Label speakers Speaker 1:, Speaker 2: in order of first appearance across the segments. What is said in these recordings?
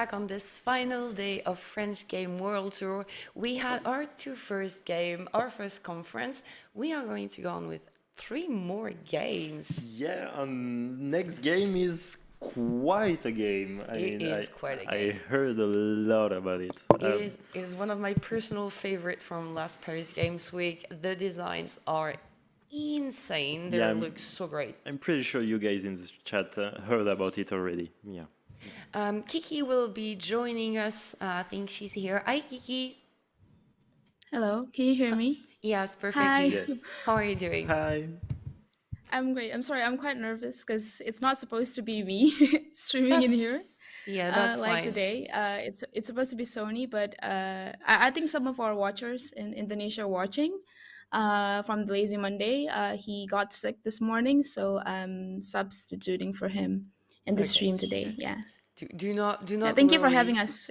Speaker 1: back on this final day of French Game World Tour. We had our first game, our first conference. We are going to go on with 3 more games.
Speaker 2: Yeah, next game is quite a game.
Speaker 1: It is quite a
Speaker 2: I
Speaker 1: game.
Speaker 2: heard a lot about it.
Speaker 1: It is one of my personal favorites from last Paris Games Week. The designs are insane. They look so great.
Speaker 2: I'm pretty sure you guys in the chat heard about it already. Yeah.
Speaker 1: Kiki will be joining us. I think she's here. Hi, Kiki.
Speaker 3: Hello, can you hear me?
Speaker 1: Yes, perfectly.
Speaker 3: Hi.
Speaker 2: Yeah.
Speaker 1: How are you doing?
Speaker 2: Hi.
Speaker 3: I'm great. I'm sorry, I'm quite nervous because it's not supposed to be me streaming in here.
Speaker 1: Yeah, that's
Speaker 3: like
Speaker 1: fine.
Speaker 3: today. It's supposed to be Sony, but I think some of our watchers in Indonesia are watching from the Lazy Monday. He got sick this morning, so I'm substituting for him in the stream today. Yeah.
Speaker 1: Do not
Speaker 3: Thank you for
Speaker 1: worry.
Speaker 3: having us.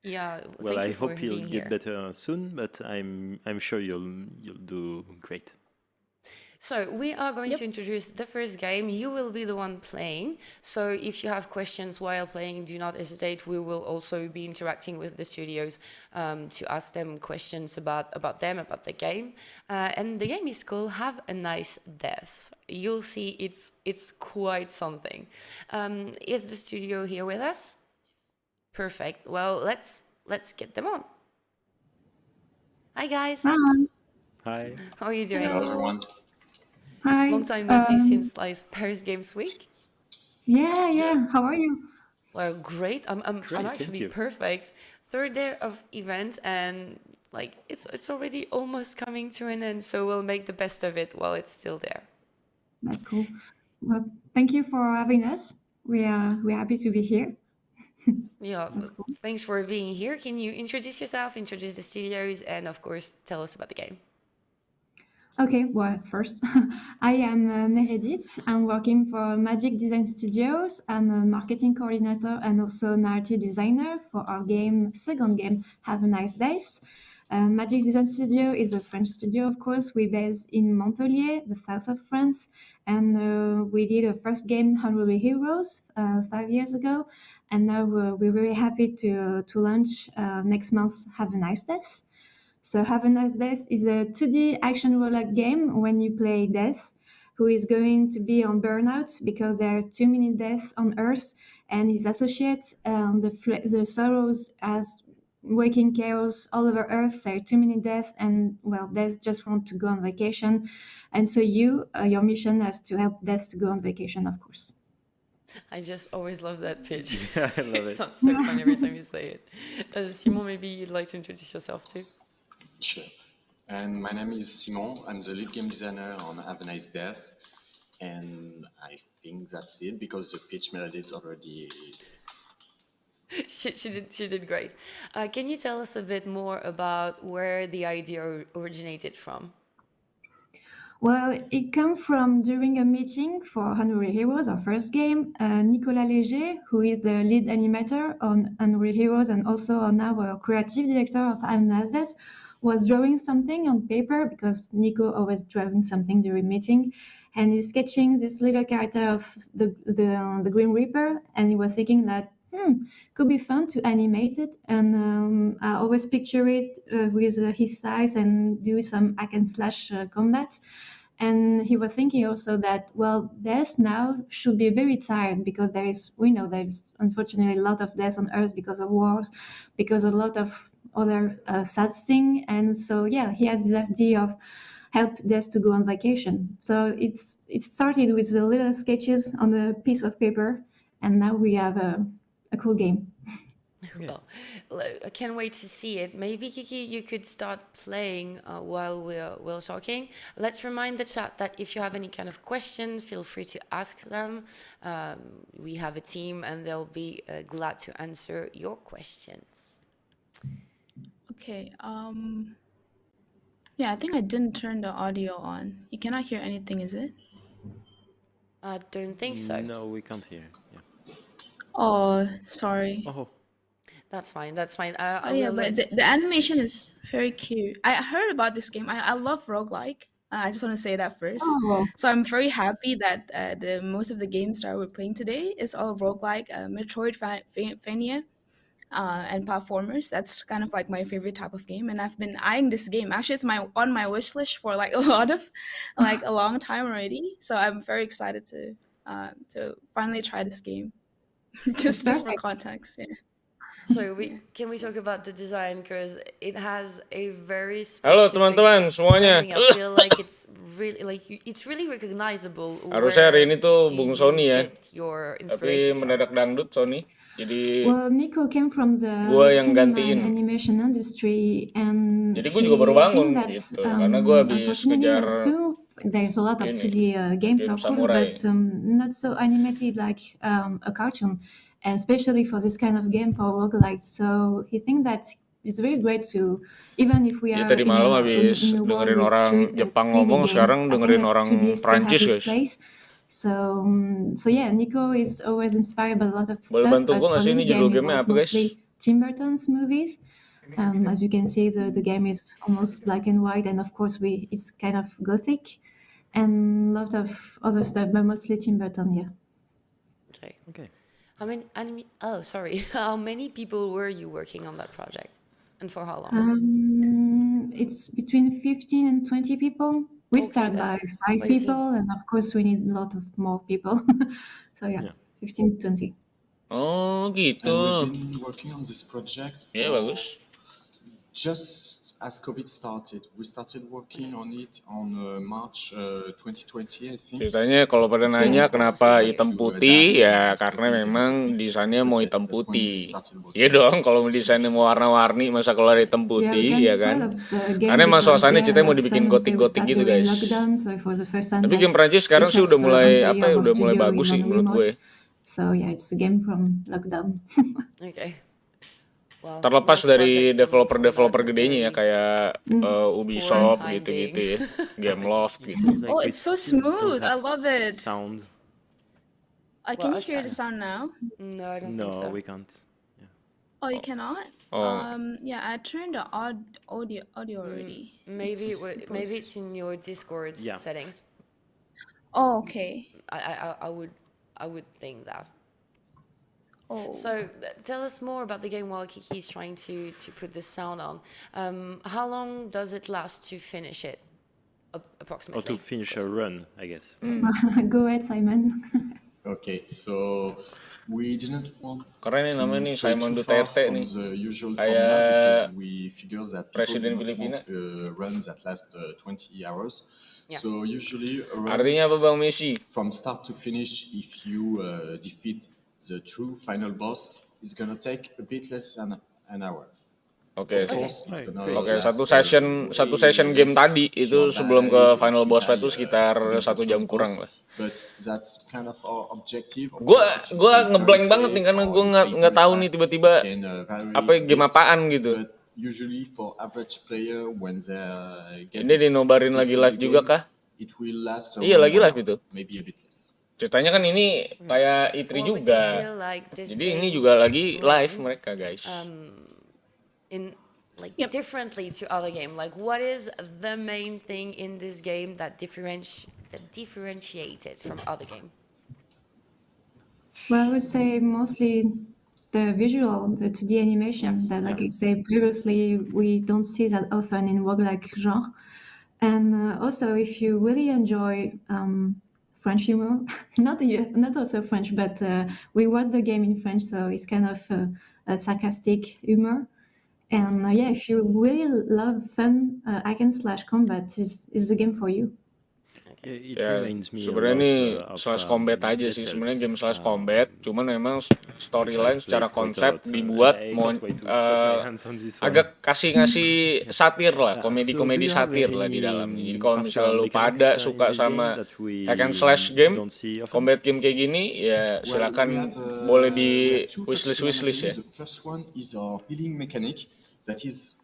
Speaker 1: Yeah.
Speaker 2: Well,
Speaker 1: thank
Speaker 2: I
Speaker 1: you for
Speaker 2: hope you'll
Speaker 1: being
Speaker 2: get
Speaker 1: here.
Speaker 2: better soon, but I'm sure you'll do great.
Speaker 1: So we are going to introduce the first game. You will be the one playing. So if you have questions while playing, do not hesitate. We will also be interacting with the studios to ask them questions about them, about the game. And the game is called Have a Nice Death. You'll see it's quite something. Is the studio here with us? Perfect. Well, let's get them on. Hi guys.
Speaker 4: Hi.
Speaker 2: Hi.
Speaker 1: How are you doing?
Speaker 4: Hello, everyone. Hi.
Speaker 1: Long time no see since last Paris Games Week.
Speaker 4: Yeah. How are you?
Speaker 1: Well, great. I'm
Speaker 2: Great,
Speaker 1: actually
Speaker 2: thank you.
Speaker 1: perfect. Third day of event, and like it's already almost coming to an end. So we'll make the best of it while it's still there.
Speaker 4: That's cool. Well, thank you for having us. We're happy to be here.
Speaker 1: Yeah,
Speaker 4: That's cool.
Speaker 1: thanks for being here. Can you introduce yourself, introduce the studios, and of course tell us about the game?
Speaker 4: Okay, well, first, I am Meredith. I'm working for Magic Design Studios. I'm a marketing coordinator and also narrative designer for our second game, Have a Nice Days. Magic Design Studio is a French studio, of course. We're based in Montpellier, the south of France, and we did a first game, Unruly Heroes, 5 years ago, and now we're very happy to launch next month, Have a Nice Days. So Have a Nice Death is a 2D action roguelike game when you play Death, who is going to be on burnout because there are too many deaths on Earth, and his associates, the sorrows as waking chaos all over Earth. There are too many deaths, and well, Death just want to go on vacation, and so your mission is to help Death to go on vacation, of course.
Speaker 1: I just always love that pitch.
Speaker 2: Yeah, I love
Speaker 1: It
Speaker 2: it.
Speaker 1: sounds so fun every time you say it. Simon, maybe you'd like to introduce yourself too.
Speaker 5: Sure. And my name is Simon. I'm the lead game designer on Have a Nice Death. And I think that's it because the pitch Meredith already.
Speaker 1: She did great. Can you tell us a bit more about where the idea originated from?
Speaker 4: Well, it came from during a meeting for Unreal Heroes, our first game. Nicolas Léger, who is the lead animator on Unreal Heroes and also now our creative director of Amnasdes, was drawing something on paper because Nico always drawing something during meeting, and he's sketching this little character of the Grim Reaper, and he was thinking that could be fun to animate it, and I always picture it with his size and do some hack and slash combat. And he was thinking also that, well, death now should be very tired because we know there's unfortunately a lot of deaths on Earth because of wars, because a lot of other sad things. And so, yeah, he has this idea of help death to go on vacation. So it started with the little sketches on a piece of paper, and now we have a cool game.
Speaker 1: Well, I can't wait to see it. Maybe, Kiki, you could start playing while we're talking. Let's remind the chat that if you have any kind of question, feel free to ask them. We have a team and they'll be glad to answer your questions.
Speaker 3: Okay. Yeah, I think I didn't turn the audio on. You cannot hear anything, is it?
Speaker 1: I don't think so.
Speaker 2: No, we can't hear. Yeah.
Speaker 3: Oh, sorry.
Speaker 2: Oh.
Speaker 1: That's fine. That's fine.
Speaker 3: Yeah, but the animation is very cute. I heard about this game. I love roguelike. I just want to say that first.
Speaker 4: Oh.
Speaker 3: So I'm very happy that most of the games that we're playing today is all roguelike, Metroidvania. and platformers. That's kind of like my favorite type of game, and I've been eyeing this game. Actually, it's on my wish list for like a long time already. So I'm very excited to finally try this game. just for context, yeah.
Speaker 1: So can we talk about the design, because it has a very
Speaker 6: Halo
Speaker 1: specific
Speaker 6: teman-teman semuanya.
Speaker 1: branding. I feel like it's really recognizable.
Speaker 6: Harusnya hari ini tuh
Speaker 1: where
Speaker 6: Bung
Speaker 1: do
Speaker 6: Sony
Speaker 1: you
Speaker 6: ya.
Speaker 1: get your
Speaker 6: Tapi
Speaker 1: inspiration from?
Speaker 6: mendadak dangdut Sony. Jadi
Speaker 4: Well, Nico came from the
Speaker 6: gua yang
Speaker 4: cinema
Speaker 6: gantiin.
Speaker 4: and animation industry, and
Speaker 6: Jadi gue juga baru bangun
Speaker 4: think that,
Speaker 6: gitu, karena gue habis
Speaker 4: unfortunately,
Speaker 6: kejar
Speaker 4: there's a lot of
Speaker 6: ini,
Speaker 4: 2D games
Speaker 6: game
Speaker 4: are cool,
Speaker 6: samurai.
Speaker 4: but not so animated like a cartoon, and especially for this kind of game for roguelike. So he think that it's really great to, even if we
Speaker 6: Ya
Speaker 4: are
Speaker 6: tadi malam habis
Speaker 4: in a world
Speaker 6: dengerin
Speaker 4: with
Speaker 6: orang Jepang
Speaker 4: 3D
Speaker 6: ngomong,
Speaker 4: games,
Speaker 6: sekarang
Speaker 4: I think
Speaker 6: dengerin
Speaker 4: that
Speaker 6: orang
Speaker 4: 2D still have
Speaker 6: Prancis
Speaker 4: its
Speaker 6: guys.
Speaker 4: place. So yeah, Nico is always inspired by a lot of
Speaker 6: Boleh
Speaker 4: stuff,
Speaker 6: bantu
Speaker 4: but
Speaker 6: gue nggak
Speaker 4: for
Speaker 6: sih ini
Speaker 4: this
Speaker 6: judul
Speaker 4: game it
Speaker 6: gamenya
Speaker 4: was
Speaker 6: apa guys?
Speaker 4: mostly Tim Burton's movies. As you can see, the game is almost black and white, and of course it's kind of gothic, and a lot of other stuff, but mostly Tim Burton. Yeah.
Speaker 1: Okay. How many people were you working on that project, and for how long?
Speaker 4: It's between 15 and 20 people. We
Speaker 1: Okay,
Speaker 4: start by
Speaker 1: that's
Speaker 4: 5
Speaker 1: quite a team.
Speaker 4: people, and of course we need a lot of more people. So yeah, 15 to 20.
Speaker 6: Oh
Speaker 5: And
Speaker 6: gitu.
Speaker 5: we've been working on this project
Speaker 6: Ya bagus.
Speaker 5: just as COVID started. We started working on it on March 2020, I think.
Speaker 6: Ceritanya kalau pada nanya kenapa hitam putih, ya karena memang desainnya mau hitam putih. Iya dong, kalau desainnya mau warna-warni, masa kalau ada hitam putih, ya kan? Karena emang suasananya ceritanya mau dibikin gotik-gotik gitu guys. Tapi game Prancis sekarang sih udah mulai udah mulai bagus sih menurut gue.
Speaker 4: So yeah, it's a game from lockdown.
Speaker 1: Okay. Well,
Speaker 6: Terlepas
Speaker 1: most
Speaker 6: dari
Speaker 1: projects will
Speaker 6: developer
Speaker 1: from that
Speaker 6: gedenya ya,
Speaker 1: very
Speaker 6: kayak Ubisoft
Speaker 1: finding.
Speaker 6: gitu-gitu ya, Gameloft gitu.
Speaker 3: Oh, it's so smooth. I love it.
Speaker 2: Sound.
Speaker 3: Can you hear the sound now?
Speaker 1: No, I don't
Speaker 2: No,
Speaker 1: think so.
Speaker 2: we can't.
Speaker 3: Oh, you cannot?
Speaker 6: Oh.
Speaker 3: Yeah, I turned the audio already.
Speaker 1: Maybe it's in your Discord
Speaker 2: Yeah.
Speaker 1: settings.
Speaker 3: Oh, okay.
Speaker 1: I would think that.
Speaker 3: Oh.
Speaker 1: So tell us more about the game while Kiki's trying to put this sound on. How long does it last to finish it, approximately?
Speaker 2: Or to finish a run, I guess.
Speaker 4: Go ahead, Simon.
Speaker 5: Okay, so we didn't want
Speaker 6: Karena ini namanya nih
Speaker 5: to stray
Speaker 6: Simon
Speaker 5: too far
Speaker 6: Duterte
Speaker 5: from
Speaker 6: nih,
Speaker 5: the usual
Speaker 6: kayak
Speaker 5: formula because we figure that people
Speaker 6: Presiden
Speaker 5: do not
Speaker 6: Filipina.
Speaker 5: want runs that last 20 hours.
Speaker 1: Yeah.
Speaker 5: So usually a run
Speaker 6: Artinya apa Bang Messi?
Speaker 5: from start to finish, if you defeat the true final boss, is gonna take a bit less than an hour.
Speaker 6: Oke.
Speaker 5: Of course, it's gonna
Speaker 6: Oke,
Speaker 5: last,
Speaker 6: satu session
Speaker 5: way
Speaker 6: game
Speaker 5: less
Speaker 6: tadi
Speaker 5: if
Speaker 6: itu
Speaker 5: you're
Speaker 6: sebelum
Speaker 5: bad,
Speaker 6: ke
Speaker 5: if
Speaker 6: final
Speaker 5: you
Speaker 6: boss fight
Speaker 5: die,
Speaker 6: itu sekitar
Speaker 5: against the
Speaker 6: 1 jam
Speaker 5: first
Speaker 6: kurang
Speaker 5: boss.
Speaker 6: lah.
Speaker 5: But that's kind of our objective. Of
Speaker 6: Gua
Speaker 5: course, if you
Speaker 6: gua
Speaker 5: play
Speaker 6: ngeblank
Speaker 5: very
Speaker 6: banget
Speaker 5: safe
Speaker 6: nih karena
Speaker 5: or
Speaker 6: gua
Speaker 5: you
Speaker 6: nggak
Speaker 5: play very
Speaker 6: tahu nih
Speaker 5: fast,
Speaker 6: tiba-tiba
Speaker 5: you can vary
Speaker 6: apa
Speaker 5: a
Speaker 6: game
Speaker 5: bit.
Speaker 6: apaan gitu.
Speaker 5: But usually for average player when they get
Speaker 6: Ini dinobarin lagi live juga kah?
Speaker 5: it will last
Speaker 6: Iya,
Speaker 5: around
Speaker 6: lagi
Speaker 5: 1
Speaker 6: live
Speaker 5: hour,
Speaker 6: itu.
Speaker 5: maybe a bit less.
Speaker 6: Ceritanya kan ini kayak E3
Speaker 1: What would you
Speaker 6: juga.
Speaker 1: feel like this
Speaker 6: Jadi ini
Speaker 1: game
Speaker 6: juga lagi
Speaker 1: run,
Speaker 6: live mereka guys.
Speaker 1: in differently to other game? Like, what is the main thing in this game that differentiates it from other game?
Speaker 4: Well, I would say mostly the visual, the 2D animation that, like I said previously, we don't see that often in roguelike genre. And also, if you really enjoy French humor, not also French, but we wrote the game in French, so it's kind of a sarcastic humor. And if you really love fun hack and slash combat, is the game for you.
Speaker 2: It
Speaker 6: Ya,
Speaker 2: reminds me a
Speaker 6: sebenarnya
Speaker 2: lot,
Speaker 6: ini
Speaker 2: of,
Speaker 6: slash combat aja
Speaker 2: Dead
Speaker 6: sih,
Speaker 2: Cells.
Speaker 6: sebenarnya game slash combat, cuman memang storyline
Speaker 2: I've
Speaker 6: secara
Speaker 2: played quite a
Speaker 6: konsep
Speaker 2: lot, so
Speaker 6: dibuat
Speaker 2: I
Speaker 6: mau
Speaker 2: can't wait to put my hands on this one.
Speaker 6: agak ngasih satir lah,
Speaker 2: So
Speaker 6: komedi-komedi
Speaker 2: do you have
Speaker 6: satir lah di
Speaker 2: any
Speaker 6: dalamnya. Jadi kalau misalnya
Speaker 2: particular
Speaker 6: lu
Speaker 2: mechanics,
Speaker 6: pada
Speaker 2: in
Speaker 6: suka
Speaker 2: this
Speaker 6: sama
Speaker 2: game that we
Speaker 6: hack and slash game,
Speaker 2: don't see often?
Speaker 6: combat game kayak gini, ya
Speaker 5: Well,
Speaker 6: silakan
Speaker 5: we have,
Speaker 6: boleh
Speaker 5: we
Speaker 6: di
Speaker 5: have two
Speaker 6: wishlist
Speaker 5: particular
Speaker 6: ya.
Speaker 5: mechanics. The first one is our healing mechanic that is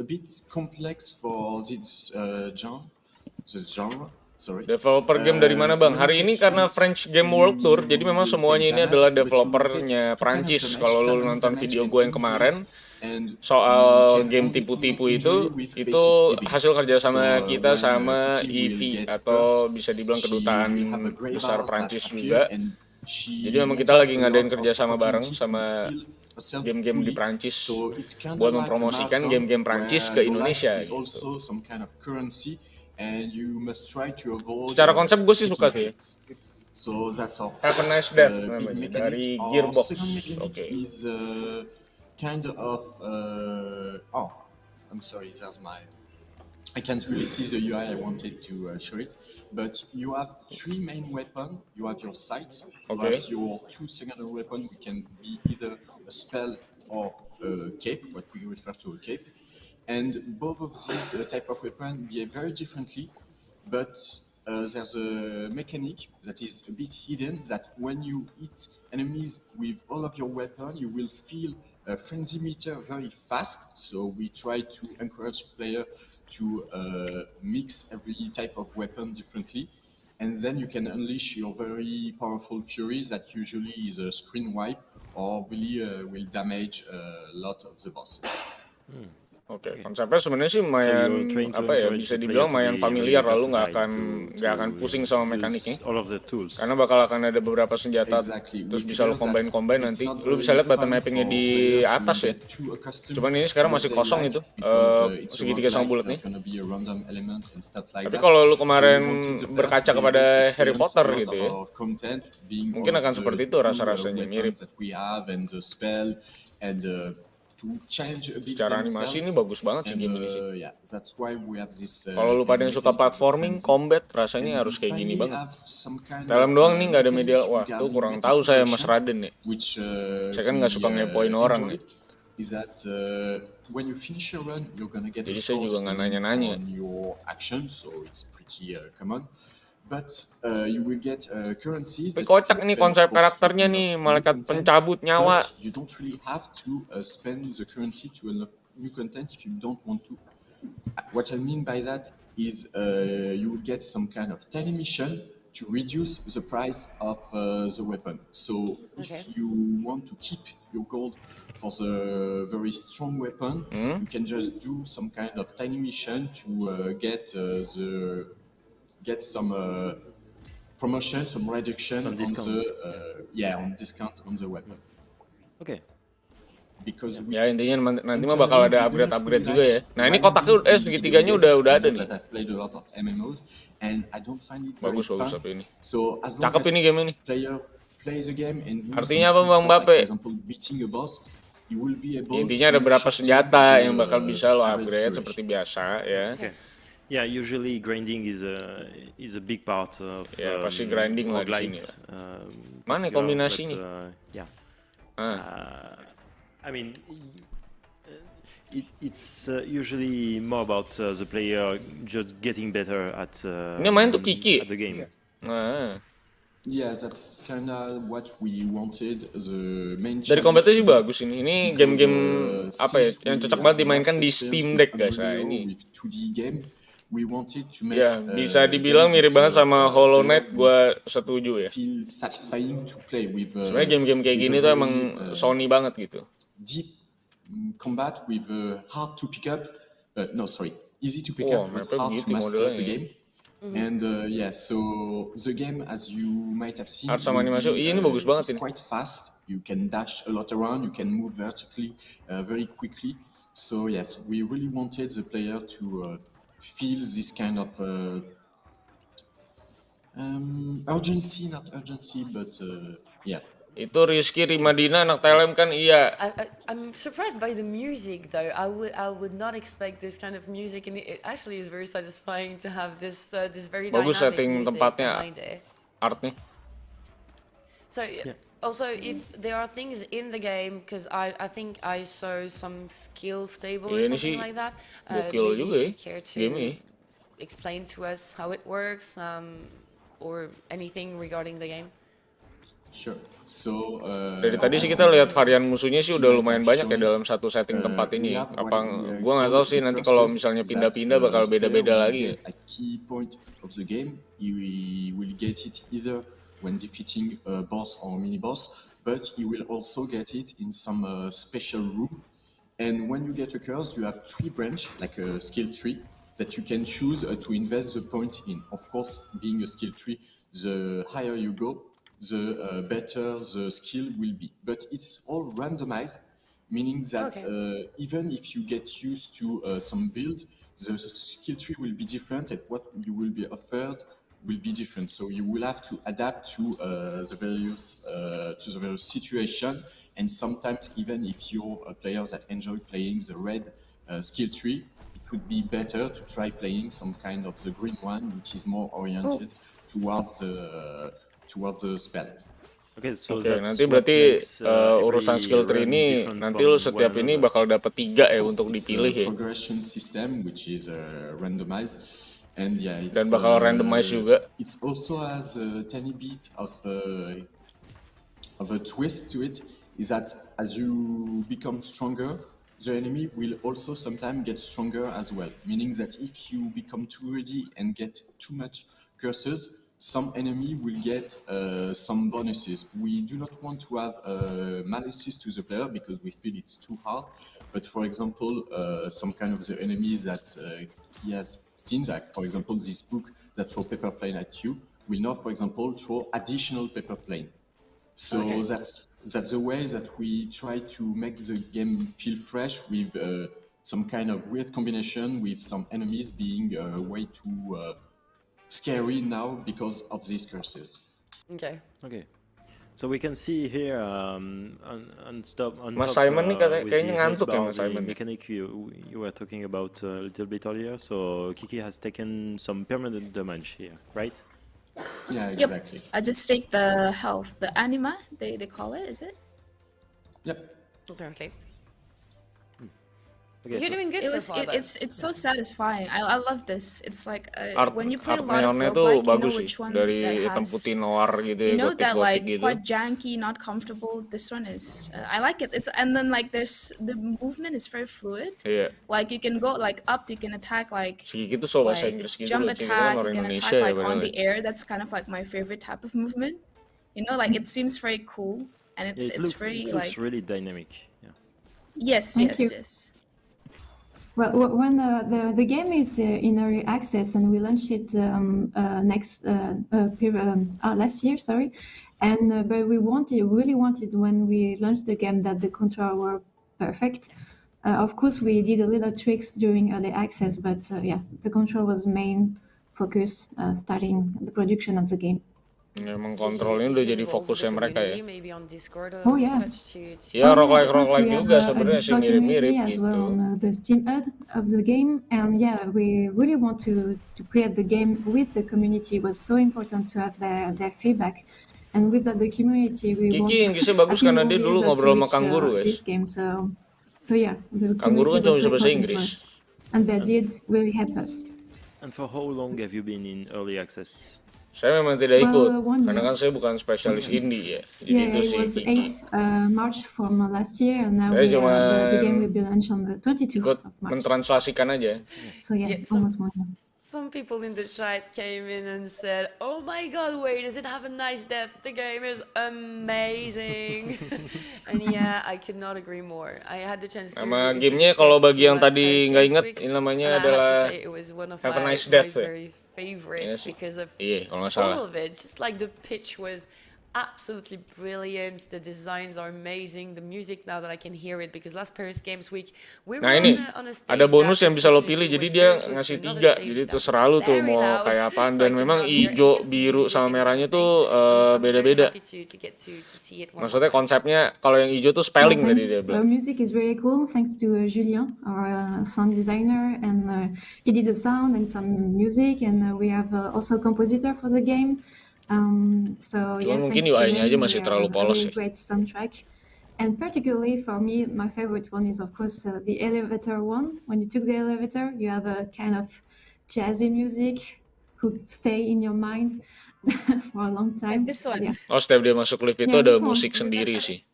Speaker 5: a bit complex for this genre. Sorry.
Speaker 6: Developer game dari mana bang? Hari ini karena French Game World Tour, jadi memang semuanya ini adalah developernya Prancis. Kalau lu nonton video gue yang kemarin soal game tipu-tipu itu hasil kerjasama kita sama EV atau bisa dibilang kedutaan besar Prancis juga. Jadi memang kita lagi ngadain kerjasama bareng sama game-game di
Speaker 5: fully.
Speaker 6: Prancis
Speaker 5: So it's kind
Speaker 6: buat
Speaker 5: of like a
Speaker 6: mempromosikan
Speaker 5: marathon
Speaker 6: game-game Prancis ke
Speaker 5: where your life
Speaker 6: Indonesia
Speaker 5: is
Speaker 6: gitu.
Speaker 5: also some kind of currency, and you must try to avoid
Speaker 6: Secara konsep gue sih suka
Speaker 5: taking
Speaker 6: sih.
Speaker 5: hits. So that's our
Speaker 6: Have a nice
Speaker 5: first
Speaker 6: death
Speaker 5: big
Speaker 6: namanya
Speaker 5: mechanic.
Speaker 6: dari
Speaker 5: Our
Speaker 6: Gearbox.
Speaker 5: second mechanic
Speaker 6: Oke.
Speaker 5: is kind of I'm sorry, that's my. I can't really see the UI. I wanted to show it, but you have 3 main weapons. You have your sight.
Speaker 6: Okay.
Speaker 5: You have your 2 secondary weapons. It can be either a spell or a cape, what we refer to a cape. And both of these type of weapons behave very differently, but there's a mechanic that is a bit hidden, that when you hit enemies with all of your weapons, you will feel a frenzy meter very fast. So we try to encourage players to mix every type of weapon differently. And then you can unleash your very powerful furies that usually is a screen wipe or really will damage a lot of the bosses.
Speaker 6: Oke, konsepnya sebenarnya sih lumayan bisa dibilang lumayan familiar, lalu nggak akan pusing sama mekaniknya. Karena bakal akan ada beberapa senjata, terus bisa lo combine nanti. Lo bisa lihat button mappingnya di atas ya. Cuman ini sekarang masih kosong itu, segitiga sama bulatnya. Tapi kalau lo kemarin berkaca kepada Harry Potter gitu ya, mungkin akan seperti itu rasanya mirip. Secara animasi ini bagus banget sih game ini sih. Kalau lu pada yang suka platforming, combat rasanya harus kayak gini banget. Dalam doang nih nggak ada media, wah tuh kurang tahu saya Mas Raden nih. Saya kan nggak suka ngepoin orang nih. Jadi saya juga nggak nanya-nanya. Tapi kocak nih konsep karakternya nih, malaikat pencabut nyawa.
Speaker 5: You don't really have to spend the currency to unlock new content if you don't want to. What I mean by that is you will get some kind of tiny mission to reduce the price of the weapon. So if you want to keep your gold for the very strong weapon, you can just do some kind of tiny mission to get some promotion, some reduction on the on discount on the weapon.
Speaker 2: Okay.
Speaker 5: Because
Speaker 6: ya intinya nanti mah bakal ada upgrade juga ya. Nah ini kotaknya segitiganya udah ada nih. Bagus tapi ini. Cakep ini game ini. Artinya apa Bang Bape? Intinya ada berapa senjata yang bakal bisa lo upgrade seperti biasa ya.
Speaker 2: Yeah, usually grinding is a big part of
Speaker 6: pasti grinding lah di sini lah. Mana kombinasinya?
Speaker 2: I mean, it's usually more about the player just getting better at
Speaker 6: ini main tuh Kiki
Speaker 2: at the game.
Speaker 5: Yeah, that's kind of what we wanted. The main
Speaker 6: dari combatnya sih bagus ini. Ini game-game apa ya yang cocok banget dimainkan di Steam Deck guys. Nah ini. Ya, bisa dibilang mirip banget sama Hollow Knight, gue setuju ya. Sebenarnya game-game kayak gini tuh emang Sony banget gitu.
Speaker 5: Deep combat with hard to pick up, easy to pick up, but hard to master the game. And so the game, as you might have seen,
Speaker 6: sama animasi ini bagus banget ini.
Speaker 5: Quite fast. You can dash a lot around. You can move vertically very quickly. So yes, we really wanted the player to feel this kind of urgency, not urgency, but yeah.
Speaker 6: Itu Rizky Rimadina anak Telem kan iya.
Speaker 1: I'm surprised by the music though. I would not expect this kind of music, and it actually is very satisfying to have this very
Speaker 6: bagus
Speaker 1: dynamic
Speaker 6: setting
Speaker 1: music
Speaker 6: tempatnya,
Speaker 1: behind it.
Speaker 6: Artnya.
Speaker 1: So also if there are things in the game, because I think I saw some skill stable or something like that. Maybe
Speaker 6: juga
Speaker 1: if you care to explain to us how it works or anything regarding the game.
Speaker 5: Sure. So,
Speaker 6: dari tadi sih kita lihat varian musuhnya sih udah lumayan banyak ya dalam satu setting tempat ini. Apa gua nggak tahu sih nanti kalau misalnya pindah-pindah bakal beda-beda lagi.
Speaker 5: A key point of the game, you will get it either when defeating a boss or mini boss, but you will also get it in some special room. And when you get a curse, you have 3 branch, like a skill tree, that you can choose to invest the point in. Of course, being a skill tree, the higher you go, the better the skill will be. But it's all randomized, meaning that even if you get used to some build, the skill tree will be different and what you will be offered will be different. So you will have to adapt to the various situation. And sometimes even if you're a player that enjoy playing the red skill tree, it would be better to try playing some kind of the green one, which is more oriented towards the spell.
Speaker 2: Okay, so
Speaker 6: Oke,
Speaker 2: that's
Speaker 6: nanti
Speaker 2: what
Speaker 6: berarti
Speaker 2: makes
Speaker 6: urusan
Speaker 2: every
Speaker 6: skill tree
Speaker 2: run
Speaker 6: ini
Speaker 2: different
Speaker 6: nanti
Speaker 2: from
Speaker 6: lu
Speaker 2: one
Speaker 6: setiap ini
Speaker 2: another.
Speaker 6: bakal dapat 3 ya
Speaker 5: Of
Speaker 6: untuk
Speaker 5: course, it's
Speaker 6: dipilih
Speaker 5: a
Speaker 6: ya.
Speaker 5: progression system which is randomized, and yeah, it's
Speaker 6: Dan bakal randomize juga.
Speaker 5: It also has a tiny bit of a twist to it. Is that as you become stronger, the enemy will also sometimes get stronger as well. Meaning that if you become too ready and get too much curses, some enemy will get some bonuses. We do not want to have malices to the player because we feel it's too hard. But for example, some kind of the enemies that he has seen, like for example, this book that throw paper plane at you, will now, for example, throw additional paper plane. So that's the way that we try to make the game feel fresh with some kind of weird combination with some enemies being way too scary now because of these curses.
Speaker 1: Okay.
Speaker 2: So we can see here on top
Speaker 6: Mas Simon nih
Speaker 2: with
Speaker 6: kayaknya
Speaker 2: the
Speaker 6: ngantuk ya
Speaker 2: bar,
Speaker 6: Mas
Speaker 2: the
Speaker 6: Simon.
Speaker 2: mechanic you were talking about a little bit earlier. So Kiki has taken some permanent damage here, right?
Speaker 5: Yeah, exactly.
Speaker 3: Yep. I just take the health, the anima, they call it, is it?
Speaker 5: Yep.
Speaker 1: Okay.
Speaker 2: Okay,
Speaker 1: You're doing good so far.
Speaker 3: It's so satisfying. I love this. It's like when you play a
Speaker 6: Art
Speaker 3: lot of
Speaker 6: neonnya tuh
Speaker 3: roguelike, you know
Speaker 6: bagus sih.
Speaker 3: which one
Speaker 6: Dari
Speaker 3: that
Speaker 6: hitam
Speaker 3: has,
Speaker 6: putih noir gitu ya,
Speaker 3: you know, that
Speaker 6: gotik-gotik
Speaker 3: like
Speaker 6: gitu.
Speaker 3: quite janky, not comfortable. This one is I like it. It's and then like there's the movement is very fluid.
Speaker 6: Iya.
Speaker 3: Like you can go like up, you can attack like
Speaker 6: Si Kiki tuh so bahasa
Speaker 3: like
Speaker 6: Inggris gitu
Speaker 3: jump
Speaker 6: loh, Cing. Kita kan
Speaker 3: attack,
Speaker 6: orang
Speaker 3: you can
Speaker 6: Indonesia
Speaker 3: attack
Speaker 6: ya
Speaker 3: like on
Speaker 6: padahal.
Speaker 3: the air. That's kind of like my favorite type of movement. You know, like it seems very cool and
Speaker 2: Yeah,
Speaker 3: it's very
Speaker 2: it looks
Speaker 3: like
Speaker 2: really dynamic. Yeah.
Speaker 3: yes.
Speaker 4: Well, when the game is in early access and we launched it last year, sorry, and but we really wanted when we launched the game that the controls were perfect. Of course, we did a little tricks during early access, but yeah, the control was main focus starting the production of the game.
Speaker 6: Emang kontrolnya udah jadi fokusnya mereka ya.
Speaker 4: Oh yeah.
Speaker 6: Ya roguelike juga sebenarnya sih mirip-mirip
Speaker 4: as
Speaker 6: gitu.
Speaker 4: well on the Steam ad of the game, and yeah, we really want to create the game with the community. It was so important to have their feedback, and with the community we want.
Speaker 6: Kiki Inggrisnya bagus karena dia dulu ngobrol sama Kangguru guys.
Speaker 4: This game, so yeah, the
Speaker 6: Kangguru kan cuma bisa bahasa
Speaker 4: important
Speaker 6: Inggris.
Speaker 4: and that did really help us.
Speaker 2: And for how long have you been in early access?
Speaker 6: Saya memang tidak ikut, karena
Speaker 4: year.
Speaker 6: kan saya bukan spesialis indie ya. Jadi
Speaker 4: Yeah,
Speaker 6: itu
Speaker 4: it
Speaker 6: sih
Speaker 4: was
Speaker 6: Kiki.
Speaker 4: 8 March from last year, and now
Speaker 6: Saya cuma
Speaker 4: the game will be launched on the 22
Speaker 6: ikut
Speaker 4: of March.
Speaker 6: mentranslasikan aja.
Speaker 4: So yeah, almost 1 year.
Speaker 1: Some people in the chat came in and said, "Oh my God, wait, does it have a nice death? The game is amazing." And yeah, I could not agree more. I had the chance to.
Speaker 6: Nama gamenya kalau bagi yang tadi nggak ingat, ini namanya adalah
Speaker 1: it was one of
Speaker 6: Have a
Speaker 1: my
Speaker 6: Nice Death.
Speaker 1: very favorite
Speaker 6: Yes.
Speaker 1: because of
Speaker 6: Iya, kalau nggak salah.
Speaker 1: all of it. Just like the pitch was absolutely brilliant. The designs are amazing. The music, now that I can hear it, because last Paris Games Week we were
Speaker 6: Nah ini
Speaker 1: on a stage
Speaker 6: ada bonus
Speaker 1: that
Speaker 6: yang bisa lo
Speaker 1: unfortunately
Speaker 6: pilih, jadi
Speaker 1: was
Speaker 6: dia
Speaker 1: very close to
Speaker 6: ngasih
Speaker 1: another
Speaker 6: 3,
Speaker 1: stage
Speaker 6: jadi
Speaker 1: that
Speaker 6: terserah
Speaker 1: was
Speaker 6: lu tuh
Speaker 1: very
Speaker 6: mau
Speaker 1: loud,
Speaker 6: kayak apaan,
Speaker 1: so I
Speaker 6: dan
Speaker 1: could
Speaker 6: memang
Speaker 1: not hear
Speaker 6: hijau,
Speaker 1: any
Speaker 6: biru,
Speaker 1: music
Speaker 6: sama
Speaker 1: and
Speaker 6: merahnya
Speaker 1: everything.
Speaker 6: tuh
Speaker 1: So I'm very
Speaker 6: beda-beda.
Speaker 1: happy to get to see it one more
Speaker 6: Maksudnya
Speaker 1: time.
Speaker 6: konsepnya kalau yang hijau tuh spelling
Speaker 4: Yeah,
Speaker 6: tadi
Speaker 4: thanks.
Speaker 6: dia
Speaker 4: Our
Speaker 6: bilang.
Speaker 4: music is really cool, thanks to Julien, our sound designer, and he did the sound and some music, and we have also a compositor for the game. So
Speaker 6: Cuma
Speaker 4: yeah,
Speaker 6: mungkin
Speaker 4: thanks to
Speaker 6: UI-nya aja
Speaker 4: him,
Speaker 6: masih
Speaker 4: we
Speaker 6: terlalu
Speaker 4: have a
Speaker 6: polos
Speaker 4: really
Speaker 6: ya.
Speaker 4: great soundtrack. And particularly for me, my favorite one is of course the elevator one. When you took the elevator, you have a kind of jazzy music who stay in your mind for a long time.
Speaker 3: Like this one.
Speaker 4: Yeah.
Speaker 6: Oh, setiap dia masuk lift itu
Speaker 4: Yeah,
Speaker 6: ada
Speaker 4: this one.
Speaker 6: musik sendiri sih.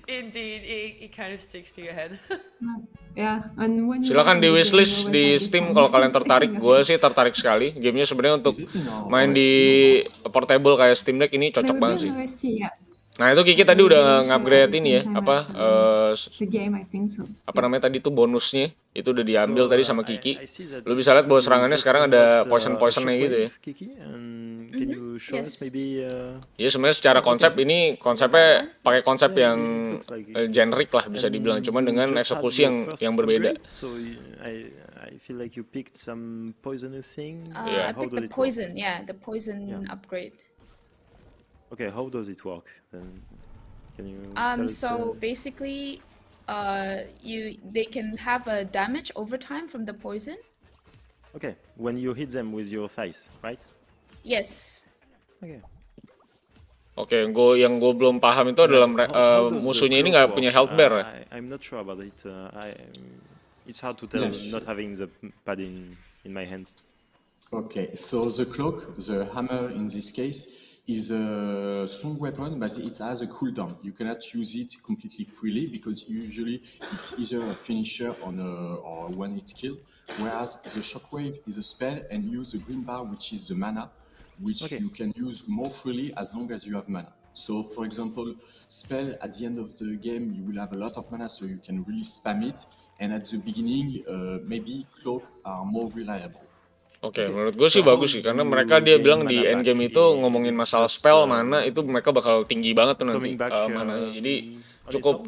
Speaker 1: Indeed, it kind of sticks to your head.
Speaker 4: Yeah, and when you
Speaker 6: Silakan di
Speaker 4: open the game,
Speaker 6: wishlist
Speaker 4: you
Speaker 6: di
Speaker 4: always have this
Speaker 6: Steam
Speaker 4: song
Speaker 6: kalau kalian
Speaker 4: sticking
Speaker 6: tertarik.
Speaker 4: in your
Speaker 6: Gue
Speaker 4: head.
Speaker 6: sih tertarik sekali. Gamenya sebenarnya untuk
Speaker 5: Is it in our
Speaker 6: main di
Speaker 5: OST or not?
Speaker 6: portable kayak Steam Deck ini
Speaker 4: There
Speaker 6: cocok
Speaker 4: will be
Speaker 6: banget sih.
Speaker 4: an OST, yeah.
Speaker 6: Nah itu Kiki tadi udah ngupgrade ini ya,
Speaker 4: the game, I think so.
Speaker 6: apa namanya tadi tuh bonusnya itu udah diambil
Speaker 2: So
Speaker 6: tadi sama Kiki.
Speaker 2: I see that
Speaker 6: Lu bisa lihat bahwa
Speaker 2: you
Speaker 6: serangannya
Speaker 2: just
Speaker 6: sekarang
Speaker 2: unlocked
Speaker 6: ada poison-poisonnya gitu ya.
Speaker 2: shockwave, Kiki, and can you show us
Speaker 3: Yes.
Speaker 2: maybe?
Speaker 6: Ya sebenarnya secara konsep ini konsepnya pakai konsep
Speaker 2: Yeah,
Speaker 6: yang
Speaker 2: it looks like it.
Speaker 6: generic lah bisa dibilang,
Speaker 2: And
Speaker 6: cuman
Speaker 2: you
Speaker 6: dengan
Speaker 2: just had
Speaker 6: eksekusi
Speaker 2: your
Speaker 6: yang
Speaker 2: first
Speaker 6: berbeda.
Speaker 2: upgrade, so I feel like you picked some poisonous thing.
Speaker 6: Yeah.
Speaker 3: I
Speaker 2: How
Speaker 3: picked
Speaker 2: does
Speaker 3: the
Speaker 2: it work?
Speaker 3: poison. Yeah, the poison upgrade.
Speaker 2: Okay, how does it work then? Can you tell us?
Speaker 3: So basically, they can have a damage over time from the poison.
Speaker 2: Okay, when you hit them with your thighs, right?
Speaker 3: Yes.
Speaker 2: Okay.
Speaker 6: Oke, yang gue belum paham itu adalah
Speaker 2: How does the
Speaker 6: musuhnya ini
Speaker 2: cloak
Speaker 6: nggak
Speaker 2: work?
Speaker 6: punya health bar ya?
Speaker 2: I'm not sure about it. It's hard to tell
Speaker 5: Yes.
Speaker 2: not having the pad in my hands.
Speaker 5: Okay, so the cloak, the hammer in this case, is a strong weapon, but it has a cooldown. You cannot use it completely freely because usually it's either a finisher or a one-hit kill, whereas the shockwave is a spell and use the green bar, which is the mana, which you can use more freely as long as you have mana. So, for example, spell at the end of the game, you will have a lot of mana, so you can really spam it. And at the beginning, maybe cloak are more reliable.
Speaker 6: Oke, menurut gue sih bagus sih, karena dia bilang di endgame itu ngomongin masalah spell mana itu mereka bakal tinggi banget tuh nanti mananya. Jadi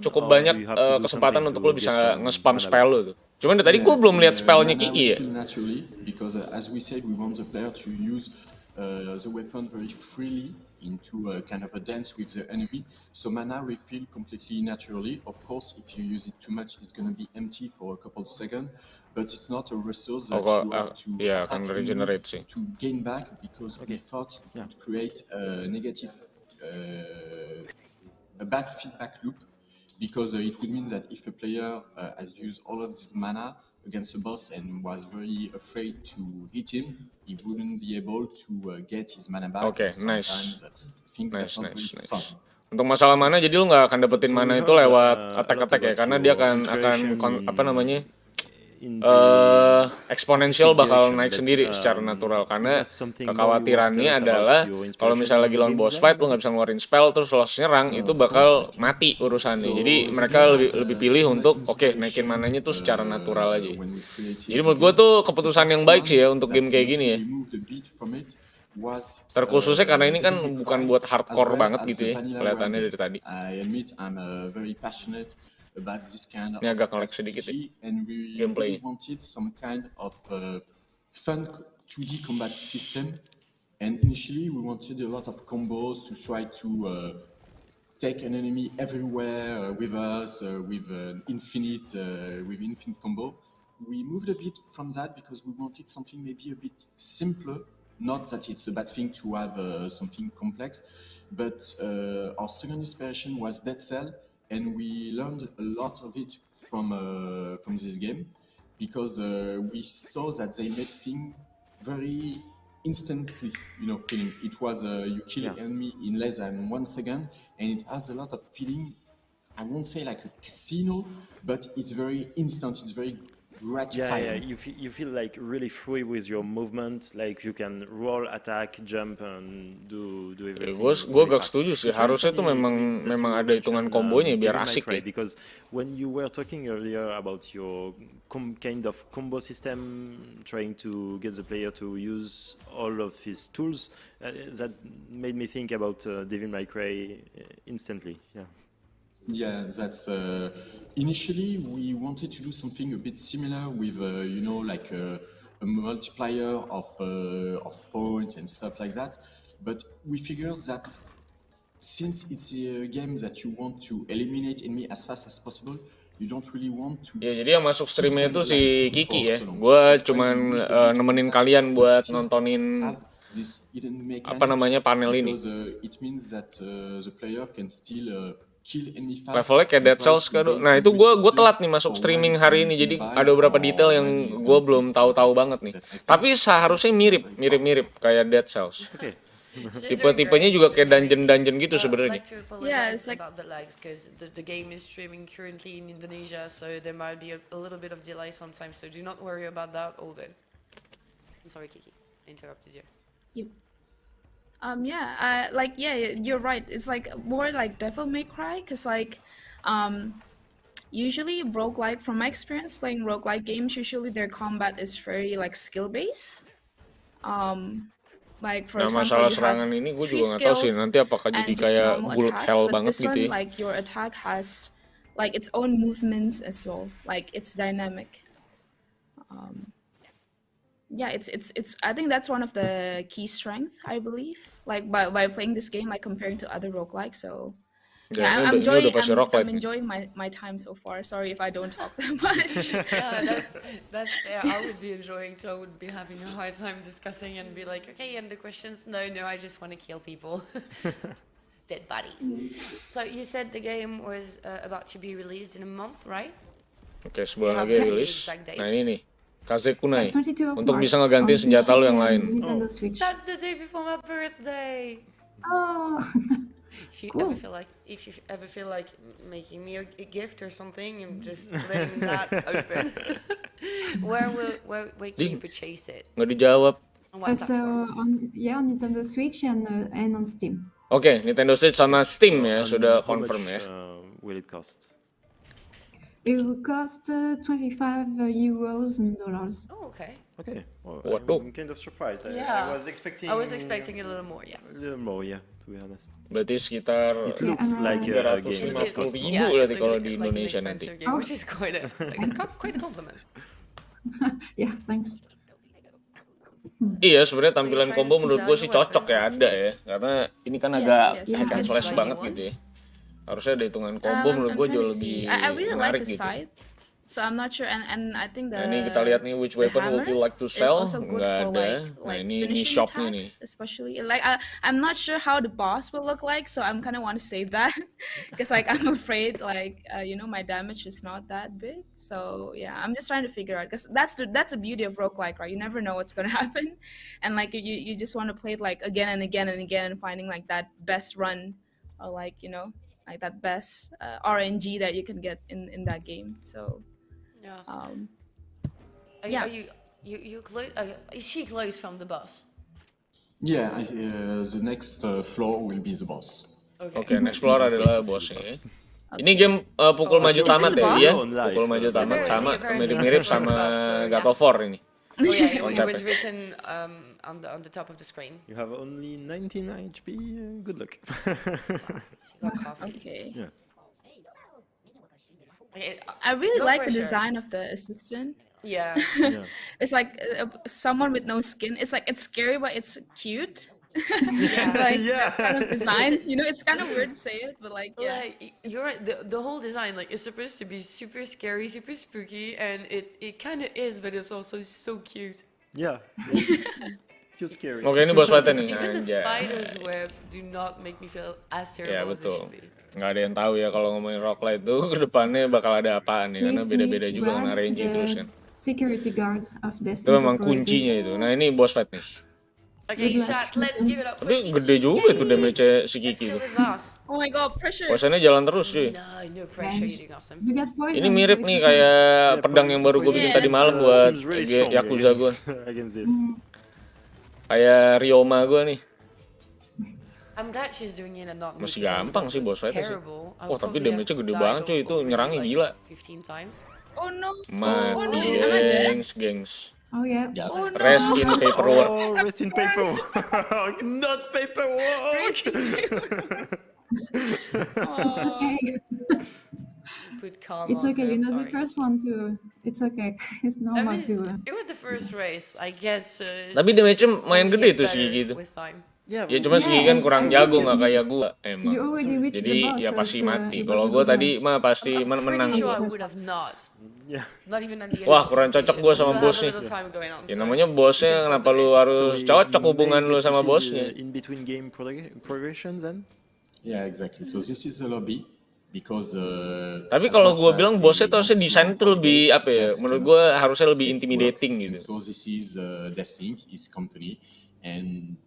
Speaker 6: cukup banyak kesempatan untuk lo bisa nge-spam spell lo tuh. Cuman tadi gue belum lihat spellnya Kiki ya.
Speaker 5: Naturally, because as we said, we want the player to use the weapon very freely into a kind of a dance with the enemy. So mana refill completely naturally. Of course, if you use it too much, it's going to be empty for a couple of seconds. But it's not a resource that you have to attack
Speaker 6: regenerate sih.
Speaker 5: to gain back because we thought it would create a negative, a bad feedback loop. Because it would mean that if a player has used all of this mana against a boss and was very afraid to hit him, he wouldn't be able to get his mana back.
Speaker 6: Okay,
Speaker 5: Sometimes things are not
Speaker 6: nice.
Speaker 5: really fun.
Speaker 6: Untuk masalah mana, jadi lu nggak akan dapetin mana itu lewat attack ya, karena dia akan apa namanya eksponensial bakal naik sendiri secara natural, karena kekhawatirannya adalah kalau misalnya lagi lawan boss fight lu nggak bisa ngeluarin spell terus lo nyerang itu bakal mati urusannya. Jadi mereka lebih pilih untuk naikin mananya tuh secara natural aja. Jadi menurut gua tuh keputusan yang baik sih ya untuk game kayak gini ya. Terkhususnya karena ini kan bukan buat hardcore banget gitu ya kelihatannya dari tadi. About this kind of agak sedikit ya,
Speaker 5: and we really wanted some kind of fun 2D combat system, and initially we wanted a lot of combos to try to take an enemy everywhere with us with infinite combo. We moved a bit from that because we wanted something maybe a bit simpler. Not that it's a bad thing to have something complex, but our second inspiration was Dead Cell. And we learned a lot of it from this game because we saw that they made things very instantly, feeling. It was you kill an enemy in less than 1 second, and it has a lot of feeling. I won't say like a casino, but it's very instant. It's very gratifying.
Speaker 2: Yeah. You feel like really free with your movement, like you can roll, attack, jump, and do everything.
Speaker 6: Gue agak setuju sih. Harusnya tuh memang ada hitungan kombonya biar asik ya.
Speaker 2: Because when you were talking earlier about your kind of combo system, trying to get the player to use all of his tools, that made me think about Devil May Cry instantly.
Speaker 5: Yeah, that's initially we wanted to do something a bit similar with like a multiplier of points and stuff like that. But we figured that since it's a game that you want to eliminate enemy as fast as possible, you don't really want to.
Speaker 6: Ya, jadi yang masuk streamnya itu si Kiki ya. Gue cuman nemenin kalian buat nontonin apa namanya panel ini.
Speaker 5: Because it means that the player can still
Speaker 6: levelnya kayak Dead Cells kan. Nah itu gue telat nih masuk streaming hari ini, jadi ada beberapa detail yang gue belum tahu banget nih. Tapi seharusnya mirip kayak Dead Cells. Tipe-tipenya juga kayak dungeon gitu sebenarnya.
Speaker 1: Yeah, it's like about the lags because the game is streaming currently in Indonesia, so there might be a little bit of delay sometimes. So do not worry about that. All good. I'm sorry, Kiki, I interrupted you.
Speaker 3: You're right. It's like more like Devil May Cry, because like, usually roguelike, from my experience playing roguelike games, usually their combat is very like skill based. Like for
Speaker 6: Nah,
Speaker 3: example,
Speaker 6: masalah
Speaker 3: you have
Speaker 6: serangan ini gue
Speaker 3: 3
Speaker 6: juga nggak tahu sih
Speaker 3: skills
Speaker 6: nanti apakah jadi
Speaker 3: and just
Speaker 6: kayak
Speaker 3: normal
Speaker 6: bullet
Speaker 3: attacks,
Speaker 6: hell
Speaker 3: but
Speaker 6: banget
Speaker 3: this
Speaker 6: gitu
Speaker 3: one,
Speaker 6: ya.
Speaker 3: like your attack has like its own movements as well. Like it's dynamic. Yeah, it's I think that's one of the key strength, I believe, like by playing this game, like comparing to other roguelike. So
Speaker 6: Ya,
Speaker 3: yeah,
Speaker 6: ini udah pasti
Speaker 3: I'm
Speaker 6: roguelite nih.
Speaker 3: enjoying my time so far. Sorry if I don't talk that much.
Speaker 1: Yeah, that's fair. I would be enjoying too. I would be having a hard time discussing and be like, okay, and the questions, no, I just want to kill people. Dead bodies. So you said the game was about to be released in a month, right?
Speaker 6: Oke, sebulan
Speaker 1: You
Speaker 6: lagi
Speaker 1: have any
Speaker 6: rilis.
Speaker 1: exact date?
Speaker 6: Nah ini nih, Kaze Kunai.
Speaker 4: 22 of
Speaker 6: Untuk
Speaker 4: March
Speaker 6: bisa ngeganti
Speaker 4: on
Speaker 6: senjata
Speaker 4: PC
Speaker 6: lu yang
Speaker 4: and
Speaker 6: lain.
Speaker 4: Nintendo Switch.
Speaker 1: That's the day before my birthday.
Speaker 4: Oh,
Speaker 1: If you
Speaker 4: cool.
Speaker 1: ever feel like making me a gift or something, and just letting that open. where can you purchase it?
Speaker 6: Nggak dijawab.
Speaker 1: On what
Speaker 4: So
Speaker 1: platform?
Speaker 4: on Nintendo Switch and on Steam.
Speaker 6: Oke, Nintendo Switch sama Steam ya
Speaker 2: And
Speaker 6: sudah
Speaker 2: how
Speaker 6: confirm
Speaker 2: much,
Speaker 6: ya.
Speaker 2: will it cost?
Speaker 4: It will cost 25 euros and dollars.
Speaker 1: Oh, okay.
Speaker 2: Okay. Well,
Speaker 6: Waduh.
Speaker 2: I'm kind of surprised.
Speaker 1: Yeah.
Speaker 2: I was expecting.
Speaker 1: I was expecting a little more, yeah.
Speaker 2: A little more, yeah. To be honest.
Speaker 6: Berarti sekitar
Speaker 2: It looks
Speaker 4: and,
Speaker 2: like a game that
Speaker 6: 350
Speaker 2: costs
Speaker 6: ribu
Speaker 2: more.
Speaker 6: berarti
Speaker 1: it
Speaker 6: kalau
Speaker 1: looks
Speaker 6: di
Speaker 1: like an
Speaker 6: Indonesia nanti.
Speaker 1: expensive game, which is quite a compliment.
Speaker 4: Yeah, thanks.
Speaker 6: Iya, sebenarnya tampilan
Speaker 1: So you're
Speaker 6: combo
Speaker 1: trying to
Speaker 6: menurut gue
Speaker 1: sell
Speaker 6: sih
Speaker 1: your
Speaker 6: cocok ya,
Speaker 1: weapon?
Speaker 6: ada ya. Karena ini kan
Speaker 3: Yes,
Speaker 6: agak
Speaker 3: yes,
Speaker 6: hack and
Speaker 1: that's
Speaker 6: slash
Speaker 1: what
Speaker 6: banget
Speaker 1: you
Speaker 6: gitu ya.
Speaker 1: want.
Speaker 6: Harusnya ada hitungan combo menurut
Speaker 3: I'm
Speaker 6: gue
Speaker 3: trying
Speaker 6: jauh
Speaker 3: to
Speaker 6: lebih
Speaker 3: see. I really like
Speaker 6: menarik
Speaker 3: the
Speaker 6: gitu.
Speaker 3: side, so I'm not sure. And I think
Speaker 6: Nah ini kita lihat nih which weapon would you like to
Speaker 3: is
Speaker 6: sell?
Speaker 3: also good
Speaker 6: Nggak
Speaker 3: for
Speaker 6: ada. Nah
Speaker 3: like
Speaker 6: ini
Speaker 3: finishing
Speaker 6: shopnya nih.
Speaker 3: attacks, especially like I'm not sure how the boss will look like, so I'm kind of want to save that because like I'm afraid like my damage is not that big. So yeah, I'm just trying to figure out, because that's the beauty of roguelike, right? You never know what's gonna happen, and like you just want to play it like again and again and again and finding like that best run, or like like that best RNG that you can get in that game. So
Speaker 1: Yeah.
Speaker 3: yeah.
Speaker 1: You close? Is she close from the boss?
Speaker 5: Yeah, the next floor will be the boss.
Speaker 6: Oke, next floor adalah bosnya ya. Ini game pukul
Speaker 1: Oh,
Speaker 6: maju
Speaker 1: is this
Speaker 6: tamat
Speaker 1: the
Speaker 6: ya,
Speaker 1: boss?
Speaker 6: iya.
Speaker 2: On live.
Speaker 6: Pukul maju tamat
Speaker 1: Apparently-
Speaker 6: sama
Speaker 1: apparently
Speaker 6: mirip-mirip
Speaker 1: it's the
Speaker 6: sama
Speaker 1: boss, so,
Speaker 6: God
Speaker 1: yeah.
Speaker 6: of War ini.
Speaker 1: Oh yeah, it
Speaker 6: Konsepnya.
Speaker 1: was written on the top of the screen.
Speaker 2: You have only 19 HP. Good luck.
Speaker 1: She got coffee.
Speaker 3: Okay.
Speaker 2: Yeah.
Speaker 1: Okay,
Speaker 3: I really
Speaker 1: Go
Speaker 3: like
Speaker 1: for
Speaker 3: the
Speaker 1: sure.
Speaker 3: design of the assistant.
Speaker 1: yeah.
Speaker 2: Yeah.
Speaker 3: It's like someone with no skin. It's like it's scary, but it's cute.
Speaker 1: Yeah.
Speaker 3: Like
Speaker 2: Yeah.
Speaker 3: that kind of design. It's kind of weird to say it, but like yeah.
Speaker 1: Like you're right, the whole design like is supposed to be super scary, super spooky, and it kind of is, but it's also so cute.
Speaker 2: Yeah. You're scary.
Speaker 6: Oke, ini bos fight nih.
Speaker 1: Even the
Speaker 6: Anjay.
Speaker 1: spider's web do not make me feel as
Speaker 6: Ya
Speaker 1: terrible as they
Speaker 6: betul.
Speaker 1: should be.
Speaker 6: Nggak ada yang tahu ya kalau ngomongin roguelite tuh ke depannya bakal ada apaan ya, karena
Speaker 4: Please
Speaker 6: beda-beda
Speaker 4: meet
Speaker 6: juga kan
Speaker 4: Brad,
Speaker 6: RNG
Speaker 4: the
Speaker 6: terus kan.
Speaker 4: security guard of
Speaker 6: Itu
Speaker 4: Destiny.
Speaker 6: memang kuncinya itu. Nah ini boss fight nih.
Speaker 1: Okay,
Speaker 4: Good luck.
Speaker 1: chat, let's give it up for
Speaker 6: Tapi
Speaker 1: Kiki.
Speaker 6: gede juga
Speaker 1: Yay!
Speaker 6: itu damage-nya si
Speaker 1: Let's
Speaker 6: Kiki
Speaker 1: kill
Speaker 6: tuh.
Speaker 1: the boss.
Speaker 3: Oh my god, pressure.
Speaker 6: Poisonnya jalan terus cuy.
Speaker 1: No pressure, you doing awesome.
Speaker 4: You got poison,
Speaker 6: Ini mirip
Speaker 4: so
Speaker 6: nih
Speaker 4: it's okay.
Speaker 6: kayak pedang yang baru gue bikin
Speaker 3: Yeah,
Speaker 6: tadi
Speaker 3: that's
Speaker 6: malam
Speaker 3: true.
Speaker 6: buat
Speaker 2: Seems really strong
Speaker 6: Yakuza gue.
Speaker 2: against this.
Speaker 6: Kayak Ryoma gue nih.
Speaker 1: I'm glad she's doing it and not me,
Speaker 6: Masih
Speaker 1: 'cause I
Speaker 6: gampang
Speaker 1: would
Speaker 6: sih
Speaker 1: look
Speaker 6: boss fight-nya sih.
Speaker 1: terrible. I
Speaker 6: Oh,
Speaker 1: would
Speaker 6: tapi
Speaker 1: probably
Speaker 6: damage-nya
Speaker 1: have
Speaker 6: gede
Speaker 1: died
Speaker 6: banget, cuy. Itu
Speaker 1: already,
Speaker 6: nyerangnya
Speaker 1: like,
Speaker 6: gila.
Speaker 1: 15 times.
Speaker 3: Oh no.
Speaker 6: Mati,
Speaker 3: Oh no, am I dead?
Speaker 6: gengs.
Speaker 4: Oh yeah.
Speaker 5: Yeah.
Speaker 3: Oh no.
Speaker 6: Rest in paperwork.
Speaker 2: Oh, rest in paperwork. Not paperwork.
Speaker 4: It's
Speaker 3: Oh.
Speaker 4: okay.
Speaker 1: Put calm
Speaker 4: It's
Speaker 1: on
Speaker 4: okay.
Speaker 1: her,
Speaker 4: You
Speaker 1: I'm
Speaker 4: know the
Speaker 1: sorry.
Speaker 4: first one too. It's okay. It's
Speaker 1: I
Speaker 4: normal
Speaker 1: mean,
Speaker 4: to.
Speaker 1: it was the first race, I guess.
Speaker 6: Tapi damage-nya main
Speaker 1: only
Speaker 6: gede
Speaker 1: get
Speaker 6: tuh si
Speaker 1: better
Speaker 6: Gigi tuh.
Speaker 1: with time.
Speaker 2: Yeah,
Speaker 6: Ya cuma si Gigi kan kurang jago, nggak kayak gua emang.
Speaker 4: You already reached
Speaker 6: Jadi
Speaker 4: the boss,
Speaker 6: ya
Speaker 4: so
Speaker 6: pasti
Speaker 4: it's,
Speaker 6: mati.
Speaker 4: it
Speaker 6: Kalau
Speaker 4: was a
Speaker 6: gua
Speaker 4: good
Speaker 6: tadi
Speaker 4: one.
Speaker 6: mah pasti
Speaker 1: I'm
Speaker 6: menang.
Speaker 1: pretty sure I would have not.
Speaker 2: yeah.
Speaker 1: Not even at the end.
Speaker 6: Wah,
Speaker 1: of the
Speaker 6: kurang cocok
Speaker 1: presentation.
Speaker 6: gua
Speaker 1: We
Speaker 6: sama
Speaker 1: still have
Speaker 6: bos
Speaker 1: a
Speaker 6: nih.
Speaker 1: little time going on,
Speaker 6: Ya
Speaker 1: so
Speaker 6: namanya bosnya,
Speaker 1: we can
Speaker 6: kenapa
Speaker 1: sort
Speaker 6: lu
Speaker 1: it.
Speaker 6: harus
Speaker 2: So
Speaker 6: cocok
Speaker 2: you
Speaker 6: hubungan
Speaker 2: may
Speaker 6: lu
Speaker 2: get to
Speaker 6: sama
Speaker 2: see
Speaker 6: bosnya?
Speaker 2: the in between game progression then.
Speaker 5: Yeah, exactly. So this is the lobby because.
Speaker 6: Tapi
Speaker 5: as
Speaker 6: kalau
Speaker 5: much
Speaker 6: gue
Speaker 5: as
Speaker 6: bilang
Speaker 5: we
Speaker 6: bosnya tuh
Speaker 5: want
Speaker 6: harusnya
Speaker 5: to
Speaker 6: desain tuh lebih
Speaker 5: navigate
Speaker 6: apa ya?
Speaker 5: best
Speaker 6: Menurut
Speaker 5: kind
Speaker 6: gue
Speaker 5: of
Speaker 6: harusnya lebih
Speaker 5: escape
Speaker 6: intimidating
Speaker 5: work.
Speaker 6: gitu.
Speaker 5: And so this is Destiny, his company, and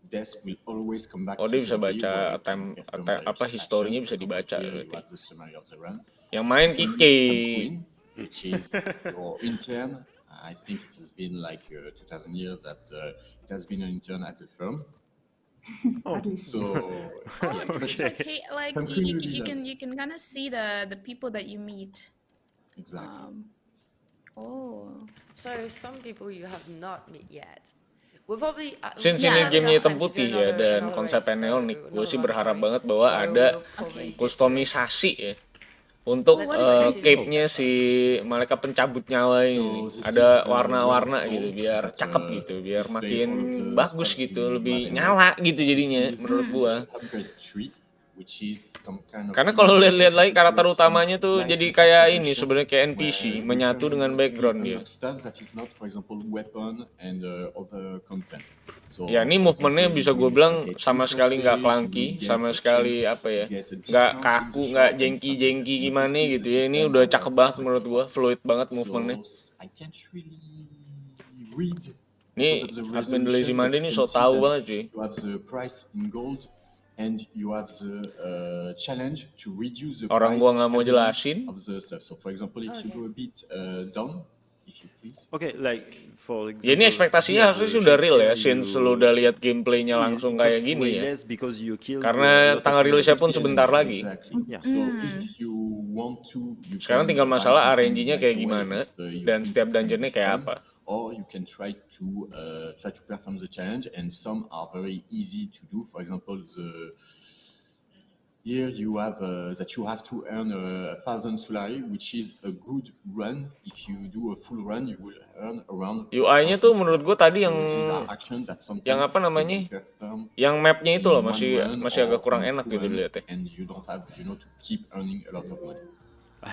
Speaker 5: Des will always come back
Speaker 6: Oh,
Speaker 5: to
Speaker 6: dia bisa
Speaker 5: the lobby
Speaker 6: baca
Speaker 5: where he can
Speaker 6: time
Speaker 5: perform
Speaker 6: apa
Speaker 5: various
Speaker 6: historinya
Speaker 5: actions.
Speaker 6: bisa
Speaker 5: For example,
Speaker 6: dibaca
Speaker 5: here you
Speaker 6: berarti.
Speaker 5: have the summary of the run.
Speaker 6: Yang main
Speaker 5: And
Speaker 6: Kiki.
Speaker 5: Queen, which is your intern. I think it has been like 2,000 years that it has been an intern at the firm.
Speaker 2: Oh.
Speaker 4: At least.
Speaker 5: So yeah,
Speaker 3: It's okay. Like
Speaker 5: Something
Speaker 3: you,
Speaker 5: really nice.
Speaker 3: you can kind of see the people that you meet.
Speaker 5: Exactly.
Speaker 3: Oh.
Speaker 1: So some people you have not met yet. We'll probably
Speaker 6: Since
Speaker 3: Yeah.
Speaker 6: ini
Speaker 1: have
Speaker 6: gamenya
Speaker 1: enough
Speaker 6: hitam
Speaker 1: time to do
Speaker 6: putih ya dan
Speaker 1: another
Speaker 6: konsepnya
Speaker 1: race,
Speaker 6: neonik, gue
Speaker 1: another
Speaker 6: sih
Speaker 1: run,
Speaker 6: berharap
Speaker 1: sorry.
Speaker 6: banget bahwa
Speaker 1: So
Speaker 6: ada
Speaker 1: we'll probably get to it.
Speaker 6: kustomisasi ya untuk
Speaker 1: Let's just
Speaker 6: cape-nya si malaikat pencabut nyawa ini.
Speaker 5: So this
Speaker 6: Ada
Speaker 5: is
Speaker 6: warna-warna
Speaker 5: Web
Speaker 6: gitu
Speaker 5: Soul
Speaker 6: biar
Speaker 5: that
Speaker 6: cakep gitu, biar
Speaker 5: display
Speaker 6: makin
Speaker 5: all of the
Speaker 6: bagus
Speaker 5: stuff
Speaker 6: gitu,
Speaker 5: you
Speaker 6: lebih
Speaker 5: have in
Speaker 6: nyala
Speaker 5: it.
Speaker 6: gitu jadinya
Speaker 5: This is
Speaker 6: menurut gua.
Speaker 5: upgrade tree, which is some kind of
Speaker 6: Karena kalau lihat-lihat lagi karakter
Speaker 5: some
Speaker 6: utamanya tuh
Speaker 5: light
Speaker 6: jadi
Speaker 5: meta
Speaker 6: kayak ini
Speaker 5: progression
Speaker 6: sebenarnya kayak NPC
Speaker 5: where you
Speaker 6: menyatu
Speaker 5: can
Speaker 6: dengan background dia.
Speaker 5: unlock stuff that is not, for example, weapon and other content. So,
Speaker 6: Ya ini
Speaker 5: for
Speaker 6: movementnya
Speaker 5: example,
Speaker 6: bisa
Speaker 5: you
Speaker 6: gue
Speaker 5: will
Speaker 6: bilang
Speaker 5: get
Speaker 6: sama
Speaker 5: two
Speaker 6: sekali nggak
Speaker 5: courses,
Speaker 6: clunky,
Speaker 5: you will get
Speaker 6: sama
Speaker 5: a
Speaker 6: sekali
Speaker 5: chance
Speaker 6: apa
Speaker 5: to
Speaker 6: ya,
Speaker 5: get a
Speaker 6: nggak
Speaker 5: discount in
Speaker 6: kaku,
Speaker 5: the
Speaker 6: nggak
Speaker 5: shop and stuff like
Speaker 6: jengki-jengki
Speaker 5: that.
Speaker 6: gimana
Speaker 5: This is
Speaker 6: gitu
Speaker 5: the
Speaker 6: ya. Ini
Speaker 5: system
Speaker 6: udah
Speaker 5: I
Speaker 6: cakep
Speaker 5: was
Speaker 6: banget
Speaker 5: talking
Speaker 6: menurut gua,
Speaker 5: about.
Speaker 6: fluid banget
Speaker 5: So
Speaker 6: movementnya.
Speaker 5: I can't really read
Speaker 6: Ini
Speaker 5: because of the
Speaker 6: admin The Lazy
Speaker 5: resolution, but
Speaker 6: Monday
Speaker 5: you
Speaker 6: ini
Speaker 5: can
Speaker 6: so
Speaker 5: see
Speaker 6: tahu
Speaker 5: that
Speaker 6: banget cuy.
Speaker 5: you have the price in gold and you have the challenge to reduce the
Speaker 6: Orang
Speaker 5: price
Speaker 6: gua nggak mau
Speaker 5: heavily
Speaker 6: jelasin.
Speaker 5: of the stuff. So for example, if you go a bit down, if you please.
Speaker 2: Okay, like for
Speaker 6: Ya ini
Speaker 2: example,
Speaker 6: ekspektasinya
Speaker 2: here
Speaker 6: harusnya
Speaker 2: the
Speaker 6: sih udah real ya,
Speaker 2: Shakespeare,
Speaker 6: since lu udah lihat gameplaynya langsung
Speaker 2: it
Speaker 6: kayak
Speaker 2: costs
Speaker 6: gini
Speaker 2: way
Speaker 6: ya.
Speaker 2: less because you killed a
Speaker 6: Karena
Speaker 2: lot of
Speaker 6: tanggal rilisnya pun
Speaker 2: enemies.
Speaker 6: sebentar lagi.
Speaker 5: Exactly.
Speaker 2: Yeah.
Speaker 5: So if you want to, you
Speaker 6: Sekarang
Speaker 5: can
Speaker 6: tinggal
Speaker 5: buy
Speaker 6: masalah
Speaker 5: something
Speaker 6: RNG-nya
Speaker 5: right
Speaker 6: kayak
Speaker 5: away
Speaker 6: gimana
Speaker 5: if you
Speaker 6: dan
Speaker 5: think
Speaker 6: setiap
Speaker 5: it's gonna
Speaker 6: dungeonnya
Speaker 5: be
Speaker 6: kayak
Speaker 5: fun.
Speaker 6: apa.
Speaker 5: Or you can try to perform the challenge, and some are very easy to do. For example, here you have that you have to earn 1,000 Solari, which is a good run. If you do a full run, you will earn around.
Speaker 6: UI-nya tuh menurut gue tadi
Speaker 5: So these are actions that
Speaker 6: yang
Speaker 5: sometimes
Speaker 6: apa
Speaker 5: can
Speaker 6: namanya,
Speaker 5: be performed
Speaker 6: yang mapnya itu loh
Speaker 5: in one run
Speaker 6: masih agak
Speaker 5: or
Speaker 6: kurang
Speaker 5: in
Speaker 6: enak
Speaker 5: two
Speaker 6: gitu
Speaker 5: run,
Speaker 6: dilihatnya.
Speaker 5: and you don't have to keep earning a lot of money.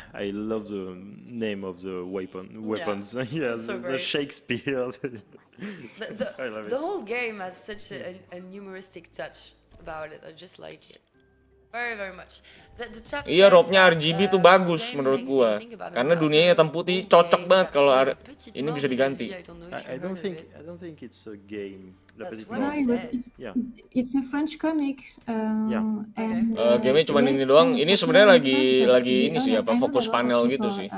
Speaker 2: I love the name of the weapons. Yeah,
Speaker 1: so
Speaker 2: the
Speaker 1: great.
Speaker 2: Shakespeare. I love it.
Speaker 1: The whole game has such a numeristic touch about it. I just like it very, very much. The chat
Speaker 6: Iya,
Speaker 1: says
Speaker 6: rope-nya
Speaker 1: that,
Speaker 6: RGB tuh bagus
Speaker 1: game
Speaker 6: menurut
Speaker 1: makes
Speaker 6: gua.
Speaker 1: them think about
Speaker 6: Karena
Speaker 1: it.
Speaker 6: dunianya hitam putih
Speaker 1: Old
Speaker 6: cocok
Speaker 1: game,
Speaker 6: banget
Speaker 1: that's
Speaker 6: kalau
Speaker 1: called
Speaker 6: ada
Speaker 1: Petite
Speaker 6: ini bisa
Speaker 1: Main de
Speaker 6: diganti.
Speaker 1: Vie. I don't know if
Speaker 2: I
Speaker 1: you
Speaker 2: don't
Speaker 1: heard
Speaker 2: think
Speaker 1: of it.
Speaker 2: I don't think it's a game. La
Speaker 1: That's
Speaker 2: Petite
Speaker 1: what
Speaker 2: Main.
Speaker 1: I
Speaker 4: No,
Speaker 1: said.
Speaker 2: Yeah.
Speaker 4: it's a French comic.
Speaker 2: Yeah.
Speaker 4: And
Speaker 6: Gamenya cuma ini
Speaker 4: yes,
Speaker 6: doang. Ini sebenarnya
Speaker 4: popular in France, but
Speaker 6: lagi
Speaker 4: to be
Speaker 6: ini sih
Speaker 4: honest,
Speaker 6: apa
Speaker 4: I know
Speaker 6: fokus
Speaker 4: that a lot of
Speaker 6: panel gitu
Speaker 4: people,
Speaker 6: sih.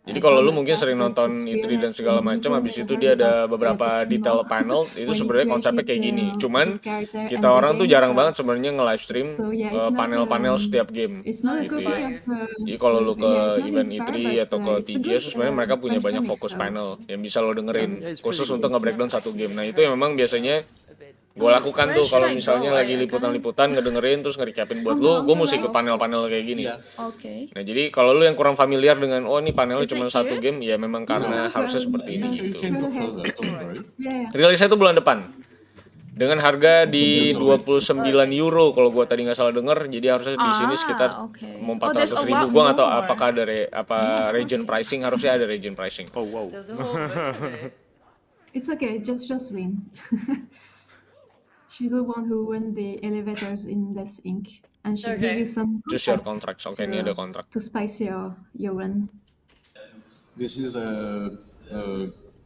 Speaker 6: Jadi kalau lu
Speaker 4: told us
Speaker 6: mungkin
Speaker 4: that,
Speaker 6: sering
Speaker 4: but
Speaker 6: nonton
Speaker 4: to be
Speaker 6: E3 dan
Speaker 4: honest,
Speaker 6: segala
Speaker 4: we
Speaker 6: macam,
Speaker 4: don't
Speaker 6: habis itu
Speaker 4: heard
Speaker 6: dia ada
Speaker 4: about
Speaker 6: beberapa
Speaker 4: Petite
Speaker 6: detail
Speaker 4: Main
Speaker 6: panel itu
Speaker 4: when he
Speaker 6: sebenarnya konsepnya
Speaker 4: created
Speaker 6: kayak gini. Cuman
Speaker 4: this character and
Speaker 6: kita
Speaker 4: the
Speaker 6: orang tuh
Speaker 4: game,
Speaker 6: jarang
Speaker 4: so-
Speaker 6: banget sebenarnya nge-live stream
Speaker 4: So yeah, it's not,
Speaker 6: panel-panel setiap game.
Speaker 4: It's not a
Speaker 6: gitu
Speaker 4: copy
Speaker 6: ya.
Speaker 4: of.
Speaker 6: Jadi kalau lu ke
Speaker 4: Yeah, it's not
Speaker 6: event
Speaker 4: inspired,
Speaker 6: E3
Speaker 4: but,
Speaker 6: atau ke
Speaker 4: it's a
Speaker 6: TGS
Speaker 4: good,
Speaker 6: sebenarnya mereka punya
Speaker 4: French
Speaker 6: banyak
Speaker 4: comic,
Speaker 6: fokus
Speaker 4: so-
Speaker 6: panel yang bisa lo dengerin
Speaker 2: Yeah, it's
Speaker 6: khusus
Speaker 2: pretty
Speaker 6: untuk
Speaker 2: good.
Speaker 6: nge-breakdown satu
Speaker 1: Actually,
Speaker 6: game. Nah
Speaker 1: I
Speaker 6: itu yang memang
Speaker 1: heard
Speaker 6: biasanya
Speaker 1: a bit.
Speaker 6: gue lakukan
Speaker 3: Where
Speaker 6: tuh
Speaker 3: should
Speaker 6: kalau
Speaker 3: I
Speaker 6: misalnya
Speaker 3: go?
Speaker 6: lagi
Speaker 3: I kinda-
Speaker 6: liputan-liputan ngedengerin terus nge-recapin buat lu, gue mesti ikut panel-panel kayak gini.
Speaker 5: Yeah.
Speaker 3: Okay.
Speaker 6: Nah jadi kalau lu yang kurang familiar dengan oh ini panelnya
Speaker 3: Is it
Speaker 6: cuma satu
Speaker 3: here?
Speaker 6: game, ya memang karena
Speaker 4: No,
Speaker 6: harusnya seperti ini
Speaker 5: You
Speaker 6: gitu.
Speaker 5: can go further, don't worry.
Speaker 4: Yeah.
Speaker 6: Rilisnya itu bulan depan dengan harga di 29 euro kalau gue tadi nggak salah denger, jadi harusnya di sini sekitar
Speaker 3: okay.
Speaker 6: mau
Speaker 3: Oh, there's
Speaker 6: 400
Speaker 3: a
Speaker 6: ribu.
Speaker 3: lot
Speaker 6: Gue nggak tahu
Speaker 3: more.
Speaker 6: apakah ada region pricing, harusnya ada region pricing.
Speaker 2: Oh wow.
Speaker 1: There's a whole bunch of it.
Speaker 4: It's okay, just Jocelyn. She's the one who run the elevators in this ink, and she
Speaker 1: Okay.
Speaker 4: give you some
Speaker 6: Choose your
Speaker 4: contracts
Speaker 6: contracts. Oke, ini ada kontrak.
Speaker 4: to spice your run.
Speaker 5: This is a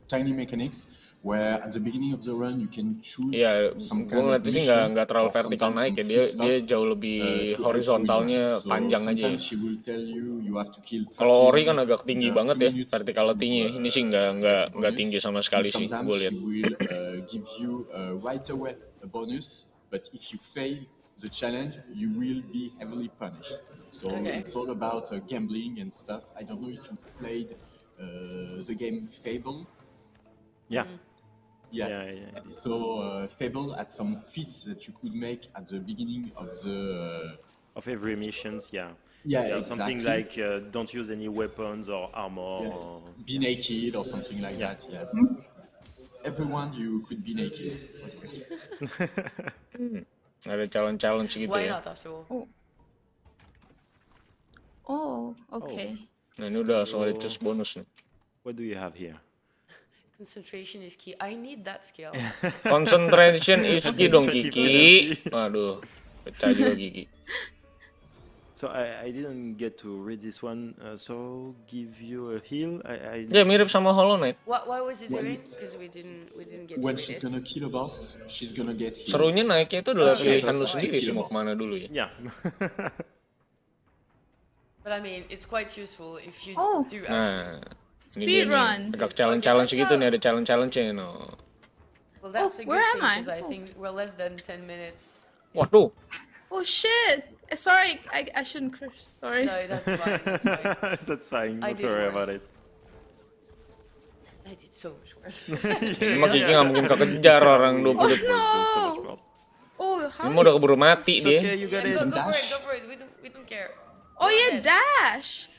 Speaker 5: tiny mechanics where at the beginning of the run you can choose
Speaker 6: Iya,
Speaker 5: some
Speaker 6: gue
Speaker 5: kind of
Speaker 6: ngeliatnya sih
Speaker 5: mission
Speaker 6: nggak terlalu
Speaker 5: or
Speaker 6: vertikal
Speaker 5: sometimes
Speaker 6: naik ya.
Speaker 5: some
Speaker 6: Dia
Speaker 5: fixed stuff,
Speaker 6: jauh lebih
Speaker 5: to help
Speaker 6: horizontalnya
Speaker 5: you. So
Speaker 6: panjang aja.
Speaker 5: sometimes she will tell you have to kill 13
Speaker 6: Kalau Ori kan agak tinggi
Speaker 5: in
Speaker 6: banget
Speaker 5: 2
Speaker 6: ya
Speaker 5: minutes
Speaker 6: verticality-nya.
Speaker 5: to,
Speaker 6: Ini sih nggak tinggi sama sekali sih
Speaker 5: Sometimes
Speaker 6: gue
Speaker 5: she
Speaker 6: lihat.
Speaker 5: will give you right away a bonus, but if you fail the challenge, you will be heavily punished. So
Speaker 1: Okay.
Speaker 5: it's all about gambling and stuff. I don't know if you played the game Fable.
Speaker 2: Yeah.
Speaker 5: Yeah.
Speaker 2: Yeah.
Speaker 5: So Fable had some feats that you could make at the beginning of the.
Speaker 2: Of every missions, yeah.
Speaker 5: Yeah,
Speaker 2: Something
Speaker 5: exactly.
Speaker 2: like don't use any weapons or armor.
Speaker 5: Yeah.
Speaker 2: Or...
Speaker 5: Be naked or something like that. Yeah. Everyone you could be naked.
Speaker 6: Ada challenge gitu
Speaker 1: Why
Speaker 6: ya.
Speaker 1: not after all?
Speaker 3: Oh, okay.
Speaker 6: Nah ini udah langsung ada choose bonus nih.
Speaker 2: What do you have here?
Speaker 1: Concentration is key. I need that skill.
Speaker 6: Concentration is key dong Kiki. Waduh, pecah juga Kiki.
Speaker 2: So I didn't get to read this one. So give you a heal.
Speaker 6: Ya mirip sama Hollow Knight.
Speaker 1: What was it doing? Because we didn't get
Speaker 5: When
Speaker 1: to
Speaker 5: she's
Speaker 1: it.
Speaker 5: gonna kill a boss, she's gonna get healed.
Speaker 6: Serunya naiknya itu adalah
Speaker 5: Oh,
Speaker 6: pilihan
Speaker 5: yeah.
Speaker 6: lu sendiri sih mau kemana dulu ya.
Speaker 2: Yeah.
Speaker 1: But I mean, it's quite useful if you
Speaker 3: Oh.
Speaker 1: do actually.
Speaker 6: Nah, ini dia nih.
Speaker 3: Speedrun.
Speaker 6: Agak challenge gitu nih, ada challenge-nya no.
Speaker 1: We'll Well, that's a
Speaker 3: where
Speaker 1: good
Speaker 3: am
Speaker 1: thing
Speaker 3: I?
Speaker 1: because I think we're less than 10 minutes.
Speaker 6: Waduh.
Speaker 3: Oh shit! Sorry, I shouldn't curse. Sorry.
Speaker 1: No, that's fine. That's fine.
Speaker 2: That's fine.
Speaker 1: I
Speaker 2: Don't
Speaker 1: did
Speaker 2: worry
Speaker 1: worse.
Speaker 2: about it.
Speaker 1: I did so much worse.
Speaker 6: Emang Kiki nggak mungkin kekejar orang 20
Speaker 2: Oh,
Speaker 6: detik.
Speaker 2: no. So much
Speaker 3: No.
Speaker 2: worse.
Speaker 3: Oh,
Speaker 6: Ini
Speaker 3: how?
Speaker 6: mah udah keburu mati
Speaker 2: It's
Speaker 6: dia.
Speaker 2: okay, you got it.
Speaker 1: Go for it. Go for it. We don't care.
Speaker 3: Oh
Speaker 1: Go
Speaker 3: yeah,
Speaker 1: ahead.
Speaker 3: dash.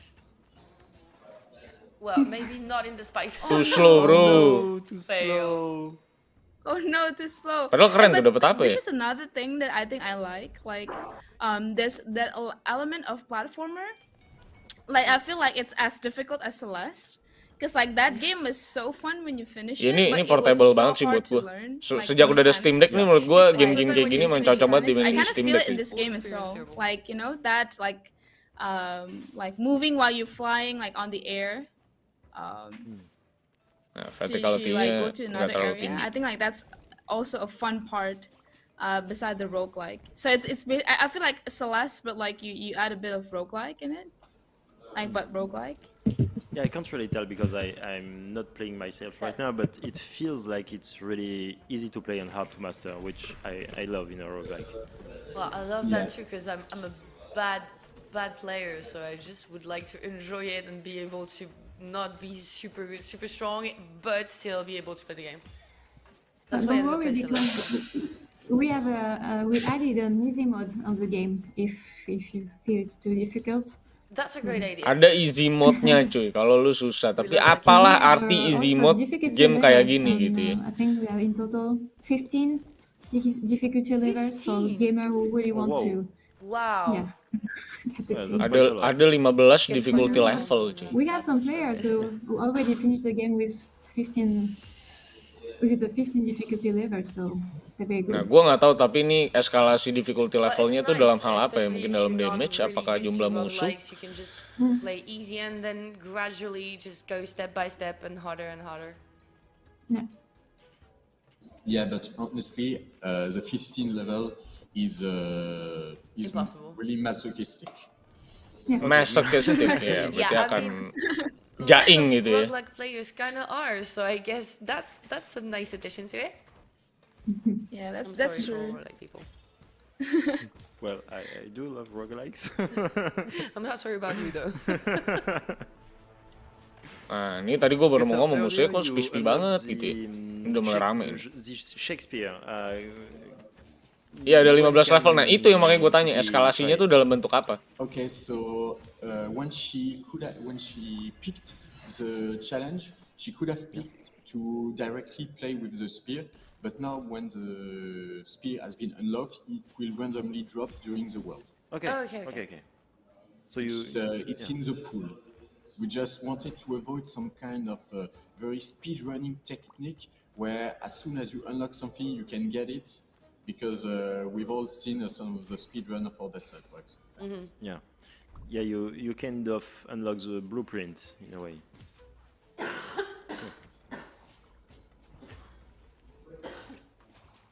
Speaker 1: Well, maybe not in the spice.
Speaker 6: Too slow, bro.
Speaker 2: Oh, too
Speaker 1: Fail.
Speaker 2: slow.
Speaker 3: Oh no, too slow.
Speaker 6: Padahal keren
Speaker 3: But
Speaker 6: tuh, dapet apa
Speaker 3: this
Speaker 6: ya?
Speaker 3: is another thing that I think I like. There's that element of platformer. Like, I feel like it's as difficult as Celeste. Because like that game is so fun when you finish
Speaker 6: Ya,
Speaker 3: it,
Speaker 6: ini
Speaker 3: but it
Speaker 6: portable
Speaker 3: was so
Speaker 6: banget sih
Speaker 3: hard
Speaker 6: buat
Speaker 3: to
Speaker 6: gue.
Speaker 3: learn. Like,
Speaker 6: Sejak
Speaker 3: the
Speaker 6: udah ada Steam Deck nih, menurut gue
Speaker 3: mechanics.
Speaker 6: game-game kayak
Speaker 3: When
Speaker 6: gini
Speaker 3: you
Speaker 6: emang
Speaker 3: finish
Speaker 6: cocok banget
Speaker 3: mechanics,
Speaker 6: dimain
Speaker 3: I
Speaker 6: di
Speaker 3: kind of
Speaker 6: Steam
Speaker 3: feel
Speaker 6: Deck.
Speaker 3: it in
Speaker 6: Nih.
Speaker 3: this game as
Speaker 1: Experience
Speaker 3: well.
Speaker 1: terrible.
Speaker 3: Like, you know, that like moving while you're flying like on the air.
Speaker 6: Nah,
Speaker 3: To like
Speaker 6: verticality-nya
Speaker 3: go to
Speaker 6: nggak
Speaker 3: another
Speaker 6: terlalu
Speaker 3: area.
Speaker 6: tinggi.
Speaker 3: I think like that's also a fun part beside the roguelike. So I feel like Celeste, but like you add a bit of roguelike in it. Like, but roguelike.
Speaker 2: Yeah, I can't really tell because I'm not playing myself right now, but it feels like it's really easy to play and hard to master, which I love in a roguelike.
Speaker 1: Well, I love that too because I'm a bad player, so I just would like to enjoy it and be able to not be super strong, but still be able to play the game. That's why I
Speaker 4: Don't
Speaker 1: end up
Speaker 4: worry,
Speaker 1: playing Celeste.
Speaker 4: because we added an easy mode on the game if you feel it's too difficult.
Speaker 1: That's a great idea.
Speaker 6: Ada easy mode-nya cuy, kalau lu susah. Tapi
Speaker 1: love that
Speaker 6: apalah
Speaker 4: We have,
Speaker 6: arti easy
Speaker 4: also
Speaker 6: mode
Speaker 4: difficulty
Speaker 6: game kayak
Speaker 4: levels
Speaker 6: gini
Speaker 4: on,
Speaker 6: gitu ya.
Speaker 4: I think we have in total 15 difficulty levels for
Speaker 1: 15?
Speaker 4: gamer who really want
Speaker 2: Wow.
Speaker 4: to.
Speaker 1: Wow.
Speaker 4: Yeah. Get the
Speaker 2: Yeah,
Speaker 4: feel.
Speaker 2: that's quite a lot.
Speaker 6: Ada 15 difficulty level cuy.
Speaker 4: We have some players who already finished the game with the 15 difficulty levels, so they're very
Speaker 6: Nah,
Speaker 4: good.
Speaker 6: gue nggak tahu tapi ini eskalasi difficulty
Speaker 1: Well,
Speaker 6: levelnya
Speaker 1: it's
Speaker 6: tuh
Speaker 1: nice,
Speaker 6: dalam hal apa ya?
Speaker 1: especially
Speaker 6: Mungkin
Speaker 1: if
Speaker 6: dalam
Speaker 1: you're not
Speaker 6: damage,
Speaker 1: really
Speaker 6: apakah
Speaker 1: used to
Speaker 6: jumlah musuh?
Speaker 1: roguelikes, you can just play easy and then gradually just go step by step and harder and harder.
Speaker 4: Yeah.
Speaker 5: Yeah, but honestly, the 15 level is
Speaker 1: Impossible.
Speaker 5: really masochistic.
Speaker 6: Masochistic ya, berarti
Speaker 1: Yeah, I
Speaker 6: akan
Speaker 1: mean,
Speaker 6: jaing
Speaker 1: lots of
Speaker 6: gitu ya.
Speaker 1: roguelike players kind of are, so I guess that's a nice addition to it.
Speaker 3: Yeah,
Speaker 1: I'm
Speaker 3: that's
Speaker 1: sorry
Speaker 3: true.
Speaker 1: for roguelike people.
Speaker 2: Well, I do love roguelikes.
Speaker 1: I'm not sorry about you though.
Speaker 6: Nah, ini tadi gue baru mau ngomong musuhnya kok
Speaker 2: You
Speaker 6: sepi-sepi
Speaker 2: unlock
Speaker 6: banget
Speaker 2: the,
Speaker 6: gitu ya. Ini udah mulai rame.
Speaker 2: the Shakespeare.
Speaker 6: Iya ada 15 level. Nah itu yang makanya gue tanya eskalasinya tuh dalam bentuk apa?
Speaker 5: Okay, so when she picked the challenge, she could have picked to directly play with the spear, but now when the spear has been unlocked, it will randomly drop during the world.
Speaker 2: Okay.
Speaker 1: Oh, okay.
Speaker 2: So
Speaker 5: It's in the pool. We just wanted to avoid some kind of very speedrunning technique where as soon as you unlock something, you can get it, because we've all seen some of the speedrunner for the self works.
Speaker 2: Yeah, you kind of unlock the blueprint in a way.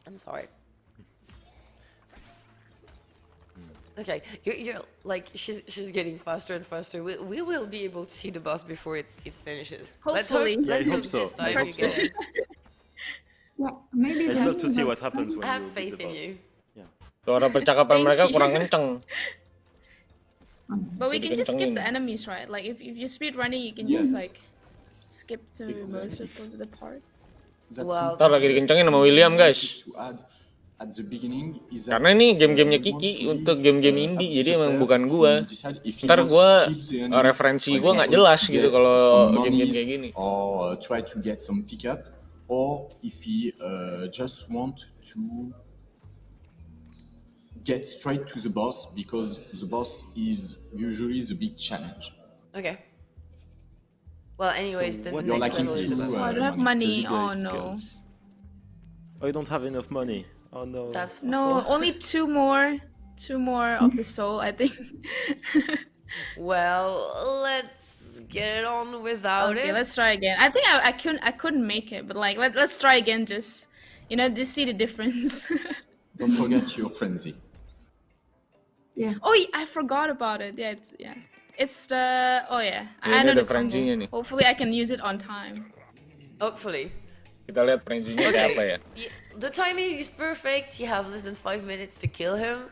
Speaker 1: I'm sorry. Okay, you're like she's getting faster and faster. We will be able to see the boss before it finishes.
Speaker 3: Hopefully.
Speaker 1: Let's
Speaker 2: I
Speaker 1: hope
Speaker 2: hope so.
Speaker 1: this time
Speaker 2: I
Speaker 1: we
Speaker 2: hope
Speaker 1: get
Speaker 2: so.
Speaker 1: it.
Speaker 4: Yeah, maybe.
Speaker 2: I'd love to see what happens when
Speaker 1: I have
Speaker 2: you beat
Speaker 1: faith
Speaker 2: the
Speaker 1: in
Speaker 2: boss.
Speaker 1: you.
Speaker 2: Yeah.
Speaker 6: Suara percakapan
Speaker 3: Thank
Speaker 6: mereka
Speaker 3: you.
Speaker 6: kurang kenceng.
Speaker 3: But we can just skip the
Speaker 6: Dikencengin.
Speaker 3: enemies, right? Like if you're speed running, you can
Speaker 5: Yes.
Speaker 3: just like skip to most of the part.
Speaker 5: That's
Speaker 1: Well,
Speaker 5: something
Speaker 6: Ntar lagi dikencengin sama William guys.
Speaker 5: to add at the beginning is that
Speaker 6: Karena ini game-gamenya
Speaker 5: we want
Speaker 6: Kiki
Speaker 5: to leave,
Speaker 6: untuk game-game
Speaker 5: up
Speaker 6: indie,
Speaker 5: to
Speaker 6: jadi
Speaker 5: the
Speaker 6: emang
Speaker 5: player
Speaker 6: bukan
Speaker 5: to
Speaker 6: gua.
Speaker 5: decide if he
Speaker 6: Ntar
Speaker 5: wants
Speaker 6: gua
Speaker 5: to kill the enemy,
Speaker 6: referensi
Speaker 5: for
Speaker 6: gua nggak
Speaker 5: example,
Speaker 6: jelas
Speaker 5: to
Speaker 6: gitu
Speaker 5: get
Speaker 6: kalau
Speaker 5: some
Speaker 6: game-game
Speaker 5: monies
Speaker 6: kayak gini.
Speaker 5: or try to get some pickup, or if he just want to get straight to the boss, because the boss is usually the big challenge.
Speaker 1: Okay. Well, anyways, then
Speaker 2: what
Speaker 1: the
Speaker 5: You're
Speaker 1: next
Speaker 5: like
Speaker 1: level
Speaker 5: into,
Speaker 1: is
Speaker 3: Oh, I don't have
Speaker 5: money.
Speaker 3: money. Oh no.
Speaker 2: Oh, you don't have enough money. Oh no.
Speaker 1: that's
Speaker 3: No,
Speaker 1: awful.
Speaker 3: only two more of the soul, I think.
Speaker 1: Well, let's get on without
Speaker 3: Okay,
Speaker 1: it.
Speaker 3: let's try again. I think I couldn't make it, but like let's try again. Just just see the difference.
Speaker 5: Don't forget your frenzy.
Speaker 4: Yeah.
Speaker 3: Oh, I forgot about it. It's the I
Speaker 6: Ini
Speaker 3: know
Speaker 6: ada
Speaker 3: the combo.
Speaker 6: frenzy-nya nih.
Speaker 3: Hopefully, I can use it on time.
Speaker 1: Hopefully.
Speaker 6: Kita lihat frenzy-nya kayak apa ya.
Speaker 1: The timing is perfect. You have less than 5 minutes to kill him.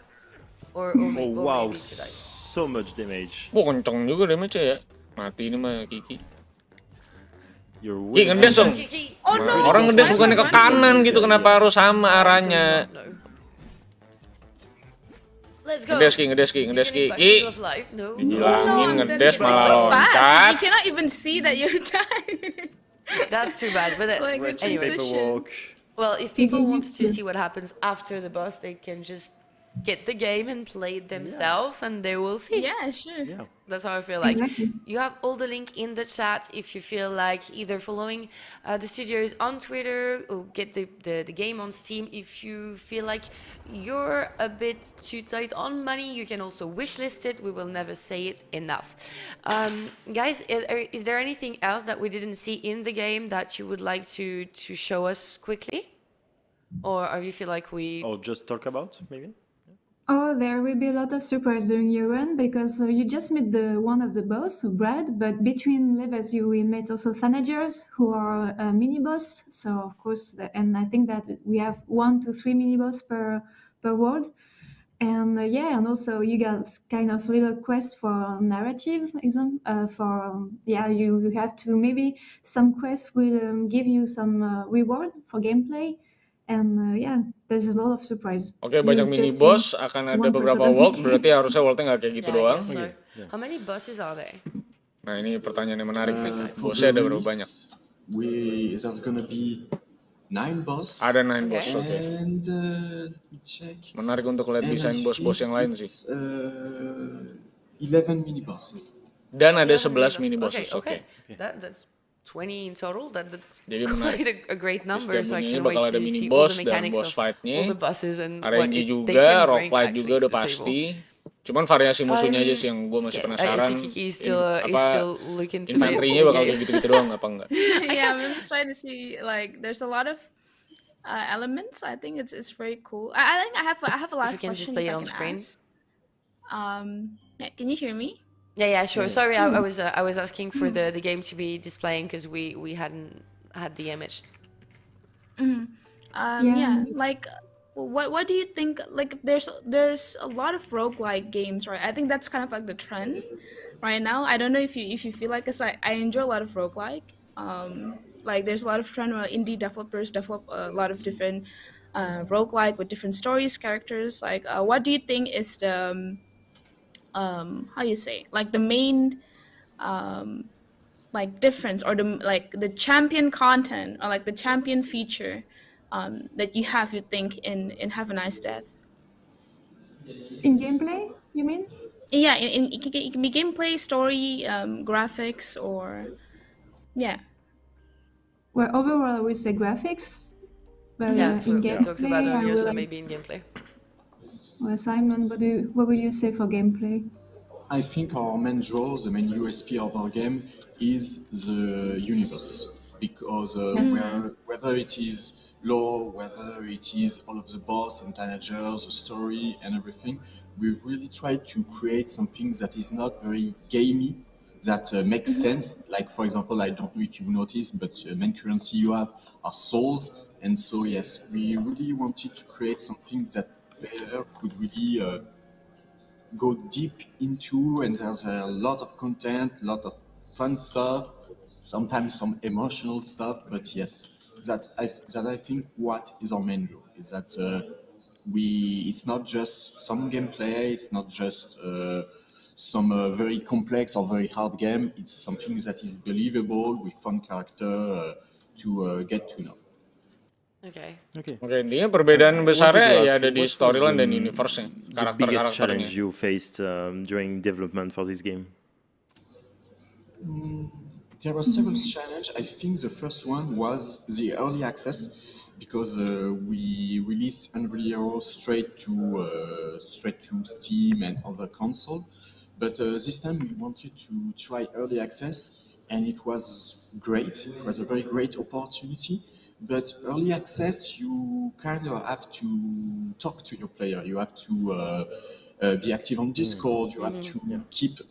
Speaker 1: Or
Speaker 2: wow,
Speaker 1: maybe to die.
Speaker 2: so much damage.
Speaker 6: Kenceng juga damage ya. Mati ini mah Kiki.
Speaker 2: You're
Speaker 6: Ki ngedes dong.
Speaker 3: Oh no.
Speaker 6: Orang ngedes bukannya ke kanan gitu, kenapa harus sama arahnya?
Speaker 1: Let's go.
Speaker 6: Ngedes Ki.
Speaker 1: No.
Speaker 6: Dibilangin ngedes malah
Speaker 3: So fast. You
Speaker 6: loncat.
Speaker 3: cannot even see that you're dying.
Speaker 1: That's too bad. But
Speaker 3: Like, it's
Speaker 1: anyway.
Speaker 3: precision.
Speaker 1: Well, if people want to see what happens after the boss, they can just get the game and play it themselves, and they will see.
Speaker 3: Yeah, sure.
Speaker 2: Yeah.
Speaker 1: That's how I feel like.
Speaker 4: Exactly.
Speaker 1: You have all the link in the chat if you feel like either following the studios on Twitter or get the game on Steam. If you feel like you're a bit too tight on money, you can also wishlist it. We will never say it enough. Guys, is there anything else that we didn't see in the game that you would like to show us quickly? Or you feel like we...
Speaker 2: Or just talk about, maybe?
Speaker 4: Oh, there will be a lot of surprise during your run because you just met the one of the boss, Brad, but between levels you will meet also Thanagers who are a mini boss. So of course, and I think that we have 1 to 3 mini boss per world. And and also you got kind of little quests for narrative exam. You have to maybe some quests will give you some reward for gameplay. And there's a lot of surprise.
Speaker 6: Oke, banyak mini boss, akan ada beberapa world, berarti harusnya worldnya nggak kayak gitu doang.
Speaker 1: So. How many bosses are there?
Speaker 6: Nah, ini pertanyaan yang menarik. Bossnya ada berapa banyak?
Speaker 5: There's gonna be 9 boss.
Speaker 6: Ada 9 boss, oke.
Speaker 5: And let me check.
Speaker 6: Menarik untuk lihat desain boss-boss yang lain sih.
Speaker 5: 11 mini bosses.
Speaker 6: Dan ada 11 mini bosses, oke.
Speaker 1: That's 20 in total. That's
Speaker 6: Jadi
Speaker 1: quite a great number. So I can't wait
Speaker 6: bakal ada
Speaker 1: to
Speaker 6: mini
Speaker 1: see all
Speaker 6: boss
Speaker 1: the
Speaker 6: dan
Speaker 1: mechanics
Speaker 6: boss fight-nya.
Speaker 1: all the bosses and
Speaker 6: RNG
Speaker 1: what they
Speaker 6: juga,
Speaker 1: can
Speaker 6: rock
Speaker 1: bring
Speaker 6: fight
Speaker 1: actually
Speaker 6: juga
Speaker 1: to
Speaker 6: udah
Speaker 1: the
Speaker 6: pasti.
Speaker 1: table.
Speaker 6: Cuman variasi musuhnya aja sih yang gue masih penasaran.
Speaker 1: Kiki is still looking to
Speaker 6: infanterinya bakal kayak gitu-gitu doang apa enggak?
Speaker 3: Yeah, I'm just trying to see, like, there's a lot of elements. I think it's very cool. I think I have a last
Speaker 1: If you can
Speaker 3: question.
Speaker 1: just play it
Speaker 3: if I
Speaker 1: on
Speaker 3: can
Speaker 1: screen.
Speaker 3: ask. Can you hear me?
Speaker 1: Yeah, sure. Sorry, I was asking for the game to be displaying because we hadn't had the image.
Speaker 3: Like, what do you think? Like, there's a lot of roguelike games, right? I think that's kind of like the trend right now. I don't know if you feel like, cause I enjoy a lot of roguelike. Like, there's a lot of trend where indie developers develop a lot of different roguelike with different stories, characters. Like, what do you think is the how you say, like, the main like difference or the champion content or like the champion feature that you think in Have a Nice Death?
Speaker 4: In gameplay, you mean?
Speaker 3: Yeah, it can be gameplay, story, graphics, or yeah.
Speaker 4: Well, overall, I would say graphics. But
Speaker 1: So
Speaker 4: in
Speaker 1: we
Speaker 4: gameplay,
Speaker 1: talked about
Speaker 4: I
Speaker 1: earlier,
Speaker 4: will
Speaker 1: so maybe in gameplay.
Speaker 4: Well, Simon, what will you say for gameplay?
Speaker 5: I think our main draw, the main USP of our game is the universe. Because whether it is lore, whether it is all of the boss and managers, the story and everything, we've really tried to create something that is not very gamey, that makes sense. Like, for example, I don't know if you noticed, but the main currency you have are souls. And so, yes, we really wanted to create something that player could really go deep into, and there's a lot of content, a lot of fun stuff, sometimes some emotional stuff. But yes, that I think what is our main draw is that it's not just some gameplay, it's not just some very complex or very hard game. It's something that is believable with fun character to get to know.
Speaker 1: Okay.
Speaker 6: Oke, intinya perbedaan besarnya ya ada di storyline dan universe-nya,
Speaker 2: the biggest challenge
Speaker 6: karakter-karakternya.
Speaker 2: you faced during development for this game?
Speaker 5: There were several challenges. I think the first one was the early access, because we released Unreal Hero straight to Steam and other console. But this time we wanted to try early access, and it was great. It was a very great opportunity. But early access, you kind of have to talk to your player. You have to be active on Discord. You have to keep